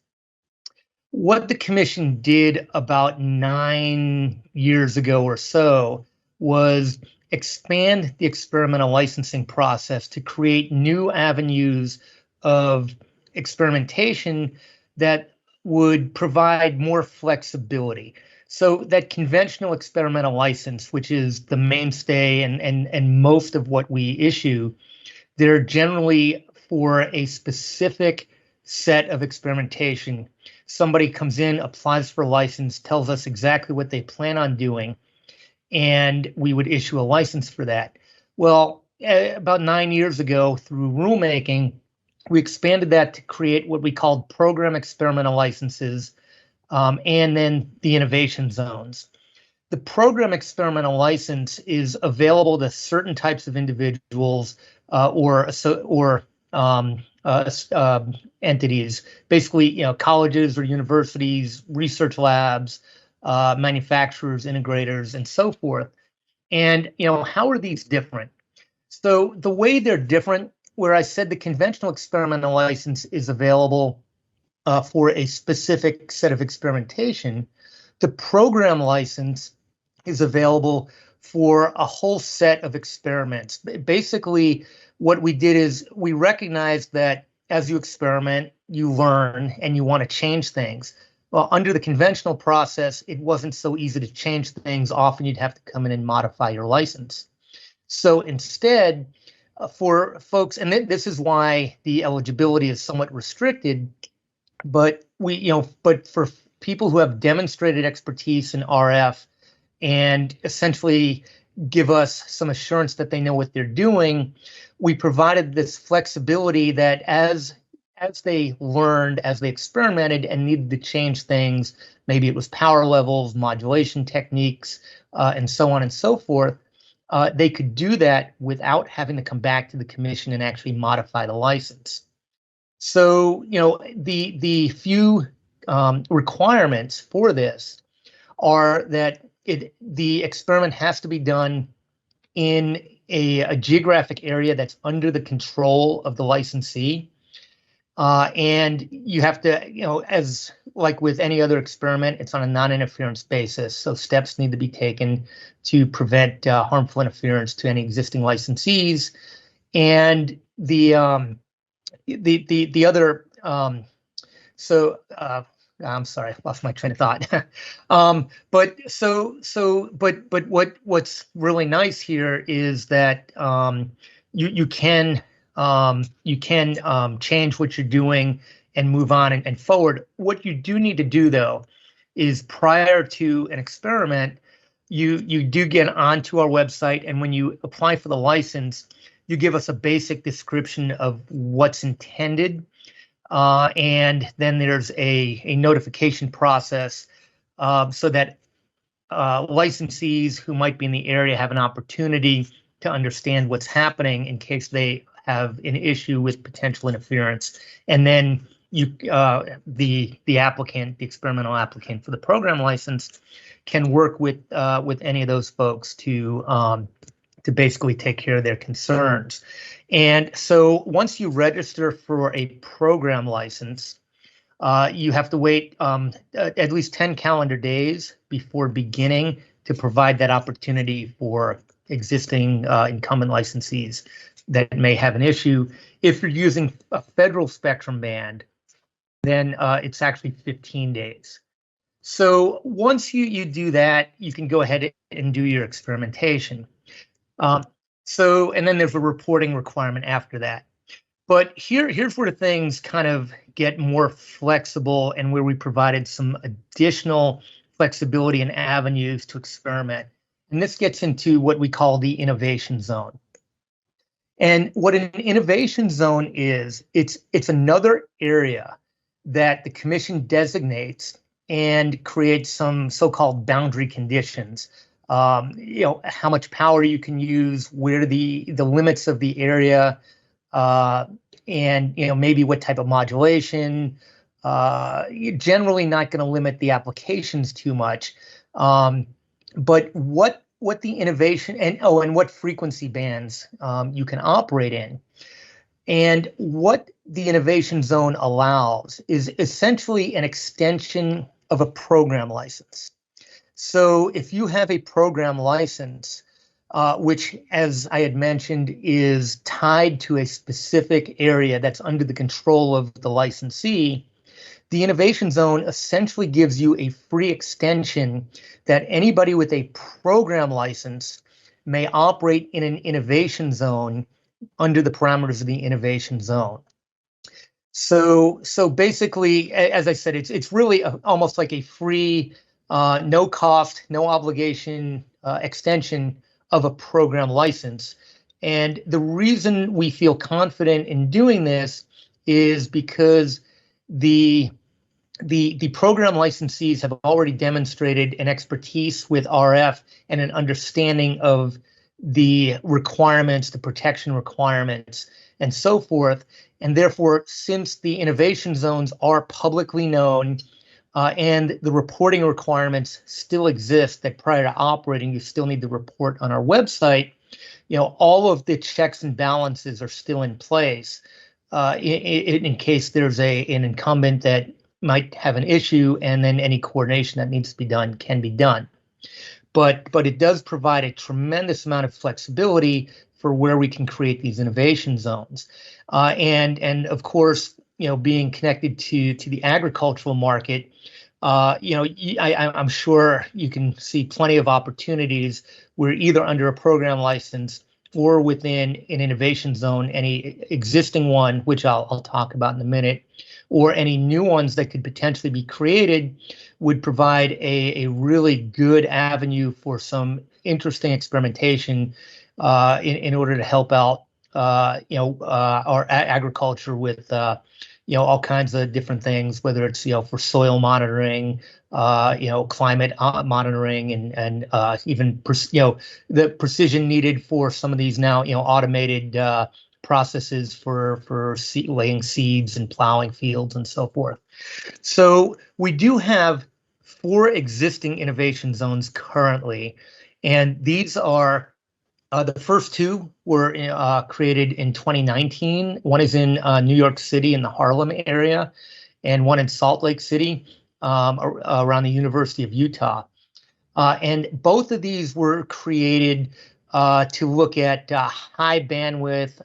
What the Commission did about 9 years ago or so was expand the experimental licensing process to create new avenues of experimentation that would provide more flexibility. So that conventional experimental license, which is the mainstay and most of what we issue, they're generally for a specific set of experimentation. Somebody comes in, applies for a license, tells us exactly what they plan on doing, and we would issue a license for that. Well, about 9 years ago, through rulemaking, we expanded that to create what we called program experimental licenses, and then the innovation zones. The program experimental license is available to certain types of individuals or entities, basically, colleges or universities, research labs, manufacturers, integrators, and so forth. And, how are these different? So the way they're different, where I said the conventional experimental license is available for a specific set of experimentation, the program license is available for a whole set of experiments. Basically, what we did is we recognized that as you experiment, you learn and you want to change things. Well, under the conventional process, it wasn't so easy to change things. Often you'd have to come in and modify your license. So instead, for folks, and this is why the eligibility is somewhat restricted, but but for people who have demonstrated expertise in RF and essentially give us some assurance that they know what they're doing, we provided this flexibility that as they learned, as they experimented and needed to change things, maybe it was power levels, modulation techniques, and so on and so forth, they could do that without having to come back to the commission and actually modify the license. So, the few requirements for this are that the experiment has to be done in a geographic area that's under the control of the licensee. And you have to, as like with any other experiment, it's on a non-interference basis. So steps need to be taken to prevent harmful interference to any existing licensees. And the other, I'm sorry, I lost my train of thought. But what's really nice here is that you can change what you're doing and move on and forward. What you do need to do, though, is prior to an experiment, you do get onto our website, and when you apply for the license, you give us a basic description of what's intended. And then there's a notification process so that licensees who might be in the area have an opportunity to understand what's happening in case they have an issue with potential interference. And then the applicant, the experimental applicant for the program license, can work with any of those folks to basically take care of their concerns. And so once you register for a program license, you have to wait at least 10 calendar days before beginning to provide that opportunity for existing incumbent licensees that may have an issue. If you're using a federal spectrum band, then it's actually 15 days. So once you do that, you can go ahead and do your experimentation. And then there's a reporting requirement after that. But here's where things kind of get more flexible and where we provided some additional flexibility and avenues to experiment. And this gets into what we call the innovation zone. And what an innovation zone is, it's another area that the commission designates and creates some so-called boundary conditions. How much power you can use, where the limits of the area, and maybe what type of modulation. You're generally not going to limit the applications too much, but what the innovation and what frequency bands you can operate in. And what the innovation zone allows is essentially an extension of a program license. So if you have a program license, which, as I had mentioned, is tied to a specific area that's under the control of the licensee, the innovation zone essentially gives you a free extension that anybody with a program license may operate in an innovation zone under the parameters of the innovation zone. So basically, as I said, it's really almost like a free, no cost, no obligation extension of a program license. And the reason we feel confident in doing this is because the program licensees have already demonstrated an expertise with RF and an understanding of the requirements, the protection requirements, and so forth. And therefore, since the innovation zones are publicly known and the reporting requirements still exist that prior to operating, you still need to report on our website, all of the checks and balances are still in place in case there's an incumbent that might have an issue, and then any coordination that needs to be done can be done. But it does provide a tremendous amount of flexibility for where we can create these innovation zones. And of course, being connected to the agricultural market, I'm sure you can see plenty of opportunities where either under a program license or within an innovation zone, any existing one, which I'll talk about in a minute, or any new ones that could potentially be created, would provide a really good avenue for some interesting experimentation in order to help out our agriculture with all kinds of different things, whether it's for soil monitoring, climate monitoring, and even the precision needed for some of these now automated processes for laying seeds and plowing fields and so forth. So we do have 4 existing innovation zones currently, and these are the first 2 were created in 2019. One is in New York City in the Harlem area, and one in Salt Lake City around the University of Utah. And both of these were created to look at high bandwidth,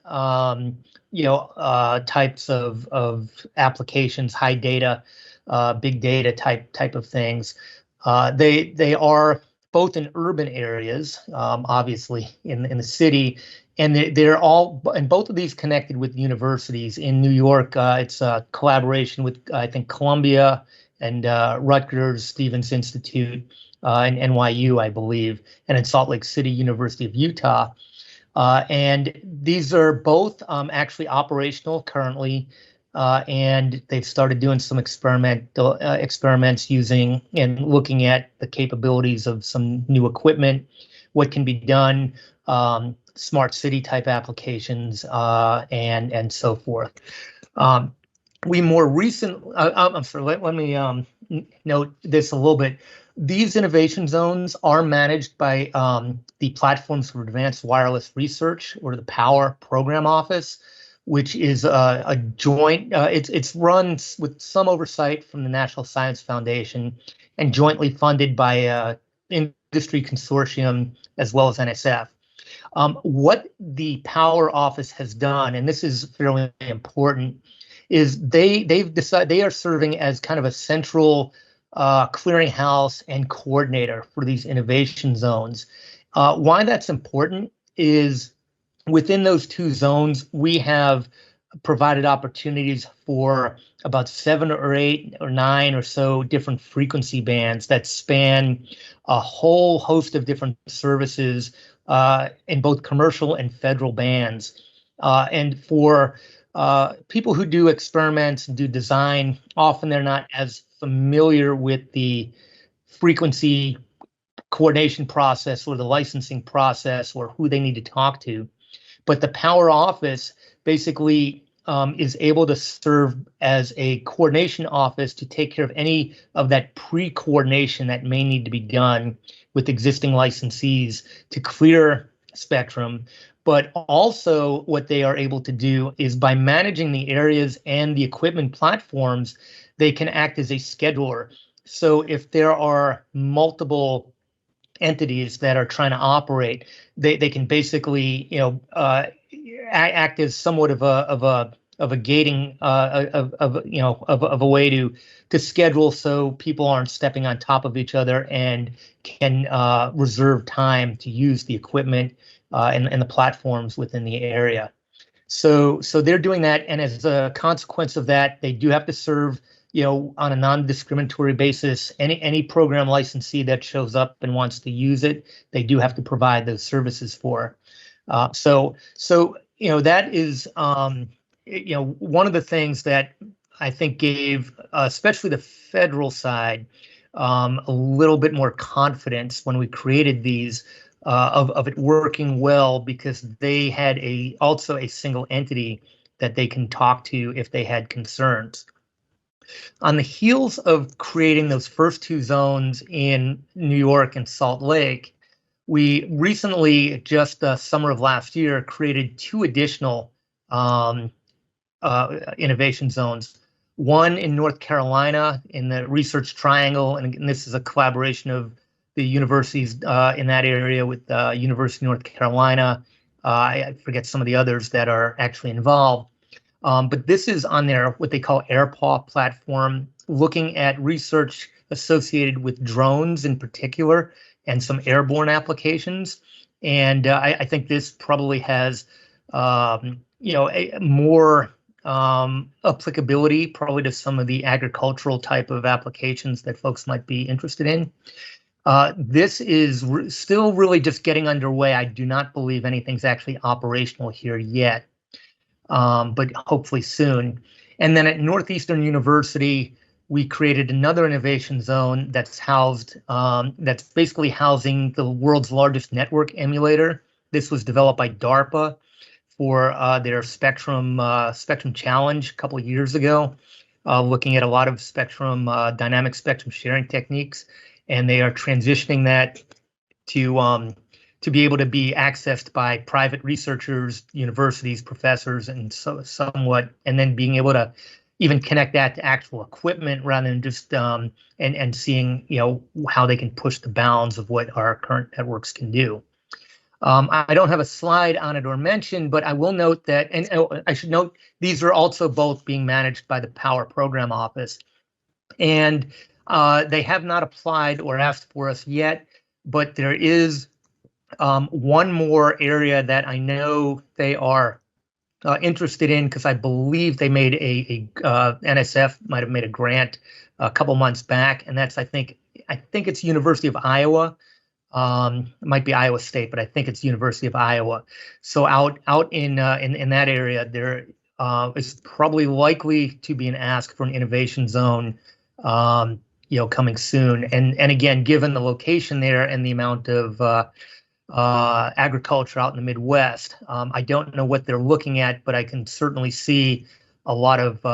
types of applications, high data, big data type of things. They are both in urban areas, obviously in the city, and they're all, and both of these connected with universities. In New York, it's a collaboration with, I think, Columbia and Rutgers, Stevens Institute, and NYU, I believe, and in Salt Lake City, University of Utah. And these are both actually operational currently, and they've started doing some experiments using and looking at the capabilities of some new equipment, what can be done, smart city type applications, and so forth. We more recent, I'm sorry, let me note this a little bit. These innovation zones are managed by the Platforms for Advanced Wireless Research, or the POWER Program Office, which is a joint, it's run with some oversight from the National Science Foundation and jointly funded by industry consortium as well as NSF. What the POWER Office has done, and this is fairly important, is they've decided they are serving as kind of a central clearinghouse and coordinator for these innovation zones. Why that's important is within those 2 zones, we have provided opportunities for about 7 or 8 or 9 or so different frequency bands that span a whole host of different services in both commercial and federal bands. And for people who do experiments and do design, often they're not as familiar with the frequency coordination process or the licensing process or who they need to talk to. But the POWER Office basically is able to serve as a coordination office to take care of any of that pre-coordination that may need to be done with existing licensees to clear spectrum. But also what they are able to do is by managing the areas and the equipment platforms, they can act as a scheduler. So if there are multiple entities that are trying to operate, they can basically act as somewhat of a gating of a way to schedule so people aren't stepping on top of each other and can reserve time to use the equipment and the platforms within the area. So they're doing that, and as a consequence of that, they do have to serve on a non-discriminatory basis any program licensee that shows up and wants to use it. They do have to provide those services for. So that is one of the things that I think gave especially the federal side a little bit more confidence when we created these of it working well, because they had also a single entity that they can talk to if they had concerns. On the heels of creating those first 2 zones in New York and Salt Lake, we recently, just summer of last year, created 2 additional innovation zones. One in North Carolina in the Research Triangle, and this is a collaboration of the universities in that area with University of North Carolina. I forget some of the others that are actually involved. But this is on their what they call AirPaw platform, looking at research associated with drones in particular and some airborne applications. And I think this probably has, more applicability probably to some of the agricultural type of applications that folks might be interested in. This is still really just getting underway. I do not believe anything's actually operational here yet, but hopefully soon. And then at Northeastern University, we created another innovation zone that's that's basically housing the world's largest network emulator. This was developed by DARPA for their Spectrum Challenge a couple of years ago, looking at a lot of dynamic spectrum sharing techniques, and they are transitioning that to be able to be accessed by private researchers, universities, professors, and somewhat, and then being able to even connect that to actual equipment rather than just and seeing how they can push the bounds of what our current networks can do. I don't have a slide on it or mention, but I will note that, and I should note, these are also both being managed by the Power Program Office. And they have not applied or asked for us yet, but there is one more area that I know they are interested in, because I believe they made NSF might have made a grant a couple months back, and that's I think it's University of Iowa. It might be Iowa State, but I think it's University of Iowa. So out in that area, there is probably likely to be an ask for an innovation zone, coming soon. And again, given the location there and the amount of agriculture out in the Midwest, I don't know what they're looking at, but I can certainly see a lot of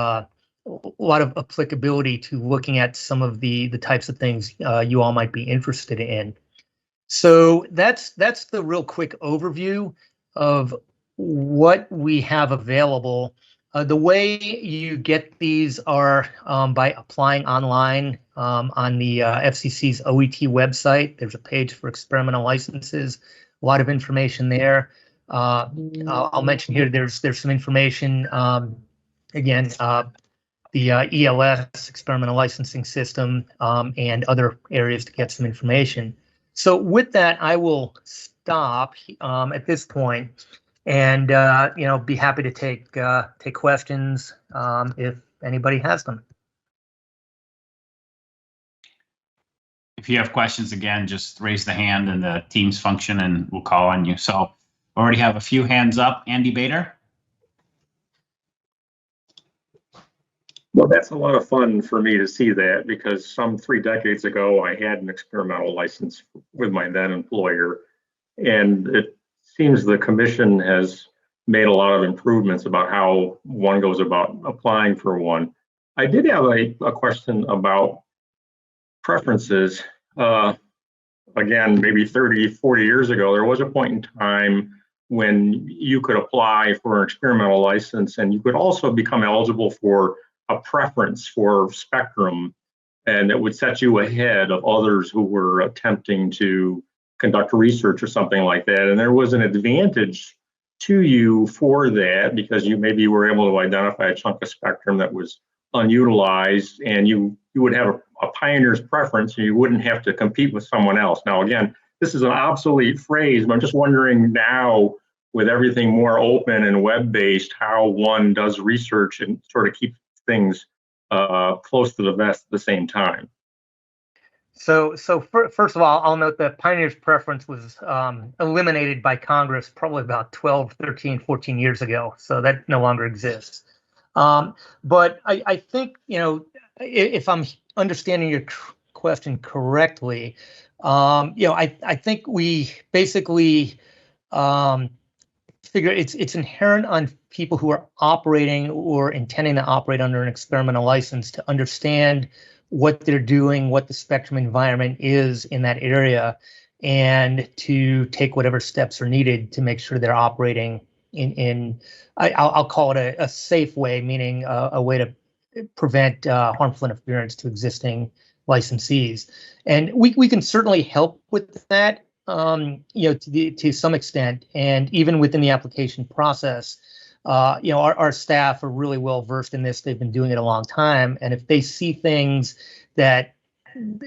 applicability to looking at some of the types of things you all might be interested in. So that's the real quick overview of what we have available. The way you get these are by applying online on the FCC's OET website. There's a page for experimental licenses, a lot of information there. I'll mention here, there's some information, again, the ELS, experimental licensing system, and other areas to get some information. So with that, I will stop at this point, and be happy to take questions if anybody has them. If you have questions, again, just raise the hand in the Teams function, and we'll call on you. So I already have a few hands up. Andy Bader. Well, that's a lot of fun for me to see that, because some 3 decades ago, I had an experimental license with my then employer, and it seems the commission has made a lot of improvements about how one goes about applying for one. I did have a question about preferences. Again, maybe 30, 40 years ago, there was a point in time when you could apply for an experimental license, and you could also become eligible for a preference for spectrum, and it would set you ahead of others who were attempting to conduct research or something like that. And there was an advantage to you for that, because you maybe were able to identify a chunk of spectrum that was unutilized, and you would have a pioneer's preference, and you wouldn't have to compete with someone else. Now, again, this is an obsolete phrase, but I'm just wondering now, with everything more open and web-based, how one does research and sort of keep things close to the vest at the same time. So first of all, I'll note that pioneer's preference was eliminated by Congress probably about 12, 13, 14 years ago. So that no longer exists. But I think, if I'm understanding your question correctly, I think we basically figure it's inherent on people who are operating or intending to operate under an experimental license to understand what they're doing, what the spectrum environment is in that area, and to take whatever steps are needed to make sure they're operating I'll call it a safe way, meaning a way to prevent harmful interference to existing licensees. And we can certainly help with that, to some extent. And even within the application process, our staff are really well versed in this. They've been doing it a long time. And if they see things that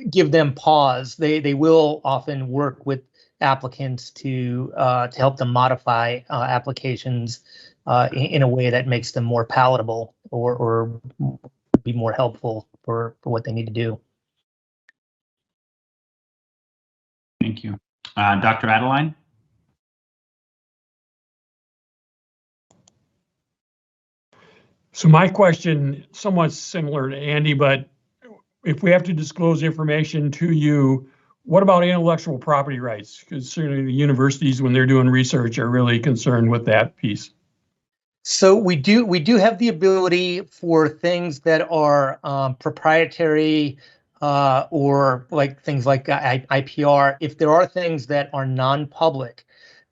give them pause. They will often work with applicants to help them modify applications in a way that makes them more palatable or be more helpful for what they need to do. Thank you. Dr. Adeline? So my question, somewhat similar to Andy, but if we have to disclose information to you, what about intellectual property rights? Because certainly the universities, when they're doing research, are really concerned with that piece. So we do have the ability for things that are proprietary or like things like IPR. If there are things that are non-public,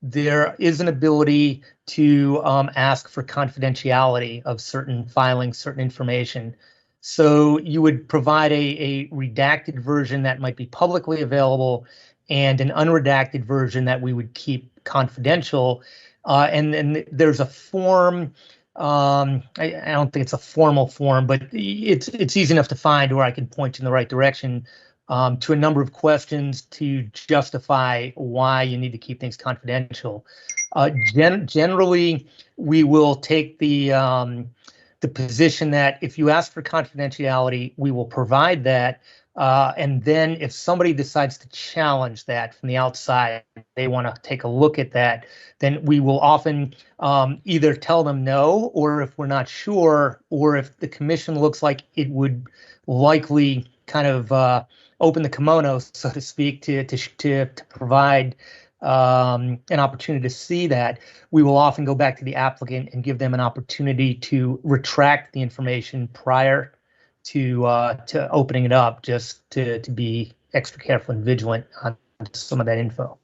there is an ability to ask for confidentiality of certain filings, certain information. So you would provide a redacted version that might be publicly available and an unredacted version that we would keep confidential. And then there's a form. I don't think it's a formal form, but it's easy enough to find where I can point you in the right direction to a number of questions to justify why you need to keep things confidential. Generally, we will take the position that if you ask for confidentiality, we will provide that. And then if somebody decides to challenge that from the outside, they want to take a look at that, then we will often either tell them no, or if we're not sure, or if the commission looks like it would likely kind of open the kimono, so to speak, to provide an opportunity to see that, we will often go back to the applicant and give them an opportunity to retract the information prior to opening it up, just to be extra careful and vigilant on some of that info.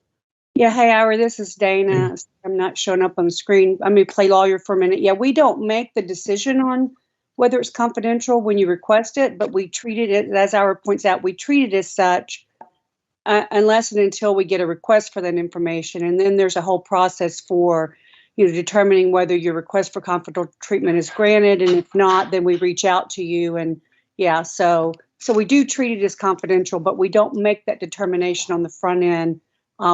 Yeah, hey, Ira, this is Dana. I'm not showing up on the screen. I'm going to play lawyer for a minute. Yeah, we don't make the decision on whether it's confidential when you request it, but we treated it, as Ira points out, we treat it as such unless and until we get a request for that information. And then there's a whole process for determining whether your request for confidential treatment is granted. And if not, then we reach out to you. And yeah, so we do treat it as confidential, but we don't make that determination on the front end.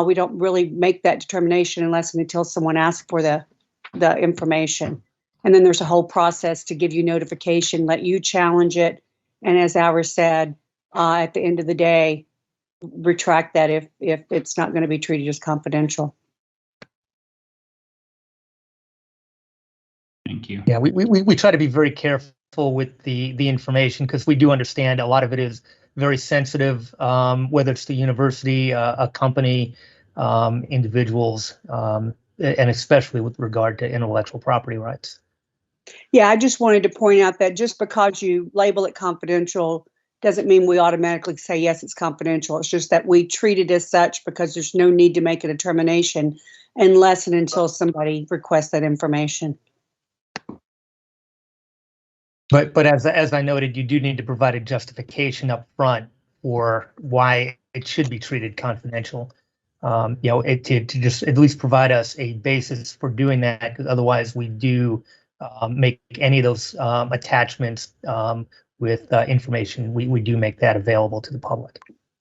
We don't really make that determination unless and until someone asks for the information. And then there's a whole process to give you notification, let you challenge it. And as Ira said, at the end of the day, retract that if it's not going to be treated as confidential. Thank you. Yeah, we try to be very careful with the information because we do understand a lot of it is very sensitive, whether it's the university, a company, individuals, and especially with regard to intellectual property rights. Yeah, I just wanted to point out that just because you label it confidential doesn't mean we automatically say, yes, it's confidential. It's just that we treat it as such because there's no need to make a determination unless and until somebody requests that information. But as I noted, you do need to provide a justification up front for why it should be treated confidential. To just at least provide us a basis for doing that, because otherwise we do make any of those attachments with information. We do make that available to the public.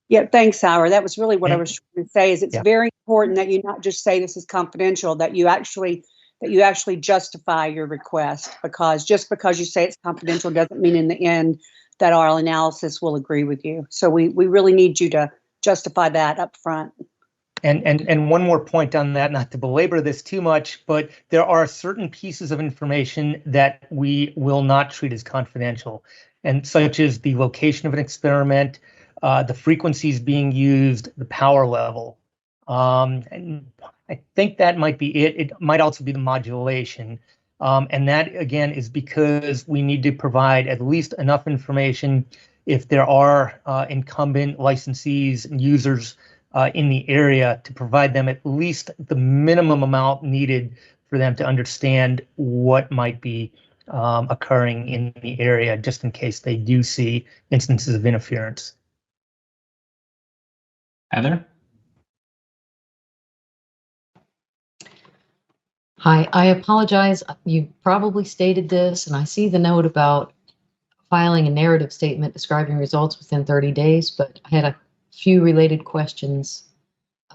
Yeah, thanks, Ira. That was really what I was trying to say. Is it's very important that you not just say this is confidential, that you actually justify your request, because just because you say it's confidential doesn't mean in the end that our analysis will agree with you. So we really need you to justify that up front. And one more point on that, not to belabor this too much, but there are certain pieces of information that we will not treat as confidential, and such as the location of an experiment, the frequencies being used, the power level. And I think that might be it. It might also be the modulation. And that, again, is because we need to provide at least enough information if there are incumbent licensees and users in the area to provide them at least the minimum amount needed for them to understand what might be occurring in the area, just in case they do see instances of interference. Heather? Hi, I apologize. You probably stated this, and I see the note about filing a narrative statement describing results within 30 days, but I had a few related questions.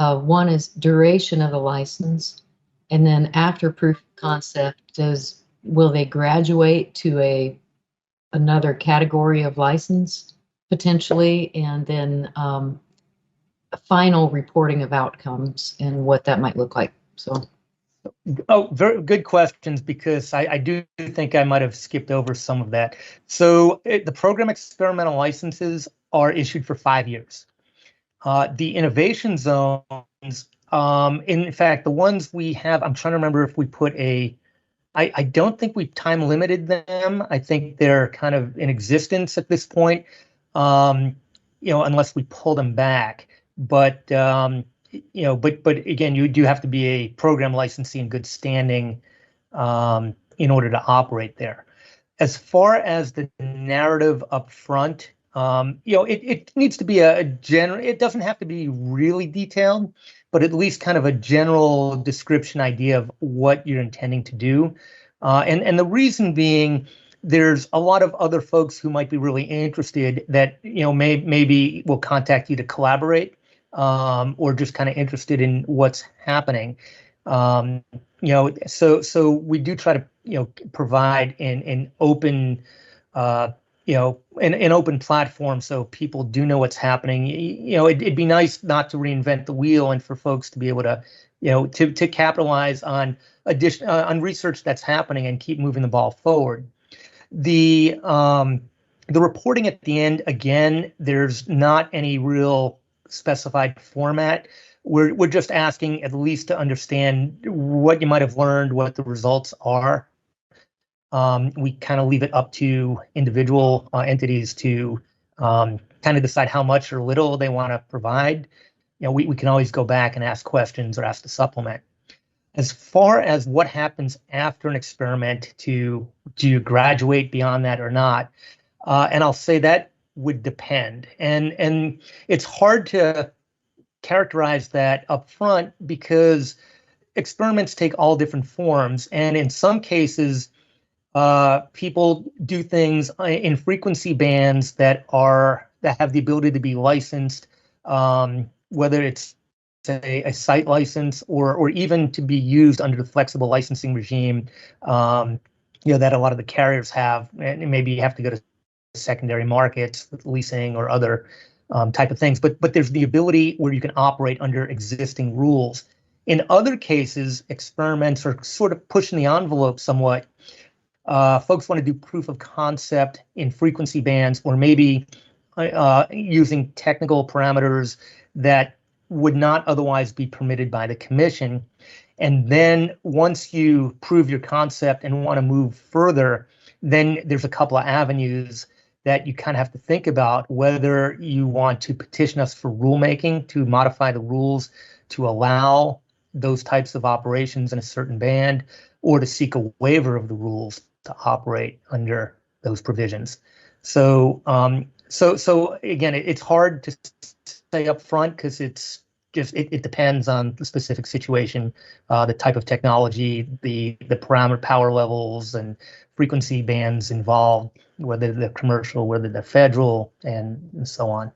One is duration of the license, and then after proof of concept, will they graduate to another category of license potentially, and then a final reporting of outcomes and what that might look like. So. Oh, very good questions, because I do think I might have skipped over some of that. So the program experimental licenses are issued for 5 years. The innovation zones, in fact, the ones we have, I'm trying to remember if we put I don't think we've time limited them. I think they're kind of in existence at this point, unless we pull them back. But but again, you do have to be a program licensee in good standing in order to operate there. As far as the narrative up front, it needs to be a general. It doesn't have to be really detailed, but at least kind of a general description idea of what you're intending to do. And the reason being, there's a lot of other folks who might be really interested that, maybe will contact you to collaborate, or just kind of interested in what's happening. So we do try to, provide an open, an open platform so people do know what's happening. It'd be nice not to reinvent the wheel, and for folks to be able to, to capitalize on on research that's happening and keep moving the ball forward. The reporting at the end, again, there's not any real specified format. We're just asking at least to understand what you might have learned, what the results are. We kind of leave it up to individual entities to kind of decide how much or little they want to provide. We can always go back and ask questions or ask to supplement. As far as what happens after an experiment, do you graduate beyond that or not? And I'll say that would depend. And it's hard to characterize that up front, because experiments take all different forms. And in some cases, people do things in frequency bands that have the ability to be licensed, whether it's a site license or even to be used under the flexible licensing regime, that a lot of the carriers have, and maybe you have to go to secondary markets with leasing or other type of things. But there's the ability where you can operate under existing rules. In other cases, experiments are sort of pushing the envelope somewhat. Folks want to do proof of concept in frequency bands, or maybe using technical parameters that would not otherwise be permitted by the commission. And then once you prove your concept and want to move further, then there's a couple of avenues that you kind of have to think about, whether you want to petition us for rulemaking to modify the rules to allow those types of operations in a certain band, or to seek a waiver of the rules to operate under those provisions. So again, it's hard to say up front, because it depends on the specific situation, the type of technology, the parameter power levels and frequency bands involved, whether they're commercial, whether they're federal, and so on.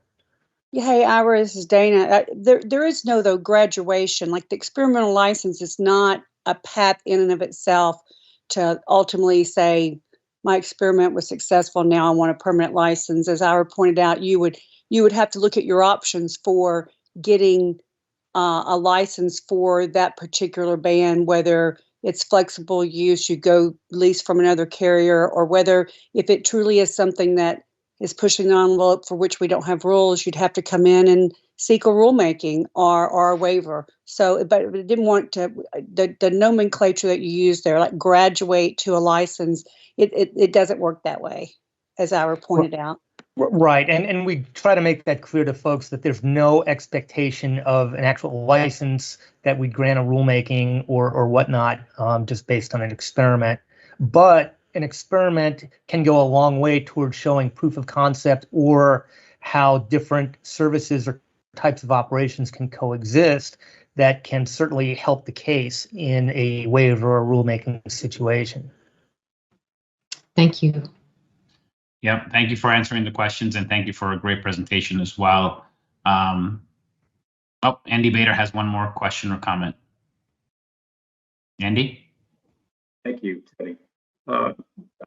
Yeah, hey, Ira, this is Dana. There is no, though, graduation. Like, the experimental license is not a path in and of itself to ultimately say, my experiment was successful, now I want a permanent license. As Ira pointed out, you would have to look at your options for getting a license for that particular band, whether it's flexible use, you go lease from another carrier, or whether, if it truly is something that is pushing the envelope for which we don't have rules, you'd have to come in and seek a rulemaking or a waiver. So, but it didn't want to, the nomenclature that you use there, like graduate to a license, it doesn't work that way, as Ira pointed out. Right, and we try to make that clear to folks that there's no expectation of an actual license that we grant a rulemaking or whatnot, just based on an experiment. But an experiment can go a long way towards showing proof of concept, or how different services or types of operations can coexist, that can certainly help the case in a waiver or rulemaking situation. Thank you. Yep. Thank you for answering the questions, and thank you for a great presentation as well. Oh, Andy Bader has one more question or comment. Andy? Thank you, Teddy. I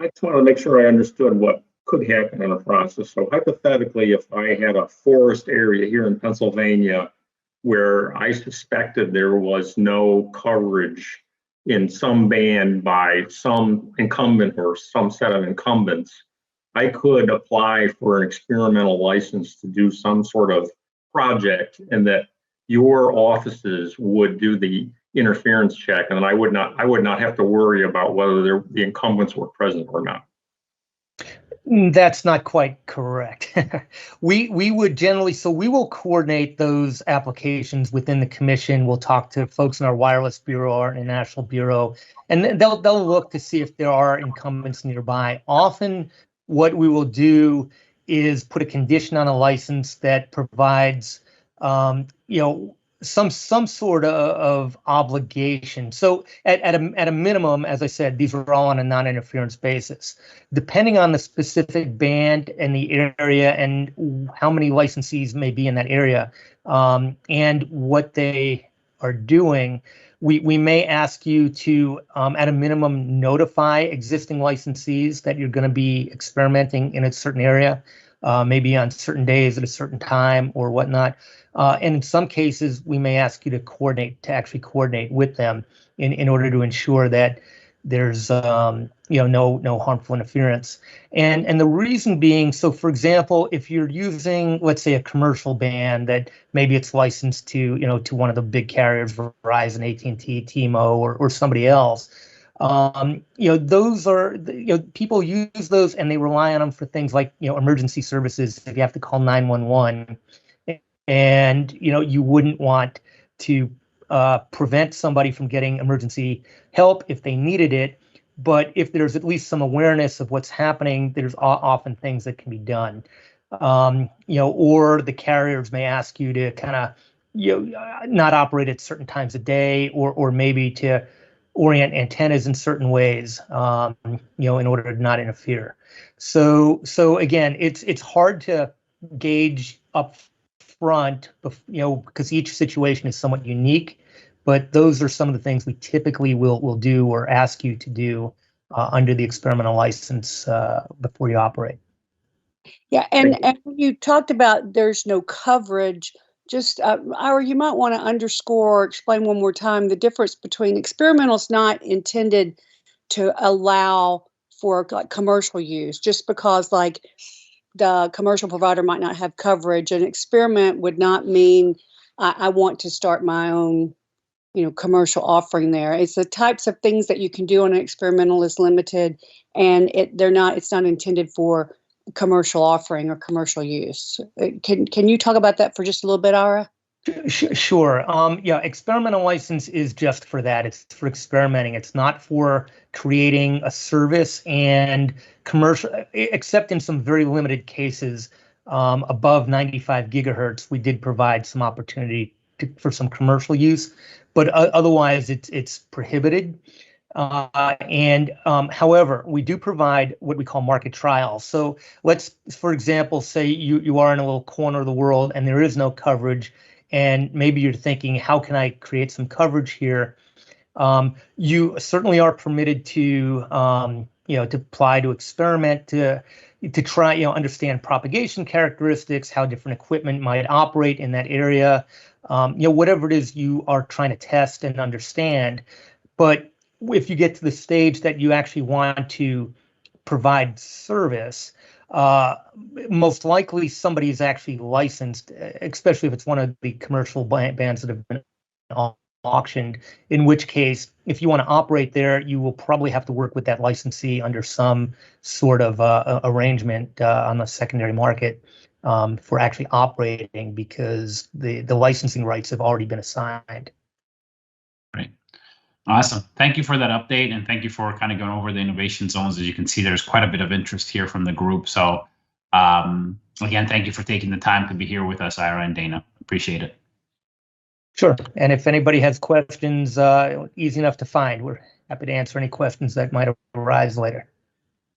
just wanted to make sure I understood what could happen in the process. So hypothetically, if I had a forest area here in Pennsylvania where I suspected there was no coverage in some band by some incumbent or some set of incumbents, I could apply for an experimental license to do some sort of project, and that your offices would do the interference check, and I would not have to worry about whether the incumbents were present or not. That's not quite correct. We would generally, so we will coordinate those applications within the commission. We'll talk to folks in our wireless bureau, our international bureau, and they'll look to see if there are incumbents nearby. Often what we will do is put a condition on a license that provides, some sort of obligation. So at a minimum, as I said, these are all on a non-interference basis. Depending on the specific band and the area and how many licensees may be in that area, and what they are doing, we may ask you to, at a minimum, notify existing licensees that you're going to be experimenting in a certain area, maybe on certain days at a certain time or whatnot. And in some cases, we may ask you to actually coordinate with them in order to ensure that there's no harmful interference. And the reason being, so for example, if you're using, let's say, a commercial band that maybe it's licensed to one of the big carriers, Verizon, AT&T, T-Mo, or somebody else, those are, people use those and they rely on them for things like, emergency services. If you have to call 911, and you wouldn't want to prevent somebody from getting emergency help if they needed it, but if there's at least some awareness of what's happening, there's often things that can be done. Or the carriers may ask you to kind of not operate at certain times a day, or maybe to orient antennas in certain ways, in order to not interfere. So again, it's hard to gauge up front, because each situation is somewhat unique, but those are some of the things we typically will do or ask you to do under the experimental license before you operate. Yeah, and when you talked about there's no coverage, just Ira, you might want to underscore or explain one more time the difference between experimental is not intended to allow for like commercial use, just because like the commercial provider might not have coverage. An experiment would not mean I want to start my own, commercial offering there. It's the types of things that you can do on an experimental is limited, and it's not intended for commercial offering or commercial use. Can you talk about that for just a little bit, Ira? Sure. Experimental license is just for that. It's for experimenting. It's not for creating a service, and commercial, except in some very limited cases, above 95 gigahertz, we did provide some opportunity for some commercial use, but otherwise it's prohibited. However, we do provide what we call market trials. So let's, for example, say you are in a little corner of the world and there is no coverage, and maybe you're thinking, how can I create some coverage here? You certainly are permitted to, to apply to experiment, to try, understand propagation characteristics, how different equipment might operate in that area, whatever it is you are trying to test and understand. But if you get to the stage that you actually want to provide service, most likely somebody is actually licensed, especially if it's one of the commercial bands that have been auctioned, in which case, if you want to operate there, you will probably have to work with that licensee under some sort of arrangement on the secondary market for actually operating, because the licensing rights have already been assigned. Right. Awesome. Thank you for that update, and thank you for kind of going over the innovation zones. As you can see, there's quite a bit of interest here from the group. So again, thank you for taking the time to be here with us, Ira and Dana. Appreciate it. Sure. And if anybody has questions, easy enough to find. We're happy to answer any questions that might arise later.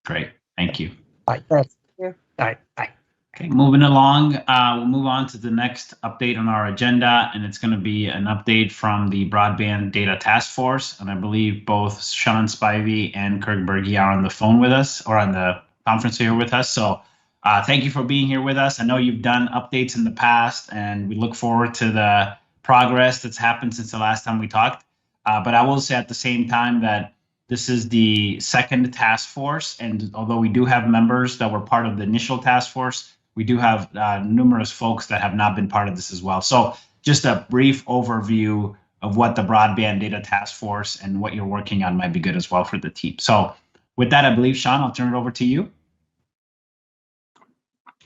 Great. Thank you. All right. Thanks. All right, bye. Okay, moving along, we'll move on to the next update on our agenda, and it's going to be an update from the Broadband Data Task Force. And I believe both Sean Spivey and Kirk Berge are on the phone with us, or on the conference here with us. So thank you for being here with us. I know you've done updates in the past, and we look forward to the progress that's happened since the last time we talked. But I will say at the same time that this is the second task force, and although we do have members that were part of the initial task force, we do have numerous folks that have not been part of this as well. So just a brief overview of what the Broadband Data Task Force and what you're working on might be good as well for the team. So with that, I believe, Sean, I'll turn it over to you.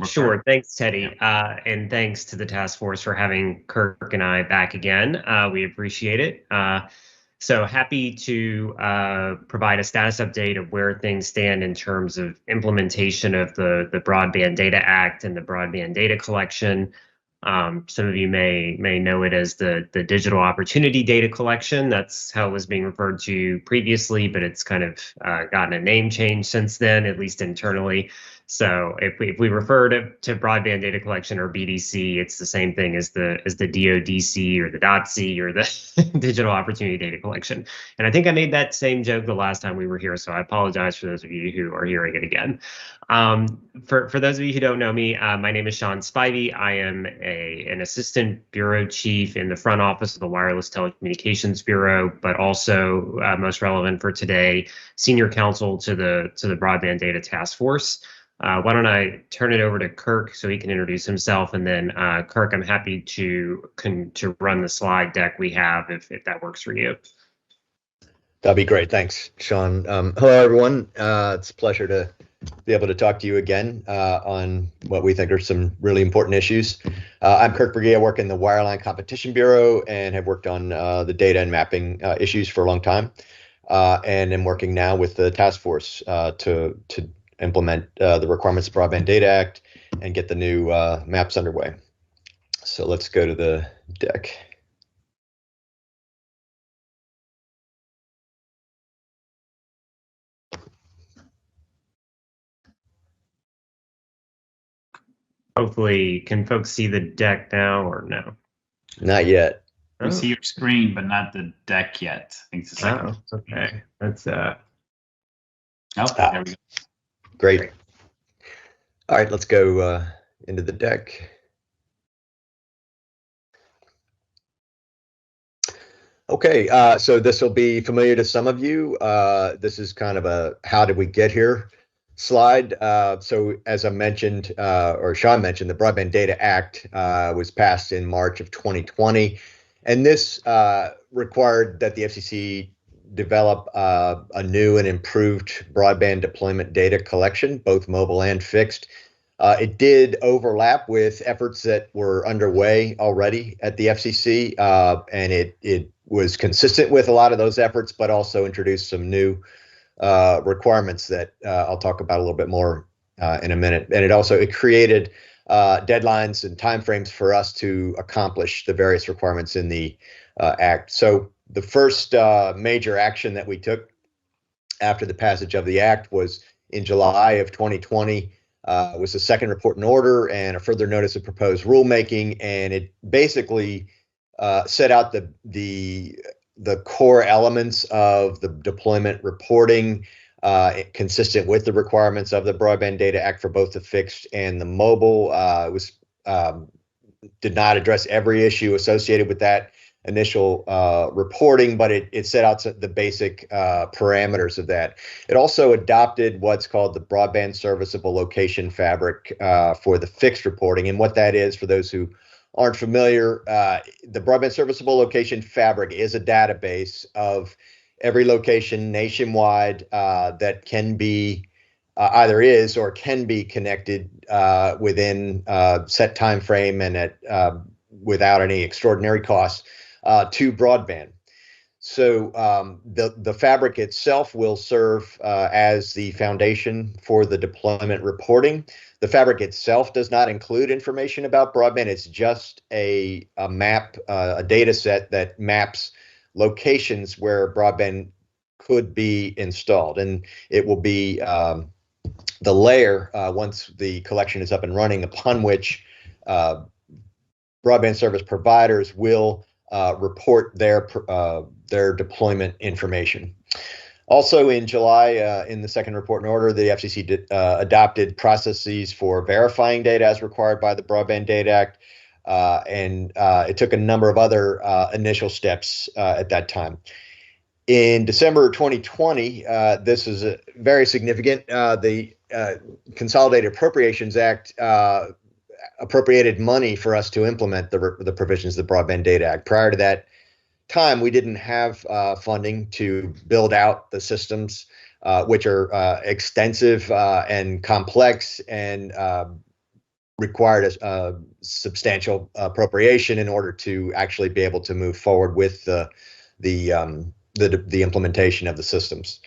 Sure. Thanks, Teddy. And thanks to the task force for having Kirk and I back again. We appreciate it. So happy to provide a status update of where things stand in terms of implementation of the Broadband Data Act and the broadband data collection. Some of you may know it as the Digital Opportunity Data Collection. That's how it was being referred to previously, but it's kind of gotten a name change since then, at least internally. So if we refer to broadband data collection or BDC, it's the same thing as the DODC or the DOTC or the Digital Opportunity Data Collection. And I think I made that same joke the last time we were here, so I apologize for those of you who are hearing it again. For those of you who don't know me, my name is Sean Spivey. I am an assistant bureau chief in the front office of the Wireless Telecommunications Bureau, but also most relevant for today, senior counsel to the Broadband Data Task Force. Why don't I turn it over to Kirk so he can introduce himself, and then Kirk, I'm happy to run the slide deck we have if that works for you. That'd be great. Thanks, Sean. Hello, everyone. It's a pleasure to be able to talk to you again on what we think are some really important issues. I'm Kirk Berge. I work in the Wireline Competition Bureau and have worked on the data and mapping issues for a long time, and am working now with the task force to implement the requirements of the Broadband Data Act and get the new maps underway. So let's go to the deck. Hopefully, can folks see the deck now or no? Not yet. We see your screen, but not the deck yet. I think it's the second. Oh, okay. That's there we go. Great. All right, let's go into the deck. Okay, so this will be familiar to some of you. This is kind of a how did we get here slide. So as I mentioned, or Sean mentioned, the Broadband Data Act was passed in March of 2020. And this required that the FCC develop a new and improved broadband deployment data collection, both mobile and fixed. It did overlap with efforts that were underway already at the FCC, and it was consistent with a lot of those efforts, but also introduced some new requirements that I'll talk about a little bit more in a minute. And it created deadlines and timeframes for us to accomplish the various requirements in the Act. So the first major action that we took after the passage of the Act was in July of 2020, was a second report and order and a further notice of proposed rulemaking, and it basically set out the core elements of the deployment reporting consistent with the requirements of the Broadband Data Act for both the fixed and the mobile. Did not address every issue associated with that initial reporting, but it set out the basic parameters of that. It also adopted what's called the Broadband Serviceable Location Fabric for the fixed reporting. And what that is, for those who aren't familiar, the Broadband Serviceable Location Fabric is a database of every location nationwide that can be either is or can be connected within set time frame and at without any extraordinary costs to broadband. So the fabric itself will serve as the foundation for the deployment reporting. The fabric itself does not include information about broadband. It's just a map, a data set that maps locations where broadband could be installed, and it will be the layer once the collection is up and running, upon which broadband service providers will report their deployment information. Also in July, in the second report and order, the FCC adopted processes for verifying data as required by the Broadband Data Act, and it took a number of other initial steps at that time. In December 2020, this is very significant. The Consolidated Appropriations Act appropriated money for us to implement the provisions of the Broadband Data Act. Prior to that time, we didn't have funding to build out the systems, which are extensive and complex and required a substantial appropriation in order to actually be able to move forward with the implementation of the systems.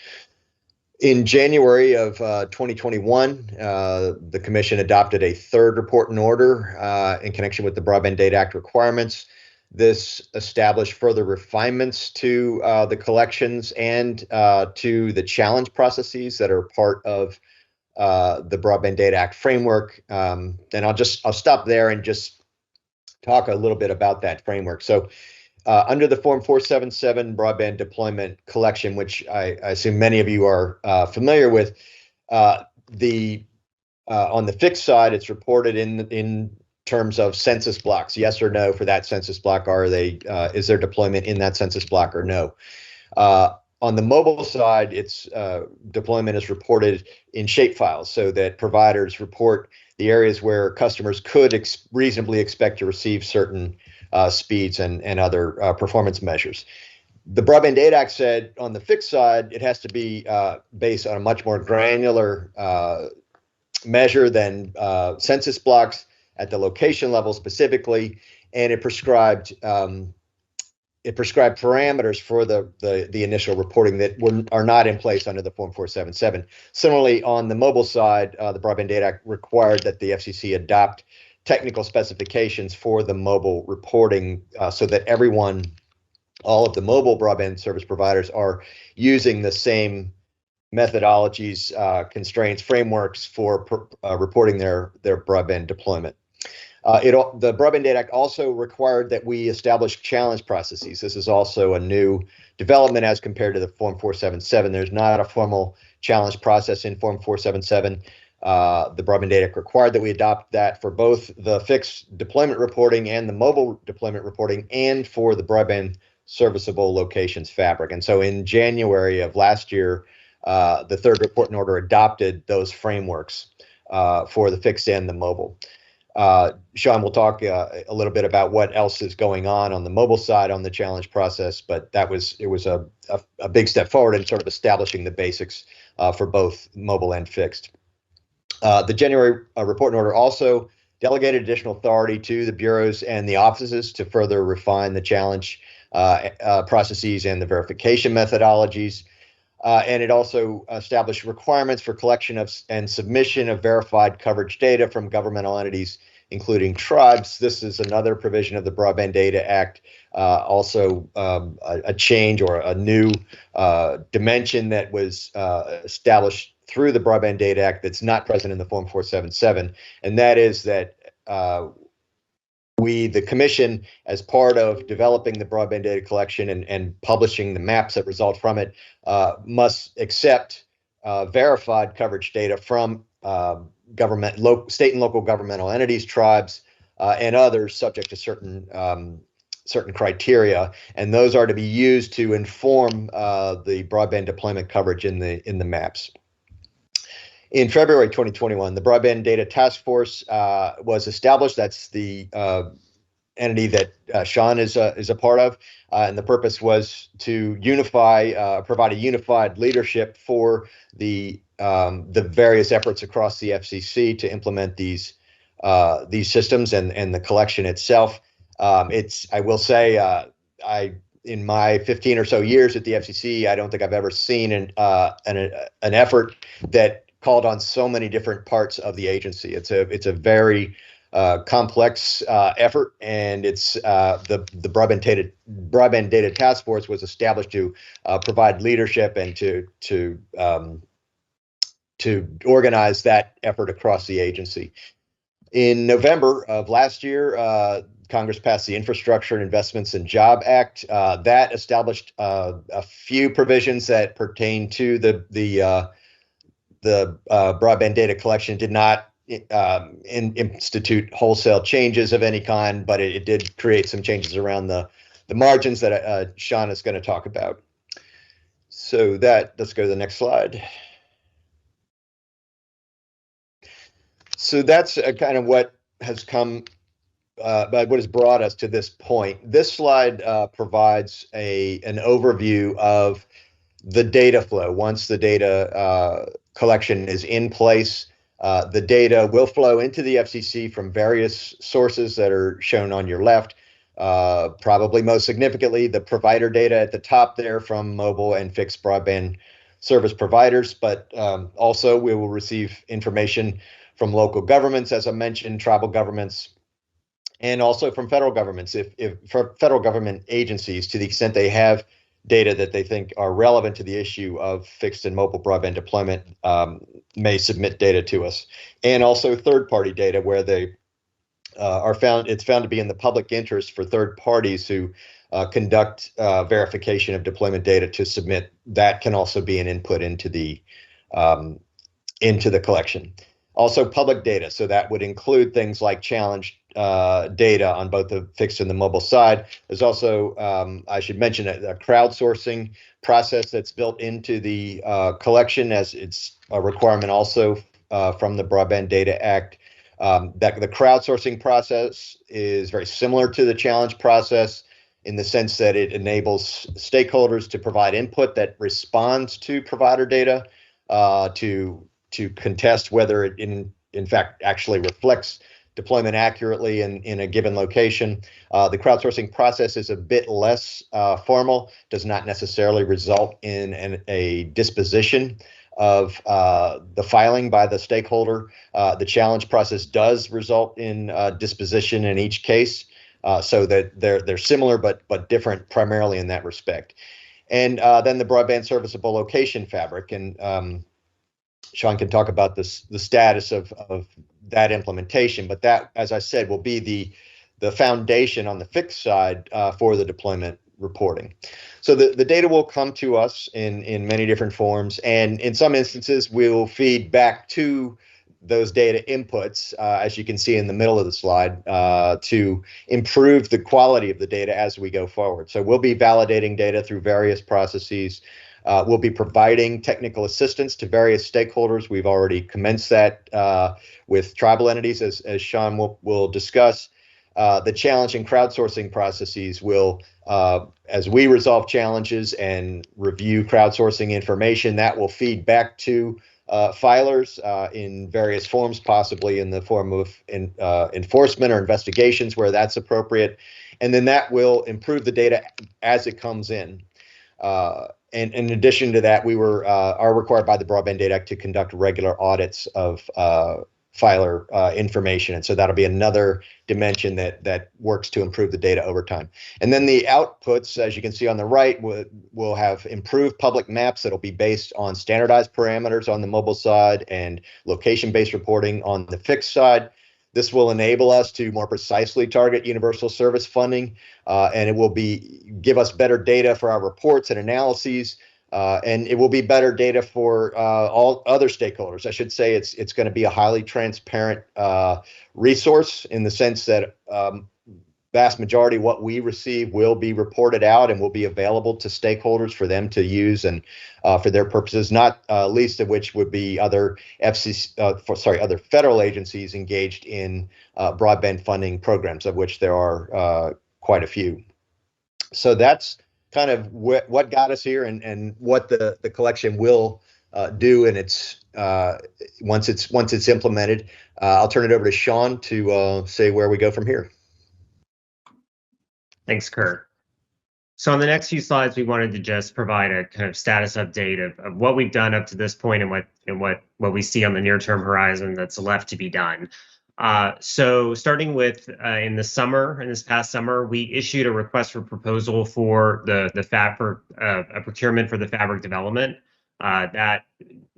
In January of 2021, the Commission adopted a third report and order in connection with the Broadband Data Act requirements. This established further refinements to the collections and to the challenge processes that are part of the Broadband Data Act framework. And I'll stop there and just talk a little bit about that framework. So under the Form 477 broadband deployment collection, which I assume many of you are familiar with, on the fixed side, it's reported in terms of census blocks, yes or no for that census block. Is there deployment in that census block or no? On the mobile side, its deployment is reported in shapefiles so that providers report the areas where customers could reasonably expect to receive certain speeds and other performance measures. The Broadband Data Act said on the fixed side, it has to be based on a much more granular measure than census blocks at the location level specifically, and it prescribed parameters for the initial reporting that are not in place under the Form 477. Similarly, on the mobile side, the Broadband Data Act required that the FCC adopt technical specifications for the mobile reporting so that all of the mobile broadband service providers are using the same methodologies, constraints, frameworks for reporting their broadband deployment. The Broadband Data Act also required that we establish challenge processes. This is also a new development as compared to the Form 477. There's not a formal challenge process in Form 477. The Broadband Data Act required that we adopt that for both the fixed deployment reporting and the mobile deployment reporting, and for the broadband serviceable locations fabric. And so in January of last year, the third report and order adopted those frameworks for the fixed and the mobile. Sean will talk a little bit about what else is going on the mobile side on the challenge process, but it was a big step forward in sort of establishing the basics for both mobile and fixed. The January report and order also delegated additional authority to the bureaus and the offices to further refine the challenge processes and the verification methodologies. And it also established requirements for collection of and submission of verified coverage data from governmental entities, including tribes. This is another provision of the Broadband Data Act, also a change or a new dimension that was established through the Broadband Data Act that's not present in the Form 477, and that is that the Commission, as part of developing the broadband data collection and publishing the maps that result from it, must accept verified coverage data from state and local governmental entities, tribes, and others subject to certain criteria, and those are to be used to inform the broadband deployment coverage in the maps. In February 2021, the Broadband Data Task Force was established. That's the entity that Sean is a part of, and the purpose was to provide a unified leadership for the various efforts across the FCC to implement these systems and the collection itself. I will say, in my 15 or so years at the FCC, I don't think I've ever seen an effort that called on so many different parts of the agency. It's a very complex effort, and it's the Broadband Data Task Force was established to provide leadership and to organize that effort across the agency. In November of last year, Congress passed the Infrastructure and Investments in Job Act. That established a few provisions that pertain to the broadband data collection. Did not institute wholesale changes of any kind, but it did create some changes around the margins that Sean is going to talk about. So let's go to the next slide. So that's kind of what has come, what has brought us to this point. This slide provides an overview of the data flow. Once the data collection is in place, the data will flow into the FCC from various sources that are shown on your left. Probably most significantly, the provider data at the top there from mobile and fixed broadband service providers, but also we will receive information from local governments, as I mentioned, tribal governments, and also from federal governments. If for federal government agencies, to the extent they have data that they think are relevant to the issue of fixed and mobile broadband deployment, may submit data to us. And also third-party data where they it's found to be in the public interest for third parties who conduct verification of deployment data to submit. That can also be an input into the collection. Also public data, so that would include things like challenge data on both the fixed and the mobile side. There's also, I should mention, a crowdsourcing process that's built into the collection, as it's a requirement also from the Broadband Data Act. That the crowdsourcing process is very similar to the challenge process in the sense that it enables stakeholders to provide input that responds to provider data, to contest whether it in fact actually reflects deployment accurately in a given location. The crowdsourcing process is a bit less formal, does not necessarily result in a disposition of the filing by the stakeholder. The challenge process does result in disposition in each case, so that they're similar but different primarily in that respect. And then the broadband serviceable location fabric, and Sean can talk about the status of that implementation, but that, as I said, will be the foundation on the fixed side for the deployment reporting. So the data will come to us in many different forms, and in some instances we'll feed back to those data inputs, as you can see in the middle of the slide, to improve the quality of the data as we go forward. So we'll be validating data through various processes. We'll be providing technical assistance to various stakeholders. We've already commenced that with tribal entities, as Sean will discuss. The challenge and crowdsourcing processes will, as we resolve challenges and review crowdsourcing information, that will feed back to filers in various forms, possibly in the form of enforcement or investigations where that's appropriate. And then that will improve the data as it comes in. And in addition to that, we are required by the Broadband Data Act to conduct regular audits of filer information. And so that'll be another dimension that works to improve the data over time. And then the outputs, as you can see on the right, will have improved public maps that'll be based on standardized parameters on the mobile side and location-based reporting on the fixed side. This will enable us to more precisely target universal service funding, and it will give us better data for our reports and analyses, and it will be better data for all other stakeholders. I should say it's going to be a highly transparent resource in the sense that vast majority of what we receive will be reported out and will be available to stakeholders for them to use and for their purposes, not least of which would be other other federal agencies engaged in broadband funding programs, of which there are quite a few. So that's kind of what got us here and what the collection will do, and it's once it's implemented. I'll turn it over to Sean to say where we go from here. Thanks, Kurt. So on the next few slides, we wanted to just provide a kind of status update of what we've done up to this point and what we see on the near-term horizon that's left to be done. So starting with in this past summer, we issued a request for proposal for a procurement for the fabric development. That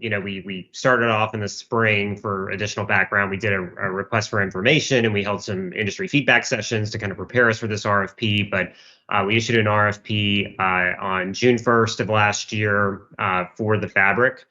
we started off in the spring. For additional background, we did a request for information, and we held some industry feedback sessions to kind of prepare us for this RFP. But we issued an RFP on June 1st of last year for the fabric.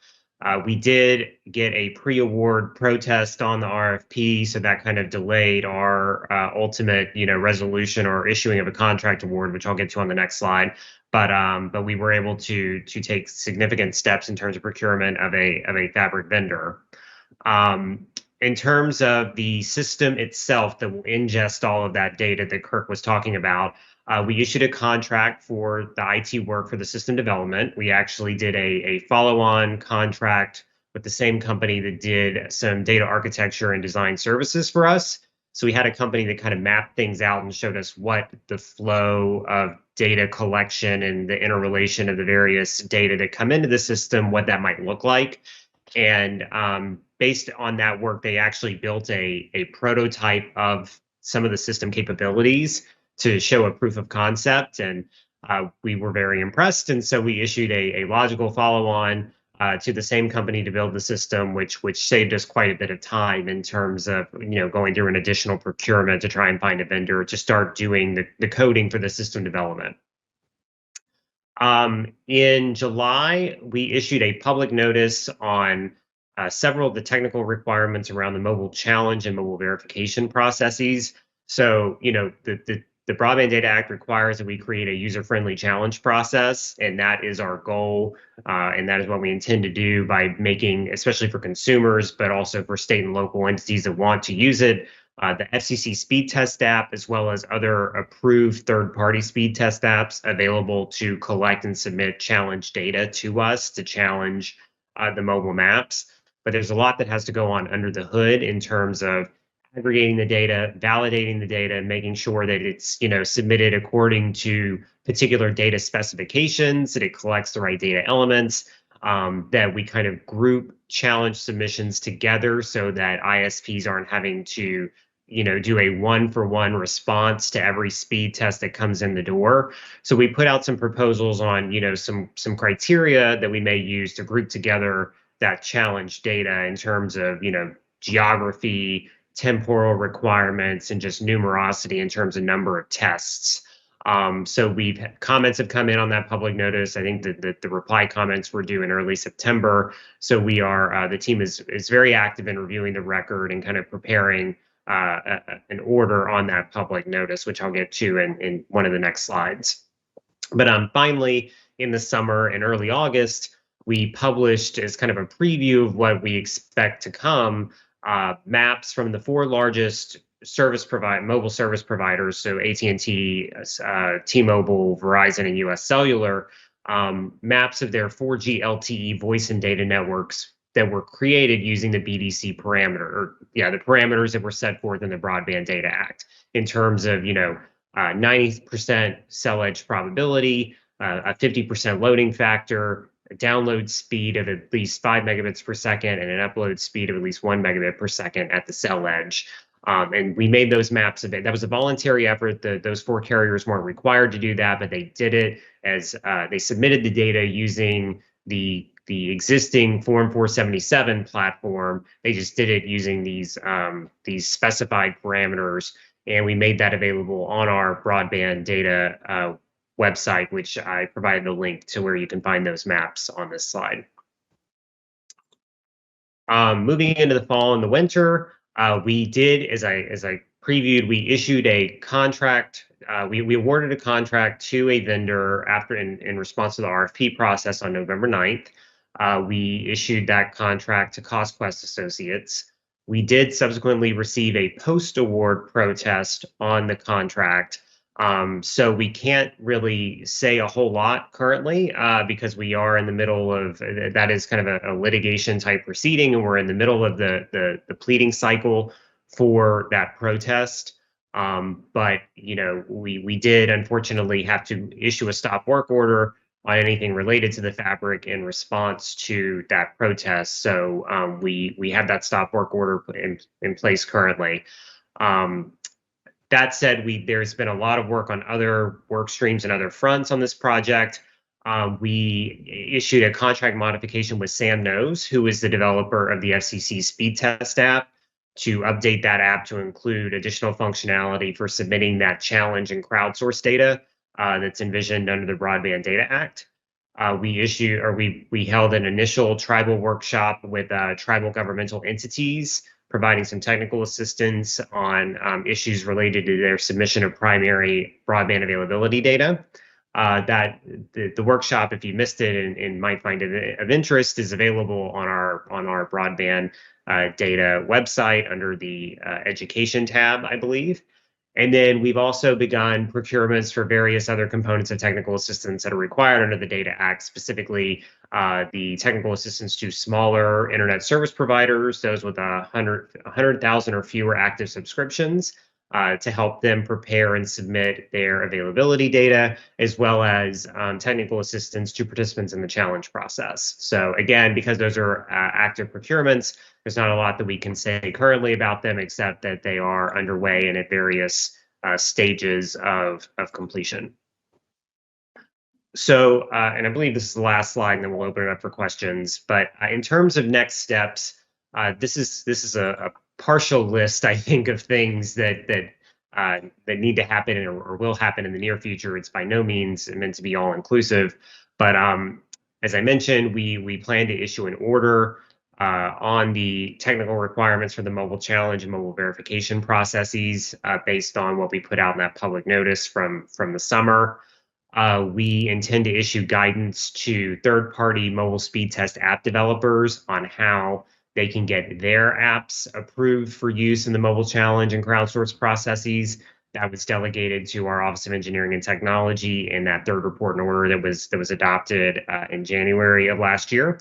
We did get a pre-award protest on the RFP, so that kind of delayed our ultimate, resolution or issuing of a contract award, which I'll get to on the next slide. But we were able to take significant steps in terms of procurement of a fabric vendor. In terms of the system itself that will ingest all of that data that Kirk was talking about, we issued a contract for the IT work for the system development. We actually did a follow-on contract with the same company that did some data architecture and design services for us. So we had a company that kind of mapped things out and showed us what the flow of data collection and the interrelation of the various data that come into the system, what that might look like. And based on that work, they actually built a prototype of some of the system capabilities to show a proof of concept. And we were very impressed. And so we issued a logical follow-on to the same company to build the system, which saved us quite a bit of time in terms of going through an additional procurement to try and find a vendor to start doing the coding for the system development. In July, we issued a public notice on several of the technical requirements around the mobile challenge and mobile verification processes. So, the Broadband Data Act requires that we create a user-friendly challenge process, and that is our goal, and that is what we intend to do by making, especially for consumers, but also for state and local entities that want to use it, the FCC speed test app, as well as other approved third-party speed test apps available to collect and submit challenge data to us to challenge the mobile maps. But there's a lot that has to go on under the hood in terms of aggregating the data, validating the data, making sure that it's submitted according to particular data specifications, that it collects the right data elements, that we kind of group challenge submissions together so that ISPs aren't having to do a one-for-one response to every speed test that comes in the door. So we put out some proposals on some criteria that we may use to group together that challenge data in terms of geography, temporal requirements, and just numerosity in terms of number of tests. So comments have come in on that public notice. I think that the reply comments were due in early September. So we are, the team is very active in reviewing the record and kind of preparing an order on that public notice, which I'll get to in one of the next slides. But finally, in the summer and early August, we published as kind of a preview of what we expect to come, maps from the 4 largest mobile service providers, so AT&T, T-Mobile, Verizon, and US Cellular, maps of their 4G LTE voice and data networks that were created using the BDC the parameters that were set forth in the Broadband Data Act in terms of 90% cell edge probability, a 50% loading factor, a download speed of at least 5 megabits per second, and an upload speed of at least 1 megabit per second at the cell edge. And we made those maps a bit. That was a voluntary effort. Those 4 carriers weren't required to do that, but they did it as they submitted the data using the existing Form 477 platform. They just did it using these specified parameters, and we made that available on our Broadband Data website, which I provided the link to where you can find those maps on this slide. Moving into the fall and the winter, we did, as I previewed, we issued a contract. We awarded a contract to a vendor in response to the RFP process on November 9th. We issued that contract to CostQuest Associates. We did subsequently receive a post-award protest on the contract. So we can't really say a whole lot currently because we are in the middle of, that is kind of a litigation type proceeding, and we're in the middle of the pleading cycle for that protest. But we did unfortunately have to issue a stop work order on anything related to the fabric in response to that protest. So we have that stop work order in place currently. That said, there's been a lot of work on other work streams and other fronts on this project. we issued a contract modification with Sam Knows, who is the developer of the FCC speed test app, to update that app to include additional functionality for submitting that challenge and crowdsource data that's envisioned under the Broadband Data Act. We held an initial tribal workshop with tribal governmental entities, providing some technical assistance on issues related to their submission of primary broadband availability data. The workshop, if you missed it and might find it of interest, is available on our broadband data website under the education tab, I believe. And then we've also begun procurements for various other components of technical assistance that are required under the Data Act, specifically the technical assistance to smaller internet service providers, those with 100,000 or fewer active subscriptions, to help them prepare and submit their availability data, as well as technical assistance to participants in the challenge process. So again, because those are active procurements, there's not a lot that we can say currently about them, except that they are underway and at various stages of completion. So, and I believe this is the last slide, and then we'll open it up for questions. But in terms of next steps, this is a partial list, I think, of things that need to happen or will happen in the near future. It's by no means meant to be all inclusive, but as I mentioned, we plan to issue an order on the technical requirements for the mobile challenge and mobile verification processes based on what we put out in that public notice from the summer. We intend to issue guidance to third-party mobile speed test app developers on how they can get their apps approved for use in the mobile challenge and crowdsource processes. That was delegated to our Office of Engineering and Technology in that third report and order that was adopted in January of last year.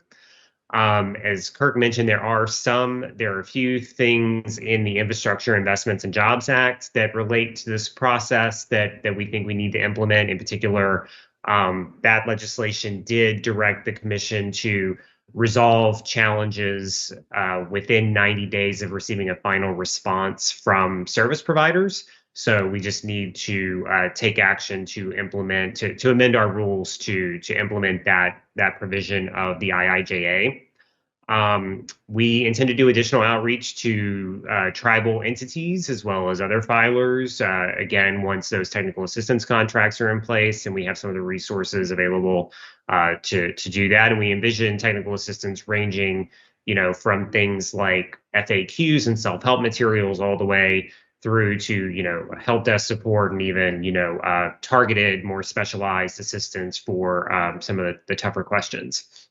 As Kirk mentioned, there are a few things in the Infrastructure Investments and Jobs Act that relate to this process that we think we need to implement. In particular, that legislation did direct the Commission to resolve challenges within 90 days of receiving a final response from service providers. So we just need to take action to implement, to amend our rules to implement that provision of the IIJA. We intend to do additional outreach to tribal entities as well as other filers. Again, once those technical assistance contracts are in place and we have some of the resources available to do that. And we envision technical assistance ranging, from things like FAQs and self-help materials all the way through to, help desk support and even, targeted, more specialized assistance for some of the tougher questions.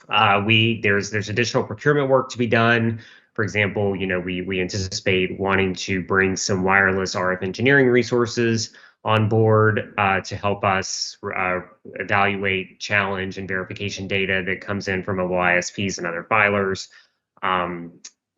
There's additional procurement work to be done. For example, we anticipate wanting to bring some wireless RF engineering resources on board to help us evaluate challenge and verification data that comes in from mobile ISPs and other filers.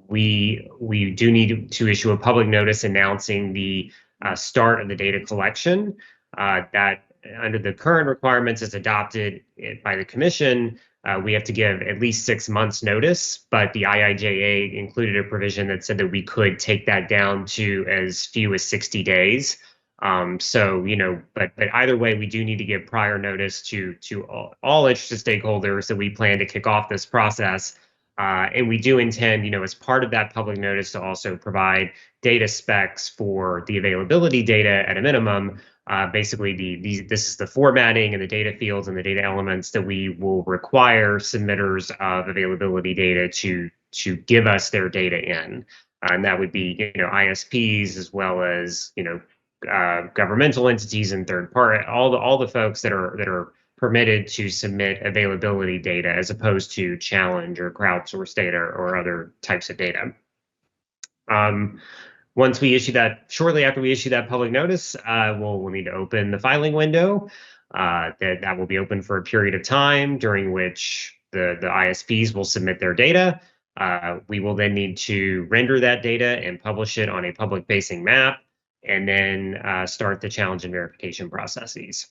We do need to issue a public notice announcing the start of the data collection that under the current requirements as adopted by the Commission. We have to give at least 6 months notice, but the IIJA included a provision that said that we could take that down to as few as 60 days. But either way, we do need to give prior notice to all interested stakeholders that we plan to kick off this process. And we do intend, as part of that public notice, to also provide data specs for the availability data at a minimum. Basically, this is the formatting and the data fields and the data elements that we will require submitters of availability data to give us their data in. And that would be, ISPs as well as, governmental entities and third party, all the folks that are permitted to submit availability data as opposed to challenge or crowdsource data or other types of data. Once we issue that, shortly after we issue that public notice, we'll need to open the filing window. That will be open for a period of time during which the ISPs will submit their data. We will then need to render that data and publish it on a public-facing map, and then start the challenge and verification processes.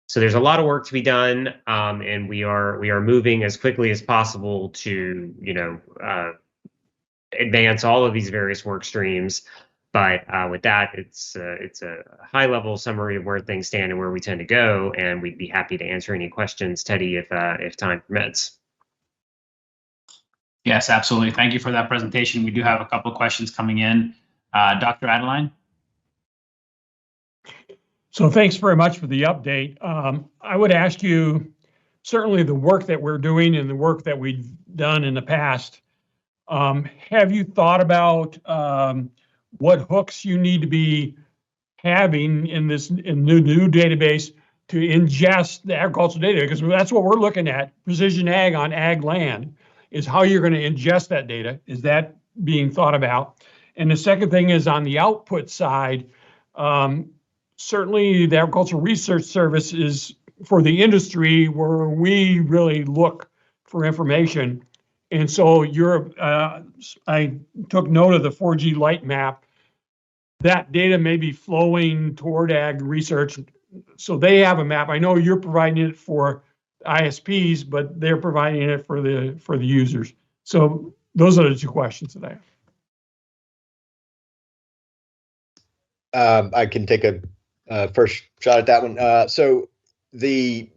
So there's a lot of work to be done, and we are moving as quickly as possible to advance all of these various work streams. But with that, it's a high-level summary of where things stand and where we tend to go, and we'd be happy to answer any questions, Teddy, if time permits. Yes, absolutely. Thank you for that presentation. We do have a couple of questions coming in. Dr. Adeline? So thanks very much for the update. I would ask you, certainly the work that we're doing and the work that we've done in the past, have you thought about what hooks you need to be having in this new database to ingest the agricultural data? Because that's what we're looking at, precision ag on ag land, is how you're going to ingest that data. Is that being thought about? And the second thing is on the output side, certainly the Agricultural Research Service is for the industry where we really look for information. And so I took note of the 4G light map. That data may be flowing toward ag research. So they have a map. I know you're providing it for ISPs, but they're providing it for the users. So those are the two questions that I have. I can take a first shot at that one. So the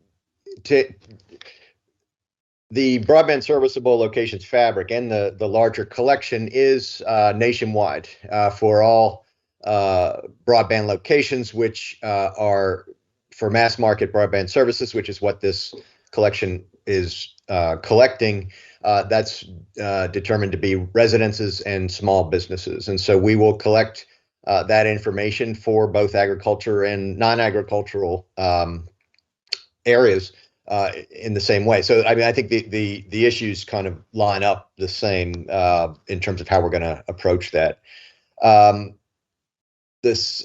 broadband serviceable locations fabric and the larger collection is nationwide for all broadband locations, which are for mass market broadband services, which is what this collection is collecting. That's determined to be residences and small businesses. And so we will collect that information for both agriculture and non-agricultural areas in the same way. So I mean, I think the issues kind of line up the same in terms of how we're going to approach that.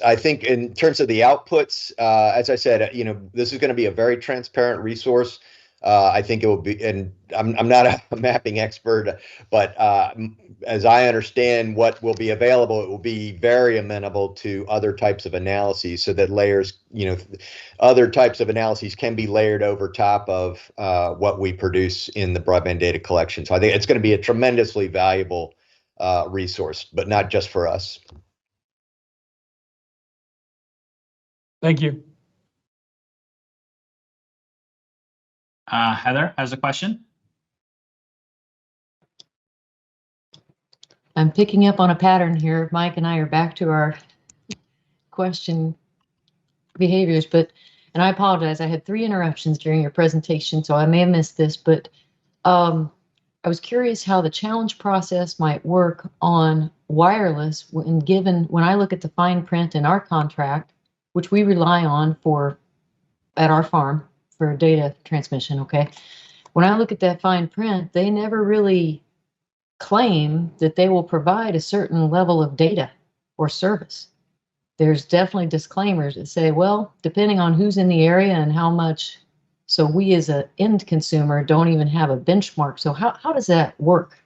I think in terms of the outputs, as I said, this is going to be a very transparent resource. I think it will be, and I'm not a mapping expert, but as I understand what will be available, it will be very amenable to other types of analyses, so that layers, other types of analyses can be layered over top of what we produce in the broadband data collection. So I think it's going to be a tremendously valuable resource, but not just for us. Thank you. Heather has a question. I'm picking up on a pattern here. Mike and I are back to our question behaviors, and I apologize. I had 3 interruptions during your presentation, so I may have missed this, but I was curious how the challenge process might work on wireless when I look at the fine print in our contract, which we rely on at our farm for data transmission, okay? When I look at that fine print, they never really claim that they will provide a certain level of data or service. There's definitely disclaimers that say, well, depending on who's in the area and how much, so we as an end consumer don't even have a benchmark. So how does that work?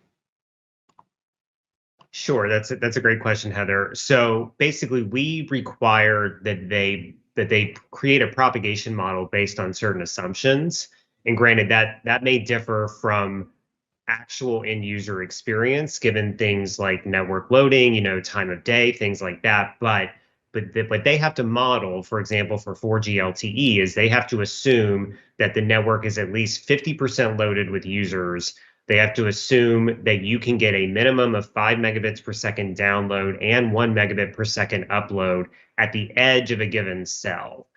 Sure, that's a great question, Heather. So basically, we require that they create a propagation model based on certain assumptions. And granted, that may differ from actual end user experience, given things like network loading, time of day, things like that. But what they have to model, for example, for 4G LTE, is they have to assume that the network is at least 50% loaded with users. They have to assume that you can get a minimum of 5 megabits per second download and 1 megabit per second upload at the edge of a given cell.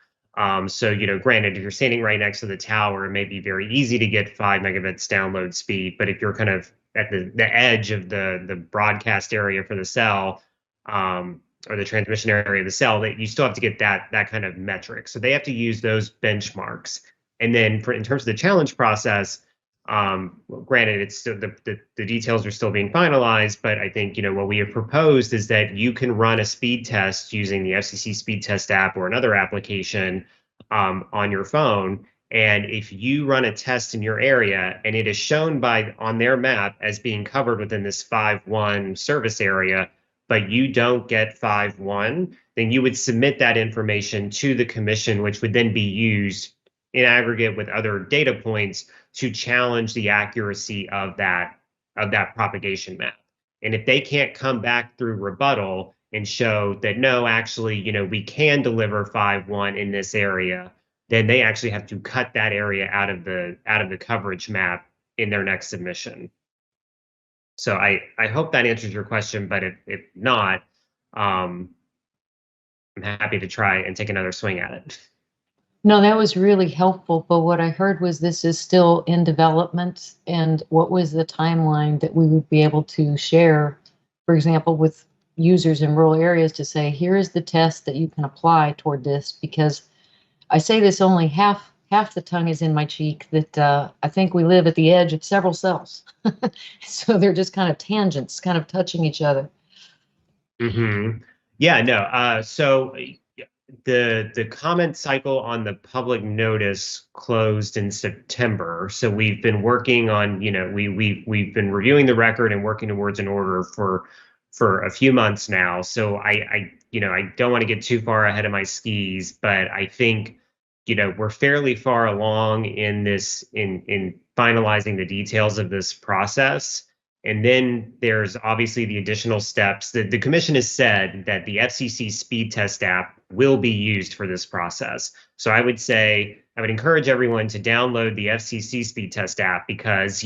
So, granted, if you're standing right next to the tower, it may be very easy to get 5 megabits download speed. But if you're kind of at the edge of the broadcast area for the cell, or the transmission area of the cell, that you still have to get that kind of metric. So they have to use those benchmarks. And then in terms of the challenge process, granted, it's still the details are still being finalized, but I think what we have proposed is that you can run a speed test using the FCC speed test app or another application on your phone. And if you run a test in your area and it is shown on their map as being covered within this 5.1 service area, but you don't get 5.1, then you would submit that information to the commission, which would then be used in aggregate with other data points to challenge the accuracy of that propagation map. And if they can't come back through rebuttal and show that no, actually, we can deliver 5.1 in this area, then they actually have to cut that area out of the coverage map in their next submission. So I hope that answers your question, but if not, I'm happy to try and take another swing at it. No, that was really helpful, but what I heard was this is still in development, and what was the timeline that we would be able to share, for example, with users in rural areas to say, here is the test that you can apply toward this, because I say this only half the tongue is in my cheek, that I think we live at the edge of several cells. So they're just kind of tangents, kind of touching each other. Mm-hmm. Yeah, no. So the comment cycle on the public notice closed in September. So we've been working on, we've been reviewing the record and working towards an order for a few months now. So I don't want to get too far ahead of my skis, but I think, we're fairly far along in this, in finalizing the details of this process. And then there's obviously the additional steps that the commission has said that the FCC speed test app will be used for this process. So I would encourage everyone to download the FCC speed test app, because,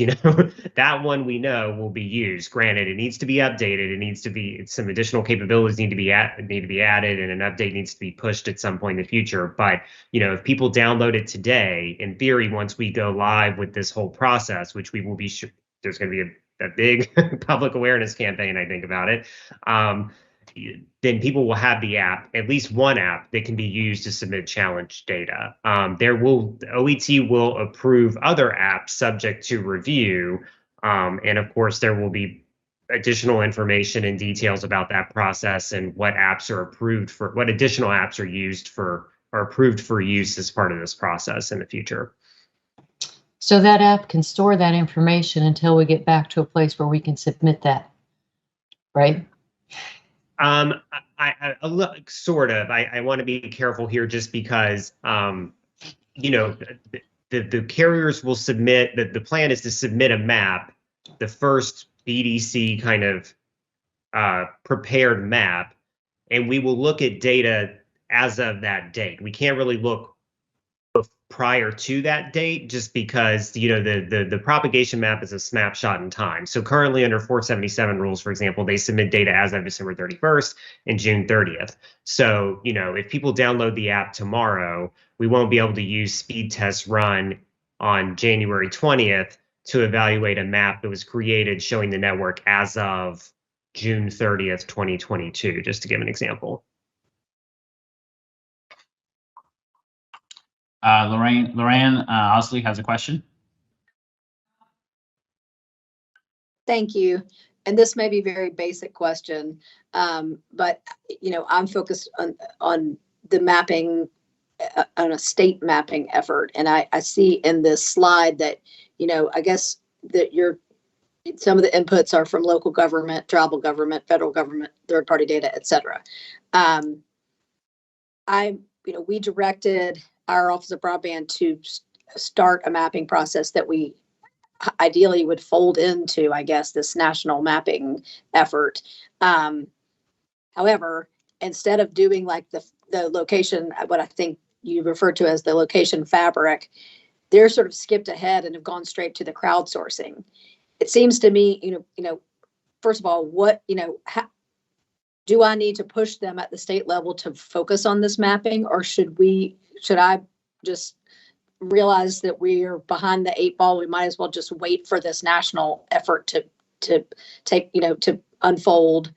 that one we know will be used. Granted, it needs to be updated. It needs to be, some additional capabilities need to be added, and an update needs to be pushed at some point in the future. But, if people download it today, in theory, once we go live with this whole process, which we will be sure, there's going to be a big public awareness campaign, I think, about it, then people will have the app, at least one app that can be used to submit challenge data. OET will approve other apps subject to review. And of course, there will be additional information and details about that process and what apps are approved for, what additional apps are used for, or approved for use as part of this process in the future. So that app can store that information until we get back to a place where we can submit that, right? I sort of. I want to be careful here, just because, the carriers will submit, the plan is to submit a map, the first BDC kind of prepared map, and we will look at data as of that date. We can't really look prior to that date, just because the propagation map is a snapshot in time. So currently under 477 rules, for example, they submit data as of December 31st and June 30th. So if people download the app tomorrow, we won't be able to use speed tests run on January 20th to evaluate a map that was created showing the network as of June 30th, 2022, just to give an example. Lorraine Osley has a question. Thank you. And this may be a very basic question, but I'm focused on the mapping, on a state mapping effort. And I see in this slide that, I guess that some of the inputs are from local government, tribal government, federal government, third-party data, et cetera. We directed our Office of Broadband to start a mapping process that we ideally would fold into, I guess, this national mapping effort. However, instead of doing like the location, what I think you referred to as the location fabric, they're sort of skipped ahead and have gone straight to the crowdsourcing. It seems to me, first of all, do I need to push them at the state level to focus on this mapping, or should I just realize that we are behind the 8 ball? We might as well just wait for this national effort to take, to unfold,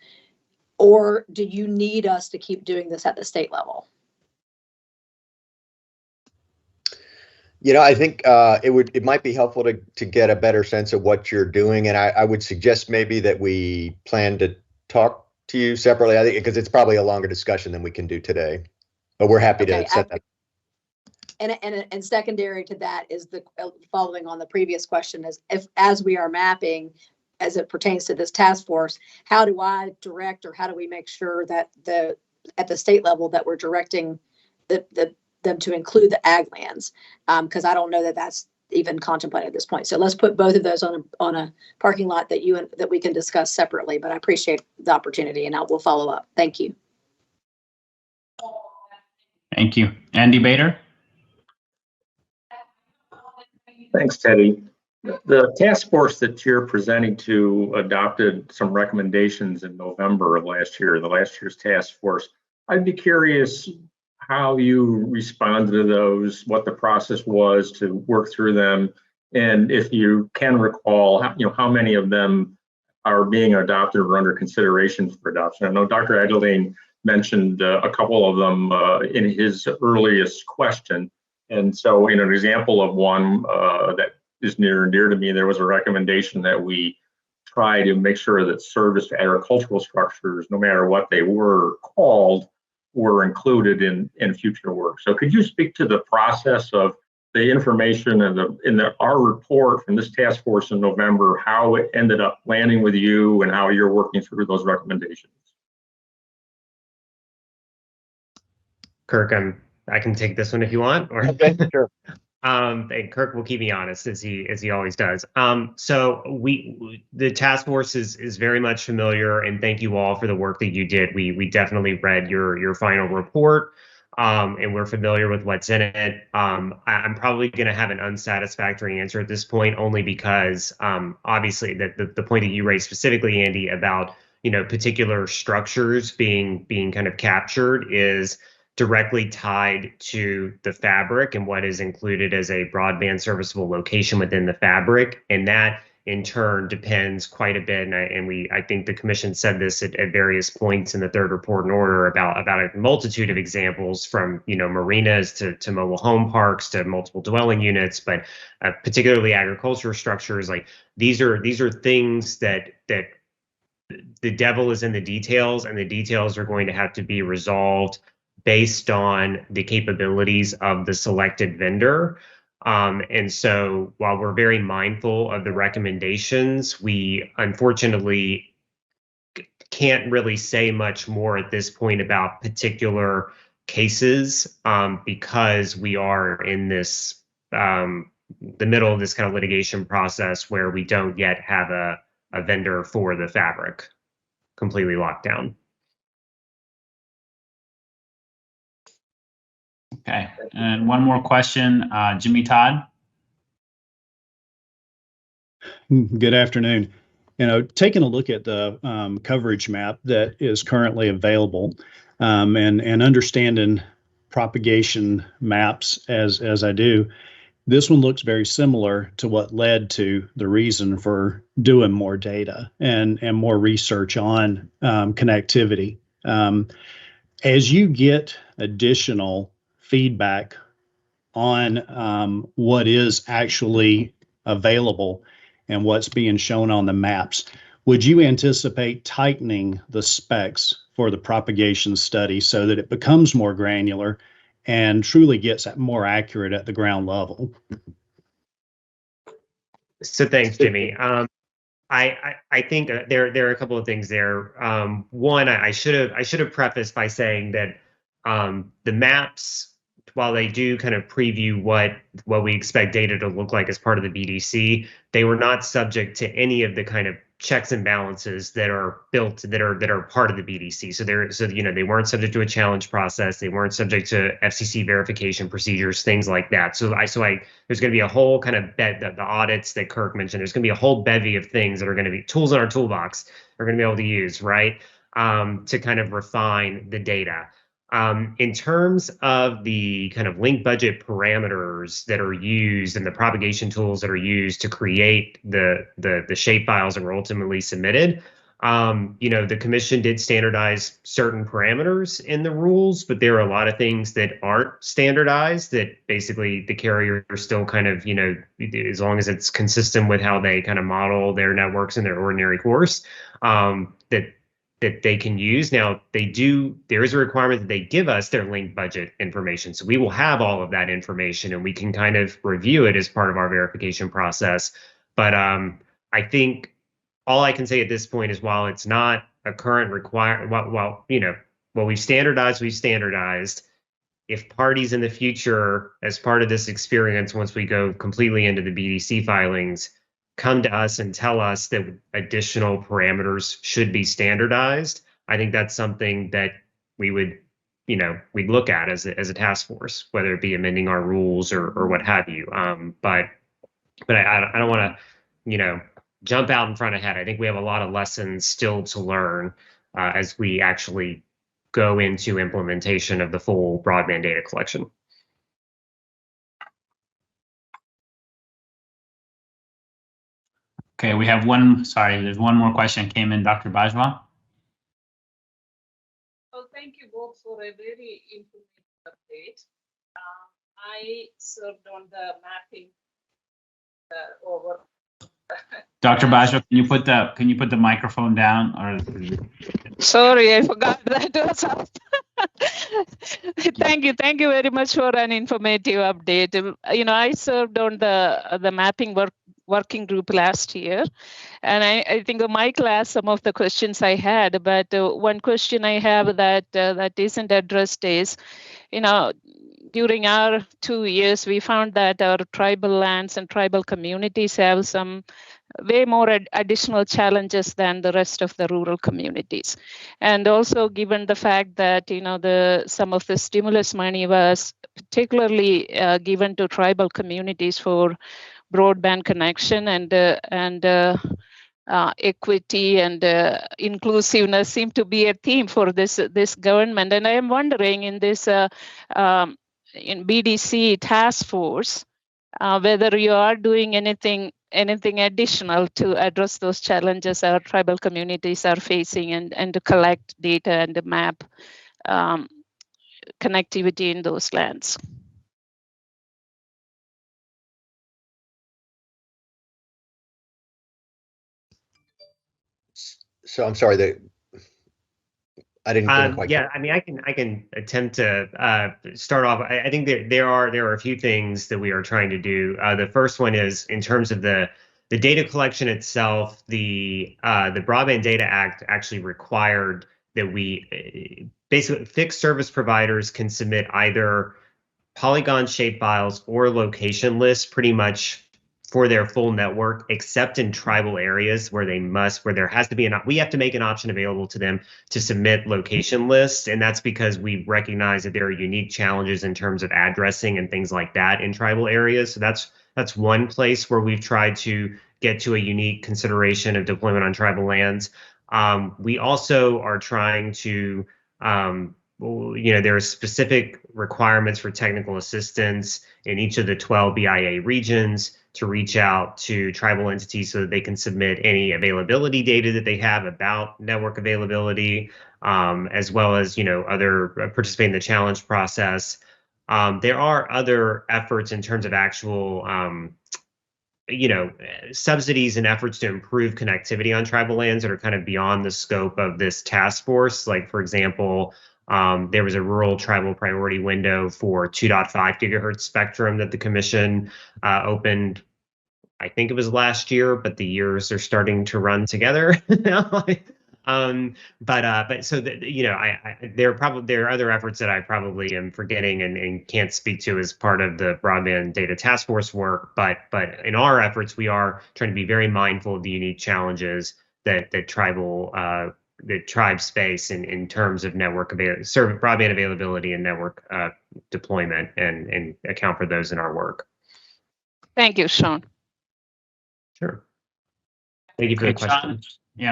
or do you need us to keep doing this at the state level? I think it might be helpful to get a better sense of what you're doing, and I would suggest maybe that we plan to talk to you separately. I think because it's probably a longer discussion than we can do today, but we're happy to set that. And secondary to that is the following on the previous question is, as we are mapping, as it pertains to this task force, how do I direct, or how do we make sure that at the state level that we're directing them to include the ag lands? Because I don't know that that's even contemplate at this point. So let's put both of those on a parking lot that we can discuss separately. But I appreciate the opportunity, and we'll follow up. Thank you. Thank you. Andy Bader. Thanks, Teddy. The task force that you're presenting to adopted some recommendations in November of last year, the last year's task force. I'd be curious how you responded to those, what the process was to work through them, and if you can recall, how many of them are being adopted or under consideration for adoption. I know Dr. Edeling mentioned a couple of them in his earliest question. And so, an example of one that is near and dear to me, there was a recommendation that we try to make sure that service to agricultural structures, no matter what they were called, were included in future work. So could you speak to the process of the information in our report from this task force in November, how it ended up landing with you and how you're working through those recommendations? Kirk, I can take this one if you want. Or okay, sure. And Kirk will keep me honest as he always does. So the task force is very much familiar, and thank you all for the work that you did. We definitely read your final report, and we're familiar with what's in it. I'm probably going to have an unsatisfactory answer at this point, only because obviously the point that you raised specifically, Andy, about particular structures being kind of captured is directly tied to the fabric and what is included as a broadband serviceable location within the fabric. And that in turn depends quite a bit. And I think the commission said this at various points in the third report in order about a multitude of examples from, marinas to mobile home parks to multiple dwelling units, but particularly agricultural structures. Like these are things that the devil is in the details, and the details are going to have to be resolved based on the capabilities of the selected vendor. And so while we're very mindful of the recommendations, we unfortunately can't really say much more at this point about particular cases because we are in this, the middle of this kind of litigation process where we don't yet have a vendor for the fabric completely locked down. Okay, and one more question, Jimmy Todd. Good afternoon. Taking a look at the coverage map that is currently available and understanding propagation maps as I do, this one looks very similar to what led to the reason for doing more data and more research on connectivity. As you get additional feedback on what is actually available and what's being shown on the maps, would you anticipate tightening the specs for the propagation study so that it becomes more granular and truly gets more accurate at the ground level? So thanks, Jimmy. I think there are a couple of things there. One, I should have prefaced by saying that the maps, while they do kind of preview what we expect data to look like as part of the BDC, they were not subject to any of the kind of checks and balances that are built that are part of the BDC. So they weren't subject to a challenge process. They weren't subject to FCC verification procedures, things like that. So there's going to be a whole kind of the audits that Kirk mentioned. There's going to be a whole bevy of things that are going to be tools in our toolbox we're going to be able to use, right, to kind of refine the data. In terms of the kind of link budget parameters that are used and the propagation tools that are used to create the shapefiles that were ultimately submitted, the commission did standardize certain parameters in the rules, but there are a lot of things that aren't standardized that basically the carrier still kind of, as long as it's consistent with how they kind of model their networks in their ordinary course, that they can use. Now, there is a requirement that they give us their link budget information. So we will have all of that information and we can kind of review it as part of our verification process. But I think all I can say at this point is while it's not a current requirement, what we've standardized, if parties in the future, as part of this experience, once we go completely into the BDC filings, come to us and tell us that additional parameters should be standardized, I think that's something that we would, we'd look at as a task force, whether it be amending our rules or what have you. But I don't want to, jump out in front ahead. I think we have a lot of lessons still to learn as we actually go into implementation of the full broadband data collection. Okay, we have there's one more question came in, Dr. Bajwa. Well, thank you both for a very informative update. I served on the mapping over. Dr. Bajwa, can you put the microphone down? Or Sorry, I forgot that was up. Thank you very much for an informative update. I served on the mapping working group last year, and I think of my class, some of the questions I had, but one question I have that isn't addressed is, during our 2 years, we found that our tribal lands and tribal communities have some way more additional challenges than the rest of the rural communities. And also given the fact that, some of the stimulus money was particularly given to tribal communities for broadband connection and equity and inclusiveness seem to be a theme for this government. And I am wondering in this in BDC task force, whether you are doing anything additional to address those challenges our tribal communities are facing and to collect data and to map connectivity in those lands. So I'm sorry, I didn't quite. Yeah, I mean, I can attempt to start off. I think there are a few things that we are trying to do. The first one is in terms of the data collection itself. The Broadband Data Act actually required that we basically fixed service providers can submit either polygon shape files or location lists pretty much for their full network, except in tribal areas where there has to be we have to make an option available to them to submit location lists. And that's because we recognize that there are unique challenges in terms of addressing and things like that in tribal areas. So that's one place where we've tried to get to a unique consideration of deployment on tribal lands. We also are trying to, there are specific requirements for technical assistance in each of the 12 BIA regions to reach out to tribal entities so that they can submit any availability data that they have about network availability, as well as, other participate in the challenge process. There are other efforts in terms of actual, subsidies and efforts to improve connectivity on tribal lands that are kind of beyond the scope of this task force. Like, for example, there was a rural tribal priority window for 2.5 gigahertz spectrum that the commission opened. I think it was last year, but the years are starting to run together now. But so that, there are other efforts that I probably am forgetting and can't speak to as part of the broadband data task force work. But in our efforts, we are trying to be very mindful of the unique challenges that the tribes face in terms of network broadband availability and network deployment, and account for those in our work. Thank you, Sean. Sure. Thank you for the question.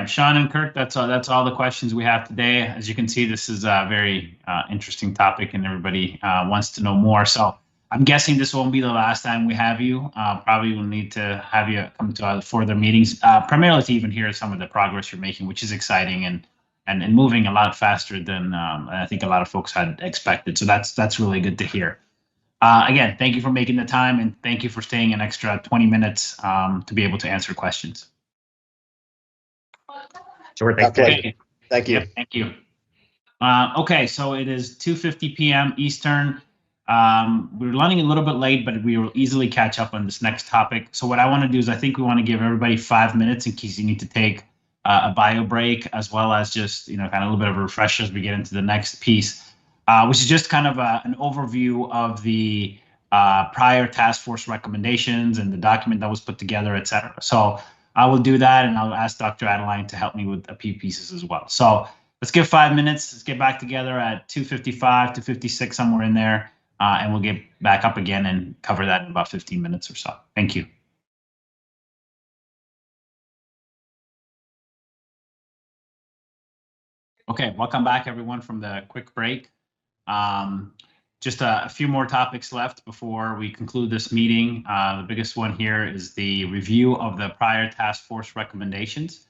Sean and Kirk, that's all the questions we have today. As you can see, this is a very interesting topic and everybody wants to know more. So I'm guessing this won't be the last time we have you. Probably we'll need to have you come to further meetings, primarily to even hear some of the progress you're making, which is exciting and moving a lot faster than I think a lot of folks had expected. So that's really good to hear. Again, thank you for making the time, and thank you for staying an extra 20 minutes to be able to answer questions. Sure, thank you. Thank you. Yep, thank you. Okay, so it is 2:50 p.m. Eastern. We're running a little bit late, but we will easily catch up on this next topic. So what I want to do is I think we want to give everybody 5 minutes in case you need to take a bio break, as well as just kind of a little bit of a refresher as we get into the next piece. which is just kind of an overview of the prior task force recommendations and the document that was put together, et cetera. So I will do that, and I'll ask Dr. Adeline to help me with a few pieces as well. So let's give 5 minutes. Let's get back together at 2:55, 2:56, somewhere in there, and we'll get back up again and cover that in about 15 minutes or so. Thank you. Okay, welcome back, everyone, from the quick break. Just a few more topics left before we conclude this meeting. The biggest one here is the review of the prior task force recommendations.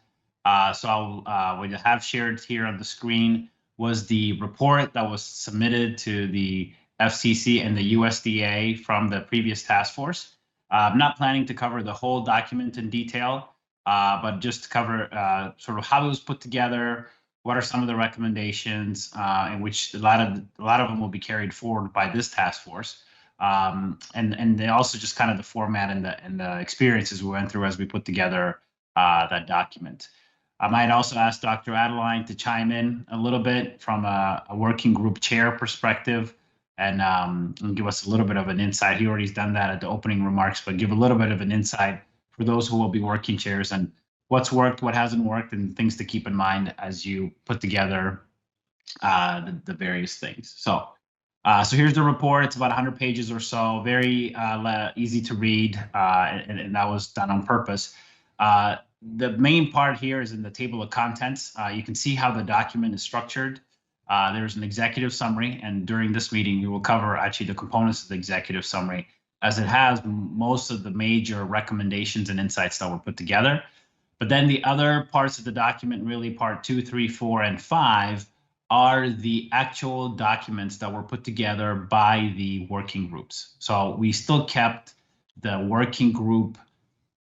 So what you have shared here on the screen was the report that was submitted to the FCC and the USDA from the previous task force. I'm not planning to cover the whole document in detail, but just to cover sort of how it was put together, what are some of the recommendations, in which a lot of them will be carried forward by this task force, and they also just kind of the format and the experiences we went through as we put together that document. I might also ask Dr. Adeline to chime in a little bit from a working group chair perspective, and give us a little bit of an insight. He already done that at the opening remarks, but give a little bit of an insight for those who will be working chairs and what's worked, what hasn't worked, and things to keep in mind as you put together the various things. So here's the report. It's about 100 pages or so, very easy to read, and that was done on purpose. The main part here is in the table of contents. You can see how the document is structured. There's an executive summary, and during this meeting, we will cover actually the components of the executive summary, as it has most of the major recommendations and insights that were put together. But then the other parts of the document, really part 2, 3, 4, and 5, are the actual documents that were put together by the working groups. So we still kept the working group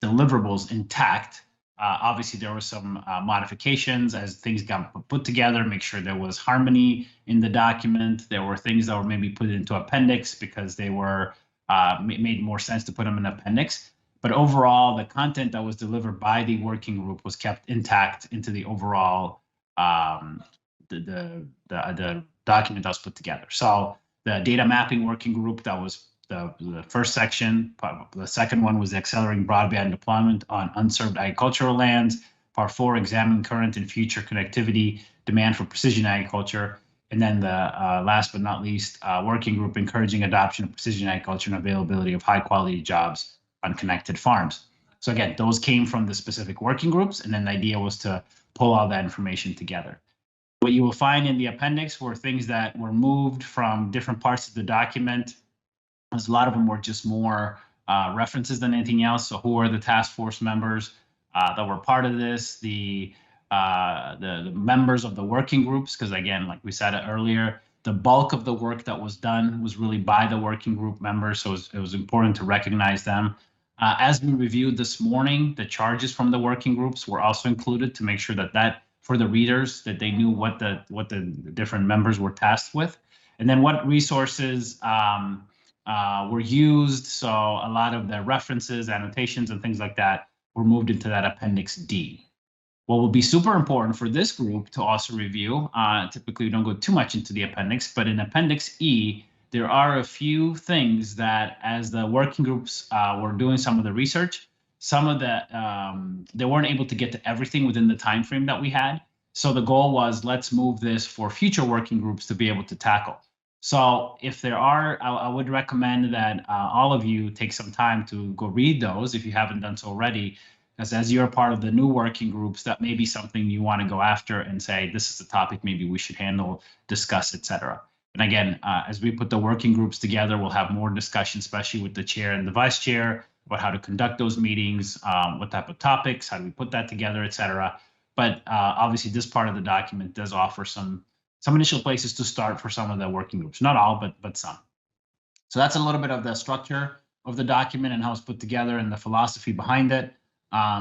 deliverables intact. Obviously, there were some modifications as things got put together, make sure there was harmony in the document. There were things that were maybe put into appendix because they were made more sense to put them in appendix. But overall, the content that was delivered by the working group was kept intact into the overall the document that was put together. So the data mapping working group, that was the first section. The second one was the accelerating broadband deployment on unserved agricultural lands. Part 4, examine current and future connectivity demand for precision agriculture. And then the last but not least, working group encouraging adoption of precision agriculture and availability of high quality jobs on connected farms. So again, those came from the specific working groups, and then the idea was to pull all that information together. What you will find in the appendix were things that were moved from different parts of the document, as a lot of them were just more references than anything else. So who are the task force members that were part of this, the members of the working groups, because again, like we said earlier, the bulk of the work that was done was really by the working group members, so it was important to recognize them. As we reviewed this morning, the charges from the working groups were also included to make sure that for the readers, that they knew what the different members were tasked with, and then what resources were used. So a lot of the references, annotations, and things like that were moved into that Appendix D. What will be super important for this group to also review, typically we don't go too much into the appendix, but in Appendix E, there are a few things that as the working groups were doing some of the research, some of the, they weren't able to get to everything within the time frame that we had. So the goal was, let's move this for future working groups to be able to tackle. So if there are, I would recommend that all of you take some time to go read those if you haven't done so already, because as you're part of the new working groups, that may be something you want to go after and say, this is the topic maybe we should handle, discuss, etc. And again, as we put the working groups together, we'll have more discussion, especially with the chair and the vice chair, about how to conduct those meetings, what type of topics, how do we put that together, etc. But obviously, this part of the document does offer some initial places to start for some of the working groups, not all, but some. So that's a little bit of the structure of the document and how it's put together and the philosophy behind it.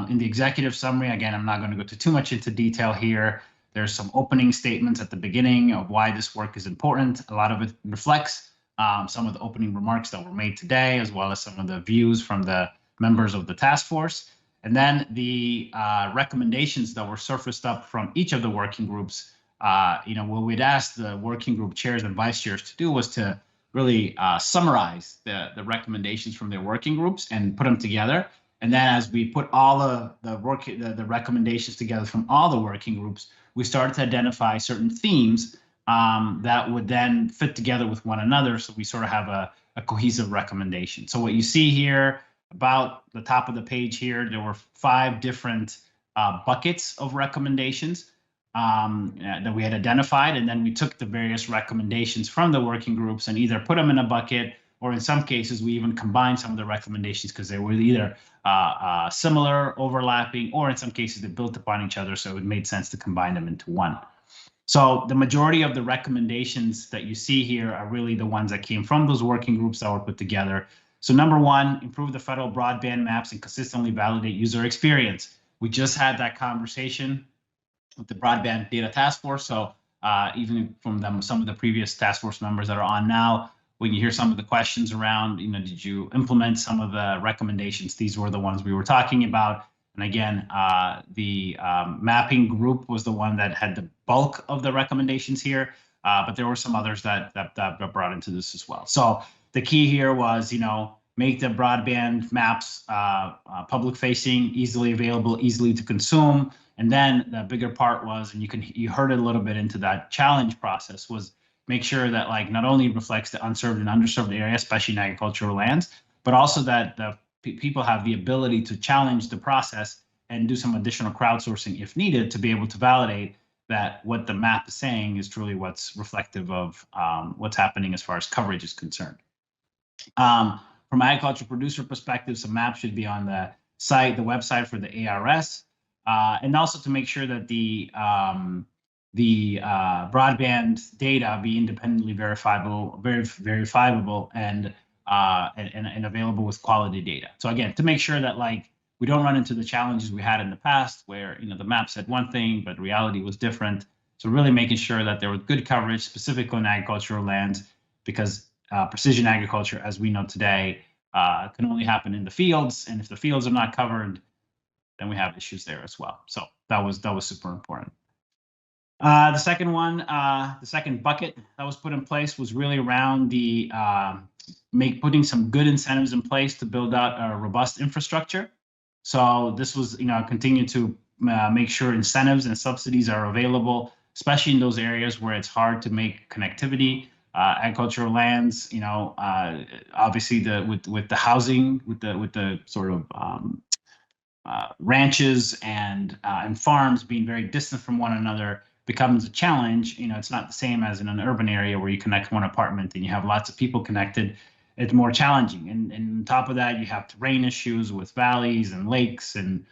In the executive summary, again, I'm not going to go too much into detail here. There's some opening statements at the beginning of why this work is important. A lot of it reflects some of the opening remarks that were made today, as well as some of the views from the members of the task force. And then the recommendations that were surfaced up from each of the working groups what we'd asked the working group chairs and vice chairs to do was to really summarize the recommendations from their working groups and put them together. And then as we put all of the recommendations together from all the working groups, we started to identify certain themes that would then fit together with one another. So we sort of have a cohesive recommendation. So what you see here about the top of the page here, there were 5 different buckets of recommendations that we had identified. And then we took the various recommendations from the working groups and either put them in a bucket, or in some cases, we even combined some of the recommendations because they were either similar, overlapping, or in some cases, they built upon each other. So it made sense to combine them into one. So the majority of the recommendations that you see here are really the ones that came from those working groups that were put together. So number 1, improve the federal broadband maps and consistently validate user experience. We just had that conversation with the Broadband Data Task Force. So even from some of the previous task force members that are on now, when you hear some of the questions around, did you implement some of the recommendations? These were the ones we were talking about. And again, the mapping group was the one that had the bulk of the recommendations here, but there were some others that brought into this as well. So the key here was, make the broadband maps public facing, easily available, easily to consume. And then the bigger part was, and you heard it a little bit into that challenge process, was make sure that not only reflects the unserved and underserved area, especially in agricultural lands, but also that the people have the ability to challenge the process and do some additional crowdsourcing if needed to be able to validate that what the map is saying is truly what's reflective of what's happening as far as coverage is concerned. From an agricultural producer perspective, some maps should be on the website for the ARS, and also to make sure that the broadband data be independently verifiable and available with quality data. So again, to make sure that we don't run into the challenges we had in the past where the map said one thing, but reality was different. So really making sure that there was good coverage, specifically in agricultural lands, because precision agriculture, as we know today, can only happen in the fields. And if the fields are not covered, then we have issues there as well. So that was super important. The second one, the second bucket that was put in place was really around the putting some good incentives in place to build out a robust infrastructure. So this was, continue to make sure incentives and subsidies are available, especially in those areas where it's hard to make connectivity. Agricultural lands, obviously with the housing, with the sort of ranches and farms being very distant from one another becomes a challenge. It's not the same as in an urban area where you connect one apartment and you have lots of people connected. It's more challenging. And on top of that, you have terrain issues with valleys and lakes and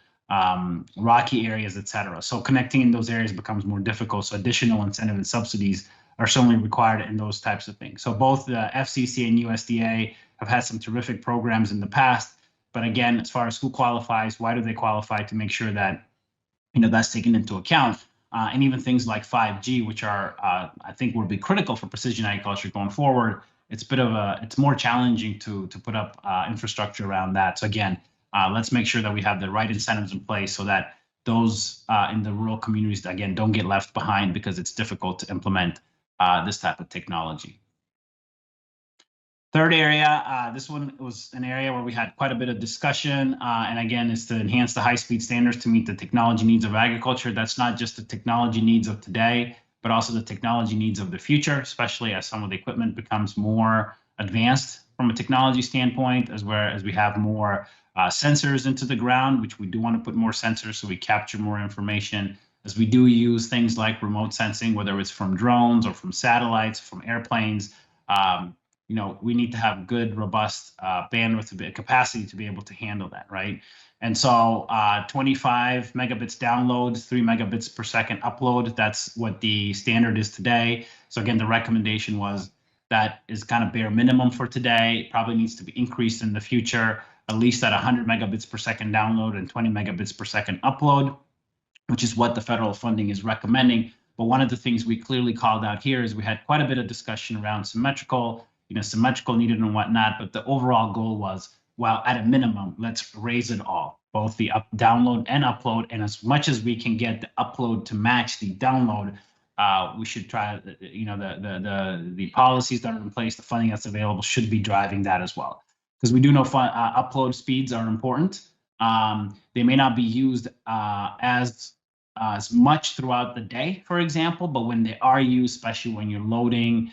rocky areas, et cetera. So connecting in those areas becomes more difficult. So additional incentive and subsidies are certainly required in those types of things. So both the FCC and USDA have had some terrific programs in the past. But again, as far as who qualifies, why do they qualify, to make sure that that's taken into account. And even things like 5G, which are I think will be critical for precision agriculture going forward. It's more challenging to put up infrastructure around that. So again, let's make sure that we have the right incentives in place so that those in the rural communities, again, don't get left behind because it's difficult to implement this type of technology. Third area, this one was an area where we had quite a bit of discussion, and again, is to enhance the high-speed standards to meet the technology needs of agriculture. That's not just the technology needs of today, but also the technology needs of the future, especially as some of the equipment becomes more advanced from a technology standpoint, as we have more sensors into the ground, which we do want to put more sensors so we capture more information. As we do use things like remote sensing, whether it's from drones or from satellites, from airplanes, we need to have good, robust bandwidth capacity to be able to handle that, right? And so 25 megabits download, 3 megabits per second upload, that's what the standard is today. So again, the recommendation was that is kind of bare minimum for today. It probably needs to be increased in the future, at least at 100 megabits per second download and 20 megabits per second upload, which is what the federal funding is recommending. But one of the things we clearly called out here is we had quite a bit of discussion around symmetrical needed and whatnot, but the overall goal was, well, at a minimum, let's raise it all, both the download and upload, and as much as we can get the upload to match the download, we should try, the policies that are in place, the funding that's available should be driving that as well. Because we do know upload speeds are important. They may not be used as much throughout the day, for example, but when they are used, especially when you're loading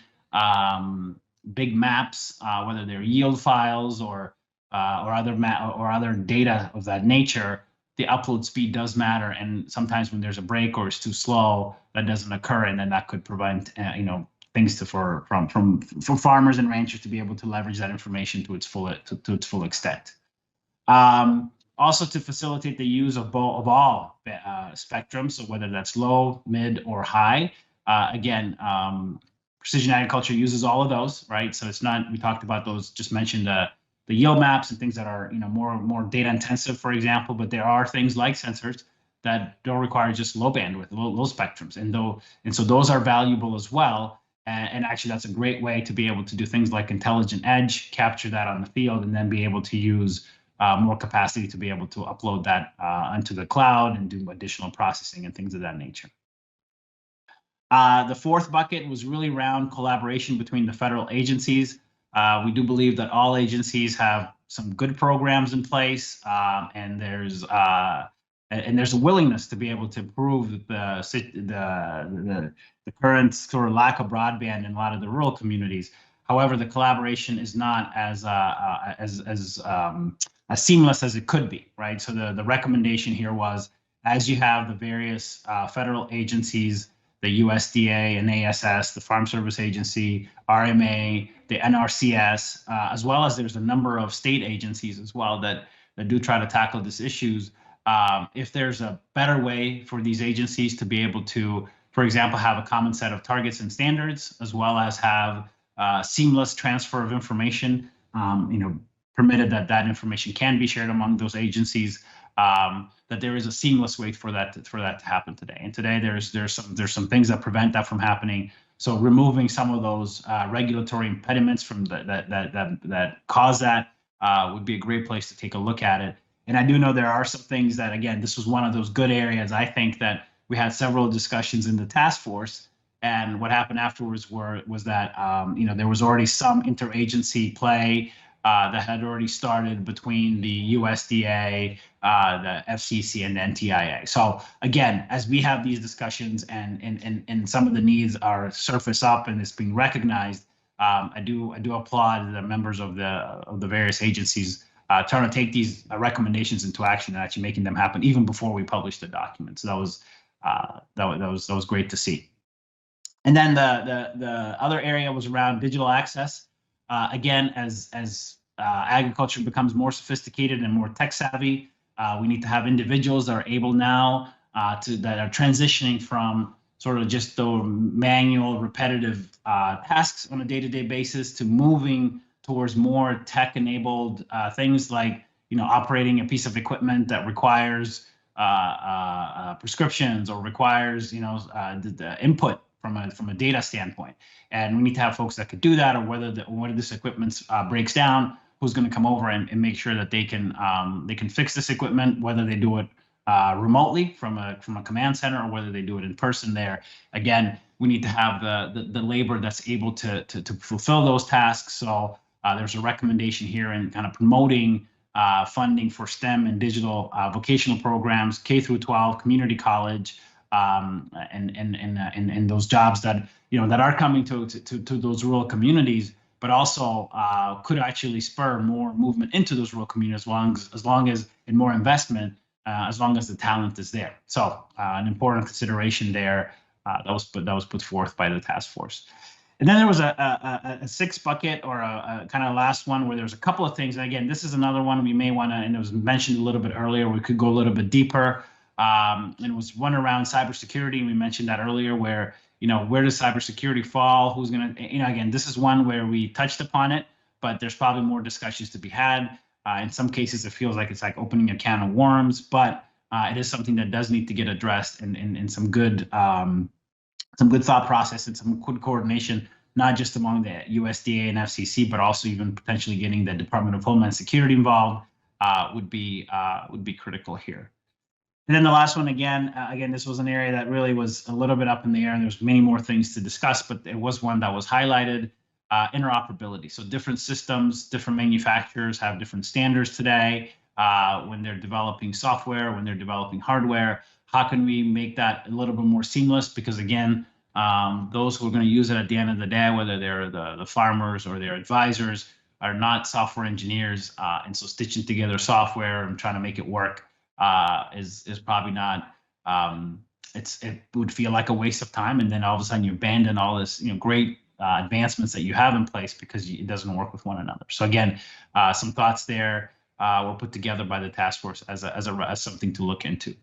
big maps, whether they're yield files or other data of that nature, the upload speed does matter. And sometimes when there's a break or it's too slow, that doesn't occur, and then that could prevent things for farmers and ranchers to be able to leverage that information to its full extent. Also, to facilitate the use of all spectrums, so whether that's low, mid, or high. Again, precision agriculture uses all of those, right? So it's not, we talked about those, just mentioned the yield maps and things that are more data intensive, for example, but there are things like sensors that don't require just low bandwidth, low spectrums, and so those are valuable as well. And actually, that's a great way to be able to do things like intelligent edge, capture that on the field, and then be able to use more capacity to be able to upload that onto the cloud and do additional processing and things of that nature. The fourth bucket was really around collaboration between the federal agencies. We do believe that all agencies have some good programs in place, and there's a willingness to be able to improve the current sort of lack of broadband in a lot of the rural communities. However, the collaboration is not as seamless as it could be, right? So the recommendation here was, as you have the various federal agencies, the USDA and ASS, the Farm Service Agency, RMA, the NRCS, as well as there's a number of state agencies as well that do try to tackle these issues. If there's a better way for these agencies to be able to, for example, have a common set of targets and standards, as well as have seamless transfer of information, permitted that information can be shared among those agencies, that there is a seamless way for that to happen today. And today there's some things that prevent that from happening. So removing some of those regulatory impediments from that cause that would be a great place to take a look at it. And I do know there are some things that, again, this was one of those good areas. I think that we had several discussions in the task force, and what happened afterwards was that there was already some interagency play that had already started between the USDA, the FCC, and the NTIA. So again, as we have these discussions and some of the needs are surface up and it's being recognized, I do applaud the members of the various agencies trying to take these recommendations into action and actually making them happen even before we publish the document. So that was great to see. And then the other area was around digital access. Again, as agriculture becomes more sophisticated and more tech savvy, we need to have individuals that are able now that are transitioning from sort of just the manual, repetitive tasks on a day-to-day basis to moving towards more tech-enabled things like operating a piece of equipment that requires prescriptions or requires the input from a data standpoint. And we need to have folks that could do that, or whether this equipment breaks down, who's going to come over and make sure that they can fix this equipment, whether they do it remotely from a command center or whether they do it in person there. Again, we need to have the labor that's able to fulfill those tasks. So there's a recommendation here in kind of promoting funding for STEM and digital vocational programs, K through 12, community college, and those jobs that that are coming to those rural communities, but also could actually spur more movement into those rural communities as long as and more investment, as long as the talent is there. So an important consideration there that was put forth by the task force. And then there was a sixth bucket, or a kind of last one, where there's a couple of things. And again, this is another one we may want to, and it was mentioned a little bit earlier, we could go a little bit deeper. And it was one around cybersecurity, and we mentioned that earlier, where where does cybersecurity fall? Who's going to, again, this is one where we touched upon it, but there's probably more discussions to be had. In some cases, it feels like it's like opening a can of worms, but it is something that does need to get addressed in some good thought process and some good coordination, not just among the USDA and FCC, but also even potentially getting the Department of Homeland Security involved would be critical here. And then the last one, again, this was an area that really was a little bit up in the air, and there's many more things to discuss, but it was one that was highlighted, interoperability. So different systems, different manufacturers have different standards today when they're developing software, when they're developing hardware. How can we make that a little bit more seamless? Because again, those who are going to use it at the end of the day, whether they're the farmers or their advisors, are not software engineers, and so stitching together software and trying to make it work is probably not. It would feel like a waste of time, and then all of a sudden you abandon all this great advancements that you have in place because it doesn't work with one another. So again, some thoughts there were put together by the task force as something to look into.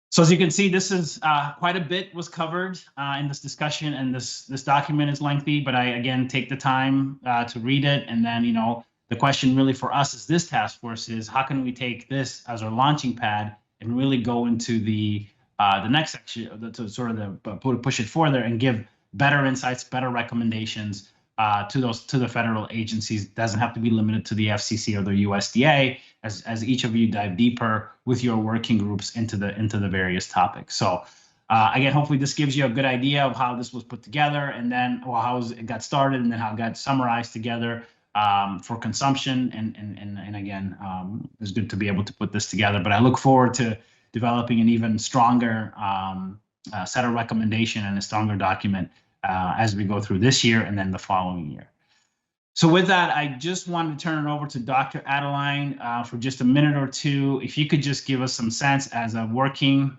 So as you can see, this is quite a bit was covered in this discussion, and this document is lengthy, but I again take the time to read it. And then the question really for us as this task force is, how can we take this as our launching pad and really go into the next section to sort of push it further and give better insights, better recommendations to the federal agencies. It doesn't have to be limited to the FCC or the USDA, as each of you dive deeper with your working groups into the various topics. So again, hopefully this gives you a good idea of how this was put together, and then how it got started, and then how it got summarized together for consumption. And again, it's good to be able to put this together. But I look forward to developing an even stronger set of recommendation and a stronger document as we go through this year and then the following year. So with that, I just wanted to turn it over to Dr. Adeline for just a minute or two. If you could just give us some sense as a working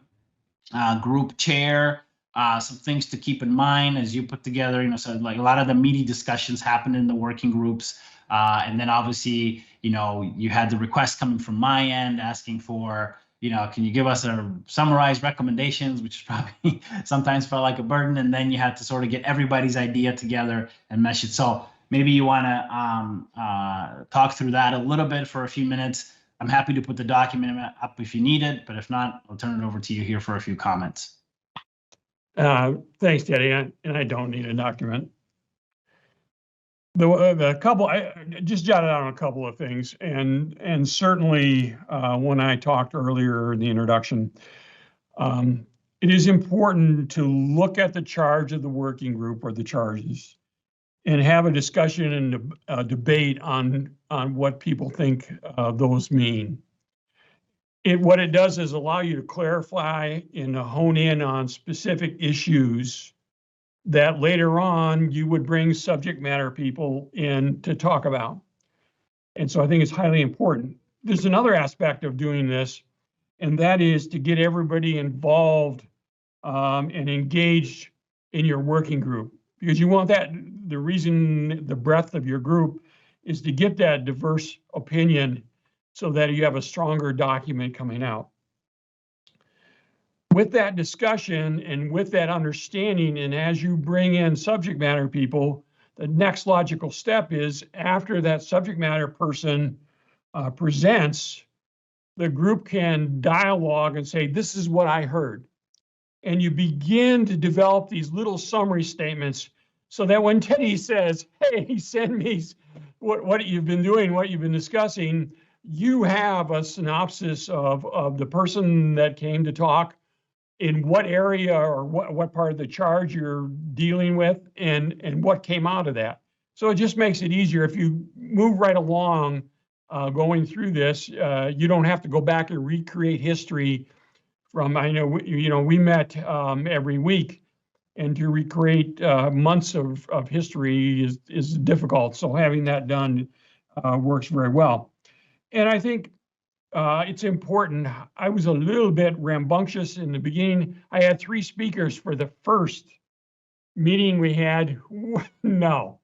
group chair, some things to keep in mind as you put together, so like a lot of the meaty discussions happen in the working groups. And then obviously, you had the request coming from my end asking for, can you give us a summarized recommendations, which probably sometimes felt like a burden. And then you had to sort of get everybody's idea together and mesh it. So maybe you want to talk through that a little bit for a few minutes. I'm happy to put the document up if you need it, but if not, I'll turn it over to you here for a few comments. Thanks, Teddy. And I don't need a document. The couple, I just jotted down a couple of things, and certainly when I talked earlier in the introduction, it is important to look at the charge of the working group or the charges and have a discussion and a debate on what people think those mean. What it does is allow you to clarify and to hone in on specific issues that later on you would bring subject matter people in to talk about. And so I think it's highly important. There's another aspect of doing this, and that is to get everybody involved and engaged in your working group, because you want that. The reason the breadth of your group is to get that diverse opinion so that you have a stronger document coming out. With that discussion and with that understanding, and as you bring in subject matter people, the next logical step is after that subject matter person presents, the group can dialogue and say, this is what I heard. And you begin to develop these little summary statements so that when Teddy says, hey, send me what you've been doing, what you've been discussing, you have a synopsis of the person that came to talk, in what area or what part of the charge you're dealing with, and what came out of that. So it just makes it easier. If you move right along going through this, you don't have to go back and recreate history from, I know, we met every week, and to recreate months of history is difficult. So having that done works very well. And I think it's important. I was a little bit rambunctious in the beginning. I had 3 speakers for the first meeting we had. No,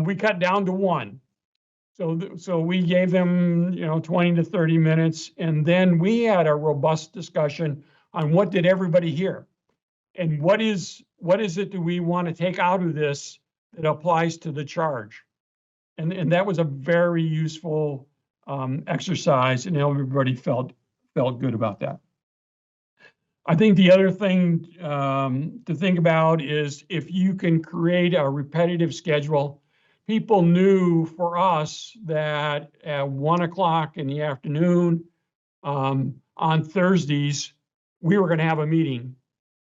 we cut down to 1. So we gave them 20 to 30 minutes, and then we had a robust discussion on what did everybody hear, and what is it that we want to take out of this that applies to the charge, and that was a very useful exercise, and everybody felt good about that. I think the other thing to think about is if you can create a repetitive schedule. People knew for us that at 1 o'clock in the afternoon, on Thursdays, we were going to have a meeting,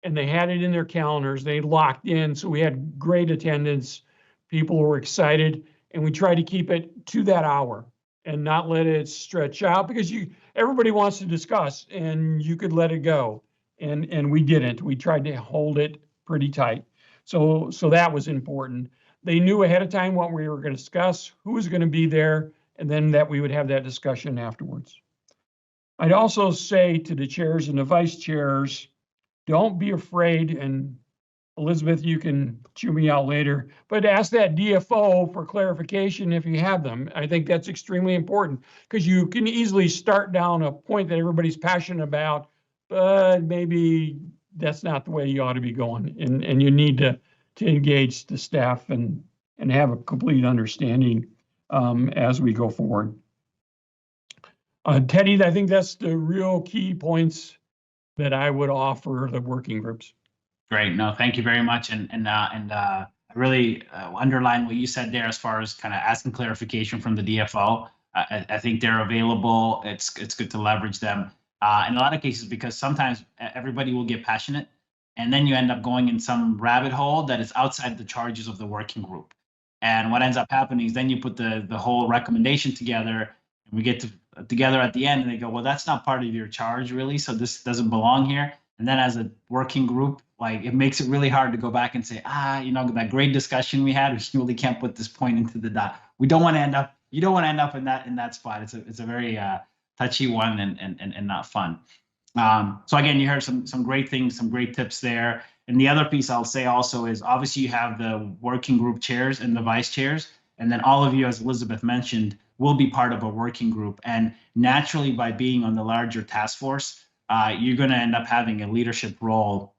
and they had it in their calendars. They locked in, so we had great attendance. People were excited, and we tried to keep it to that hour and not let it stretch out, because everybody wants to discuss, and you could let it go. And we didn't. We tried to hold it pretty tight. So that was important. They knew ahead of time what we were going to discuss, who was going to be there, and then that we would have that discussion afterwards. I'd also say to the chairs and the vice chairs, don't be afraid, and Elizabeth, you can chew me out later, but ask that DFO for clarification if you have them. I think that's extremely important, because you can easily start down a point that everybody's passionate about, but maybe that's not the way you ought to be going. And you need to engage the staff and have a complete understanding as we go forward. Teddy, I think that's the real key points that I would offer the working groups. Great. No, thank you very much. And I really underline what you said there as far as kind of asking clarification from the DFO. I think they're available. It's good to leverage them in a lot of cases, because sometimes everybody will get passionate, and then you end up going in some rabbit hole that is outside the charges of the working group. And what ends up happening is then you put the whole recommendation together, and we get together at the end, and they go, well, that's not part of your charge, really, so this doesn't belong here. And then as a working group, like, it makes it really hard to go back and say, that great discussion we had, we really can't put this point into the dot. We don't want to end up, you don't want to end up in that spot. It's a very touchy one and not fun. So again, you heard some great things, some great tips there. And the other piece I'll say also is, obviously you have the working group chairs and the vice chairs, and then all of you, as Elizabeth mentioned, will be part of a working group. And naturally, by being on the larger task force, you're going to end up having a leadership role,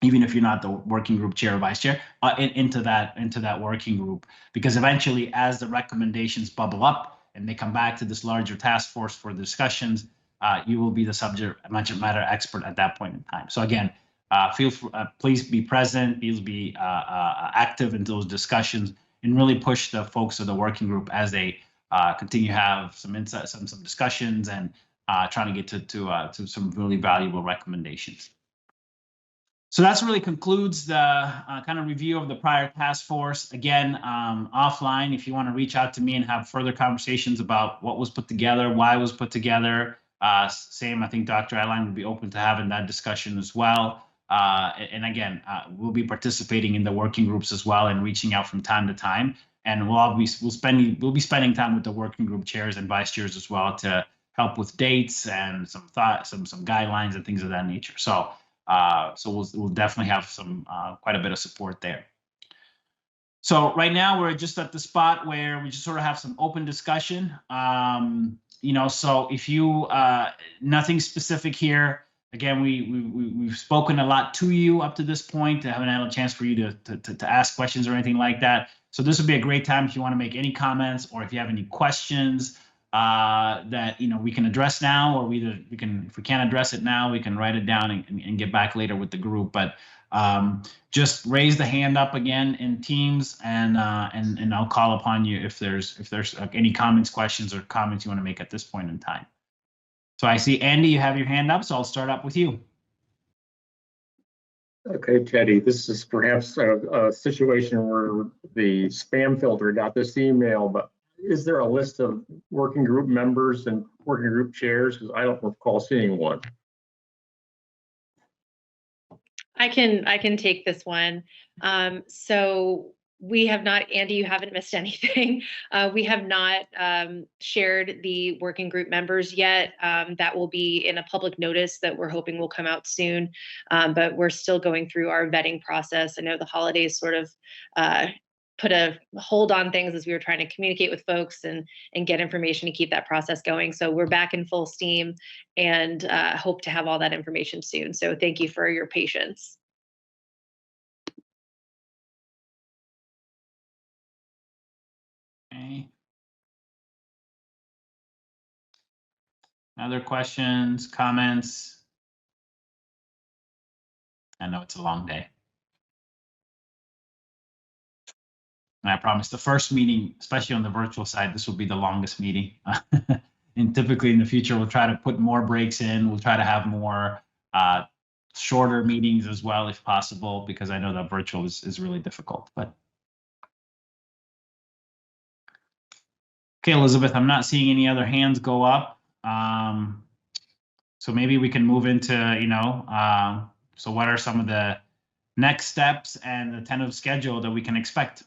even if you're not the working group chair or vice chair, into that working group. Because eventually, as the recommendations bubble up and they come back to this larger task force for discussions, you will be the subject matter expert at that point in time. So again, please be present, please be active in those discussions, and really push the folks of the working group as they continue to have some insights, some discussions, and trying to get to some really valuable recommendations. So that's really concludes the kind of review of the prior task force. Again, offline, if you want to reach out to me and have further conversations about what was put together, why it was put together, same, I think Dr. Adeline would be open to having that discussion as well. And again, we'll be participating in the working groups as well and reaching out from time to time. And we'll be spending time with the working group chairs and vice chairs as well to help with dates and some guidelines and things of that nature. So we'll definitely have some quite a bit of support there. So right now we're just at the spot where we just sort of have some open discussion. So if you nothing specific here. Again, we've spoken a lot to you up to this point. I haven't had a chance for you to ask questions or anything like that. So this would be a great time if you want to make any comments, or if you have any questions that we can address now, or if we can't address it now, we can write it down and get back later with the group. But just raise the hand up again in Teams, and I'll call upon you if there's any comments, questions, or comments you want to make at this point in time. So I see, Andy, you have your hand up, so I'll start up with you. Okay, Teddy, this is perhaps a situation where the spam filter got this email, but is there a list of working group members and working group chairs? Because I don't recall seeing one. I can take this one. So we have not, Andy, you haven't missed anything. We have not shared the working group members yet. That will be in a public notice that we're hoping will come out soon. But we're still going through our vetting process. I know the holidays sort of put a hold on things as we were trying to communicate with folks and get information to keep that process going. So we're back in full steam and hope to have all that information soon. So thank you for your patience. Okay. Other questions, comments? I know it's a long day. And I promise the first meeting, especially on the virtual side, this will be the longest meeting. And typically in the future, we'll try to put more breaks in. We'll try to have more shorter meetings as well, if possible, because I know that virtual is really difficult. But okay, Elizabeth, I'm not seeing any other hands go up. So maybe we can move into, so what are some of the next steps and the tentative schedule that we can expect?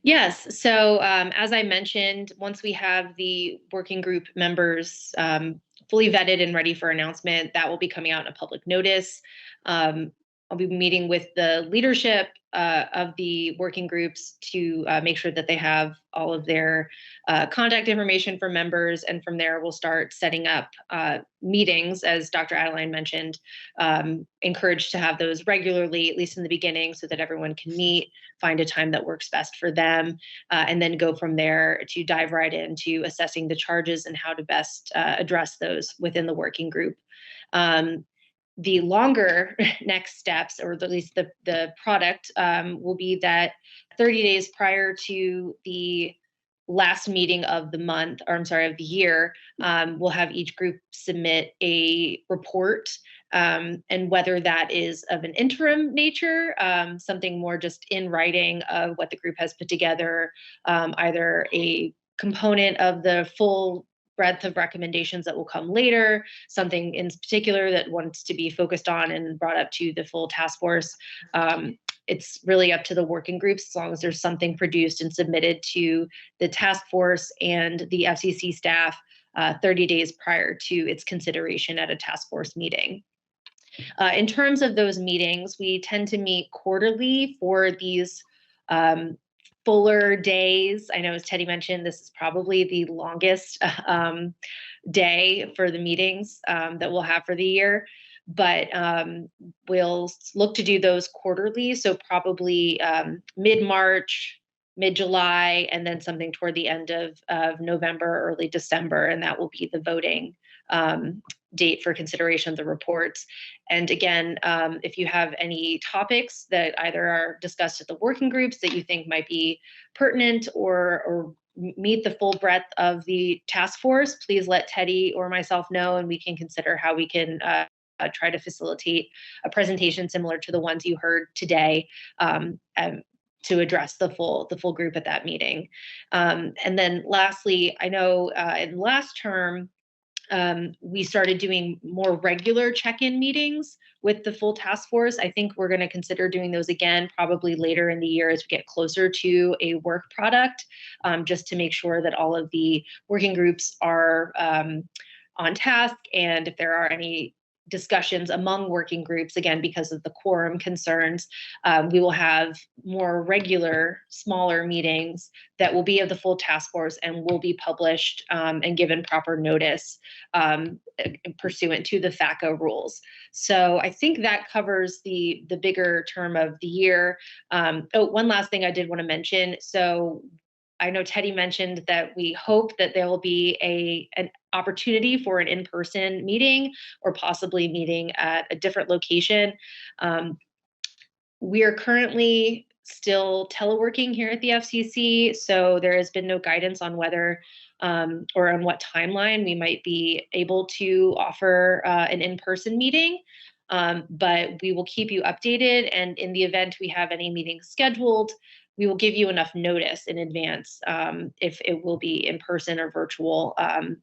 Yes. So as I mentioned, once we have the working group members fully vetted and ready for announcement, that will be coming out in a public notice. I'll be meeting with the leadership of the working groups to make sure that they have all of their contact information for members. And from there, we'll start setting up meetings, as Dr. Adeline mentioned, encouraged to have those regularly, at least in the beginning, so that everyone can meet, find a time that works best for them, and then go from there to dive right into assessing the charges and how to best address those within the working group. The longer next steps, or at least the product, will be that 30 days prior to the last meeting of the month, or I'm sorry, of the year, we'll have each group submit a report, and whether that is of an interim nature, something more just in writing of what the group has put together, either a component of the full breadth of recommendations that will come later, something in particular that wants to be focused on and brought up to the full task force. It's really up to the working groups, as long as there's something produced and submitted to the task force and the FCC staff 30 days prior to its consideration at a task force meeting. In terms of those meetings, we tend to meet quarterly for these fuller days. I know, as Teddy mentioned, this is probably the longest day for the meetings that we'll have for the year, but we'll look to do those quarterly. So probably mid-March, mid-July, and then something toward the end of November, early December, and that will be the voting date for consideration of the reports. And again, if you have any topics that either are discussed at the working groups that you think might be pertinent or meet the full breadth of the task force, please let Teddy or myself know, and we can consider how we can try to facilitate a presentation similar to the ones you heard today, to address the full group at that meeting. And then lastly, I know in last term, we started doing more regular check-in meetings with the full task force. I think we're going to consider doing those again, probably later in the year as we get closer to a work product, just to make sure that all of the working groups are on task. And if there are any discussions among working groups, again, because of the quorum concerns, we will have more regular, smaller meetings that will be of the full task force and will be published and given proper notice pursuant to the FACA rules. So I think that covers the bigger term of the year. One last thing I did want to mention. So I know Teddy mentioned that we hope that there will be an opportunity for an in-person meeting or possibly meeting at a different location. We are currently still teleworking here at the FCC, so there has been no guidance on whether or on what timeline we might be able to offer an in-person meeting. But we will keep you updated, and in the event we have any meetings scheduled, we will give you enough notice in advance if it will be in person or virtual,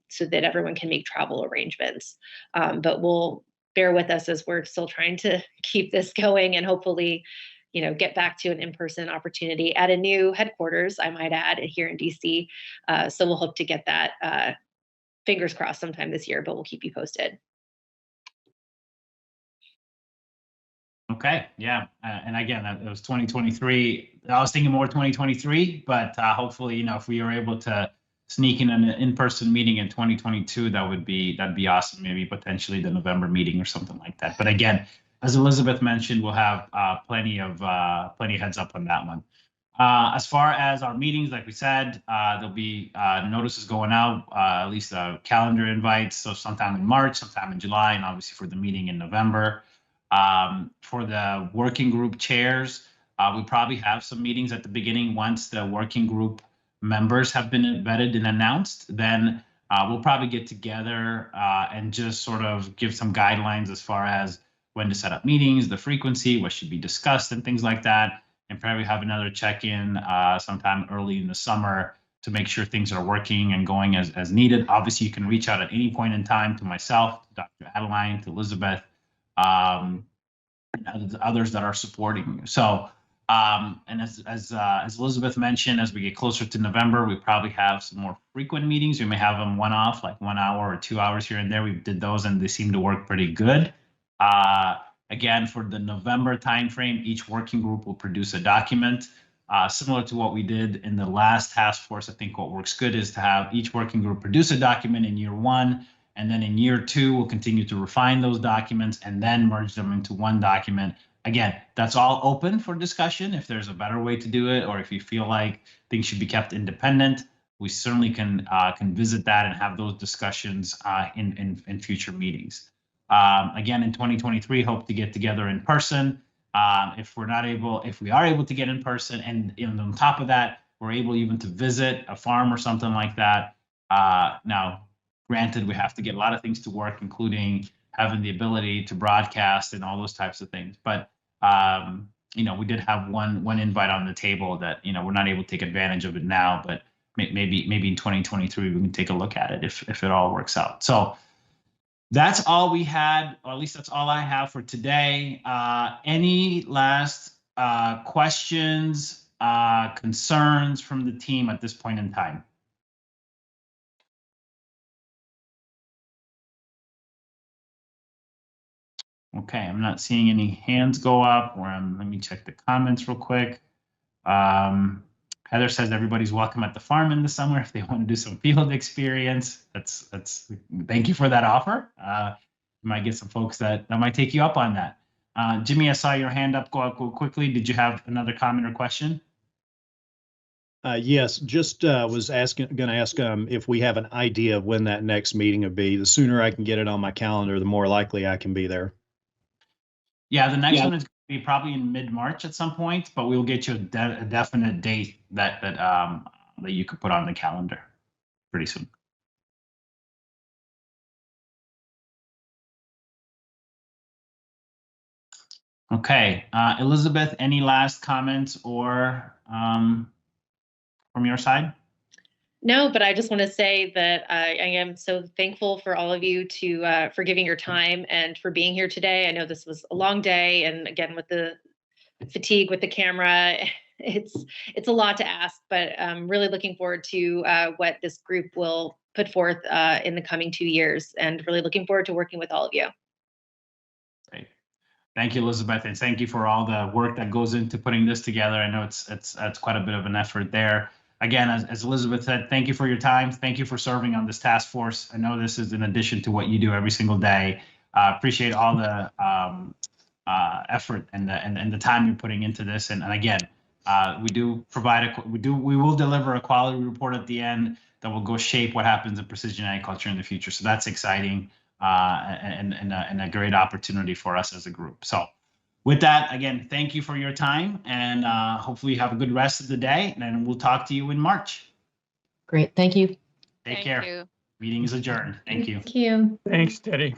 so that everyone can make travel arrangements. But we'll bear with us as we're still trying to keep this going and hopefully, get back to an in-person opportunity at a new headquarters, I might add, here in DC. So we'll hope to get that, fingers crossed, sometime this year, but we'll keep you posted. Okay, yeah, and again, it was 2023. I was thinking more 2023, but hopefully, if we are able to sneak in an in-person meeting in 2022, that'd be awesome. Maybe potentially the November meeting or something like that. But again, as Elizabeth mentioned, we'll have plenty of heads up on that one. As far as our meetings, like we said, there'll be notices going out, at least calendar invites. So sometime in March, sometime in July, and obviously for the meeting in November. For the working group chairs, we probably have some meetings at the beginning once the working group members have been vetted and announced, then we'll probably get together and just sort of give some guidelines as far as when to set up meetings, the frequency, what should be discussed, and things like that. And probably have another check-in sometime early in the summer to make sure things are working and going as needed. Obviously, you can reach out at any point in time to myself, to Dr. Adeline, to Elizabeth, and others that are supporting you. So, and as Elizabeth mentioned, as we get closer to November, we probably have some more frequent meetings. We may have them one-off, like 1 hour or 2 hours here and there. We did those, and they seem to work pretty good. Again, for the November timeframe, each working group will produce a document similar to what we did in the last task force. I think what works good is to have each working group produce a document in year 1, and then in year 2, we'll continue to refine those documents and then merge them into one document. Again, that's all open for discussion. If there's a better way to do it, or if you feel like things should be kept independent, we certainly can visit that and have those discussions in future meetings. Again, in 2023, hope to get together in person. If we are able to get in person, and on top of that, we're able even to visit a farm or something like that. Now, granted, we have to get a lot of things to work, including having the ability to broadcast and all those types of things. But we did have one invite on the table that we're not able to take advantage of it now, but maybe in 2023 we can take a look at it if it all works out. So that's all we had, or at least that's all I have for today. Any last questions, concerns from the team at this point in time? Okay, I'm not seeing any hands go up. Let me check the comments real quick. Heather says everybody's welcome at the farm in the summer if they want to do some field experience. That's thank you for that offer. You might get some folks that might take you up on that. Jimmy, I saw your hand up. Go quickly. Did you have another comment or question? Yes, just was going to ask if we have an idea of when that next meeting will be. The sooner I can get it on my calendar, the more likely I can be there. Yeah, the next one is going to be probably in mid-March at some point, but we'll get you a definite date that you could put on the calendar pretty soon. Okay, Elizabeth, any last comments or from your side? No, but I just want to say that I am so thankful for all of you for giving your time and for being here today. I know this was a long day, and again, with the fatigue with the camera, it's a lot to ask, but I'm really looking forward to what this group will put forth in the coming 2 years, and really looking forward to working with all of you. Great. Thank you, Elizabeth, and thank you for all the work that goes into putting this together. I know it's quite a bit of an effort there. Again, as Elizabeth said, thank you for your time. Thank you for serving on this task force. I know this is in addition to what you do every single day. Appreciate all the effort and the time you're putting into this. And again, we will deliver a quality report at the end that will go shape what happens in precision agriculture in the future. So that's exciting and a great opportunity for us as a group. So with that, again, thank you for your time, and hopefully you have a good rest of the day, and we'll talk to you in March. Great. Thank you. Take care. Meeting is adjourned. Thank you. Thank you. Thanks, Teddy.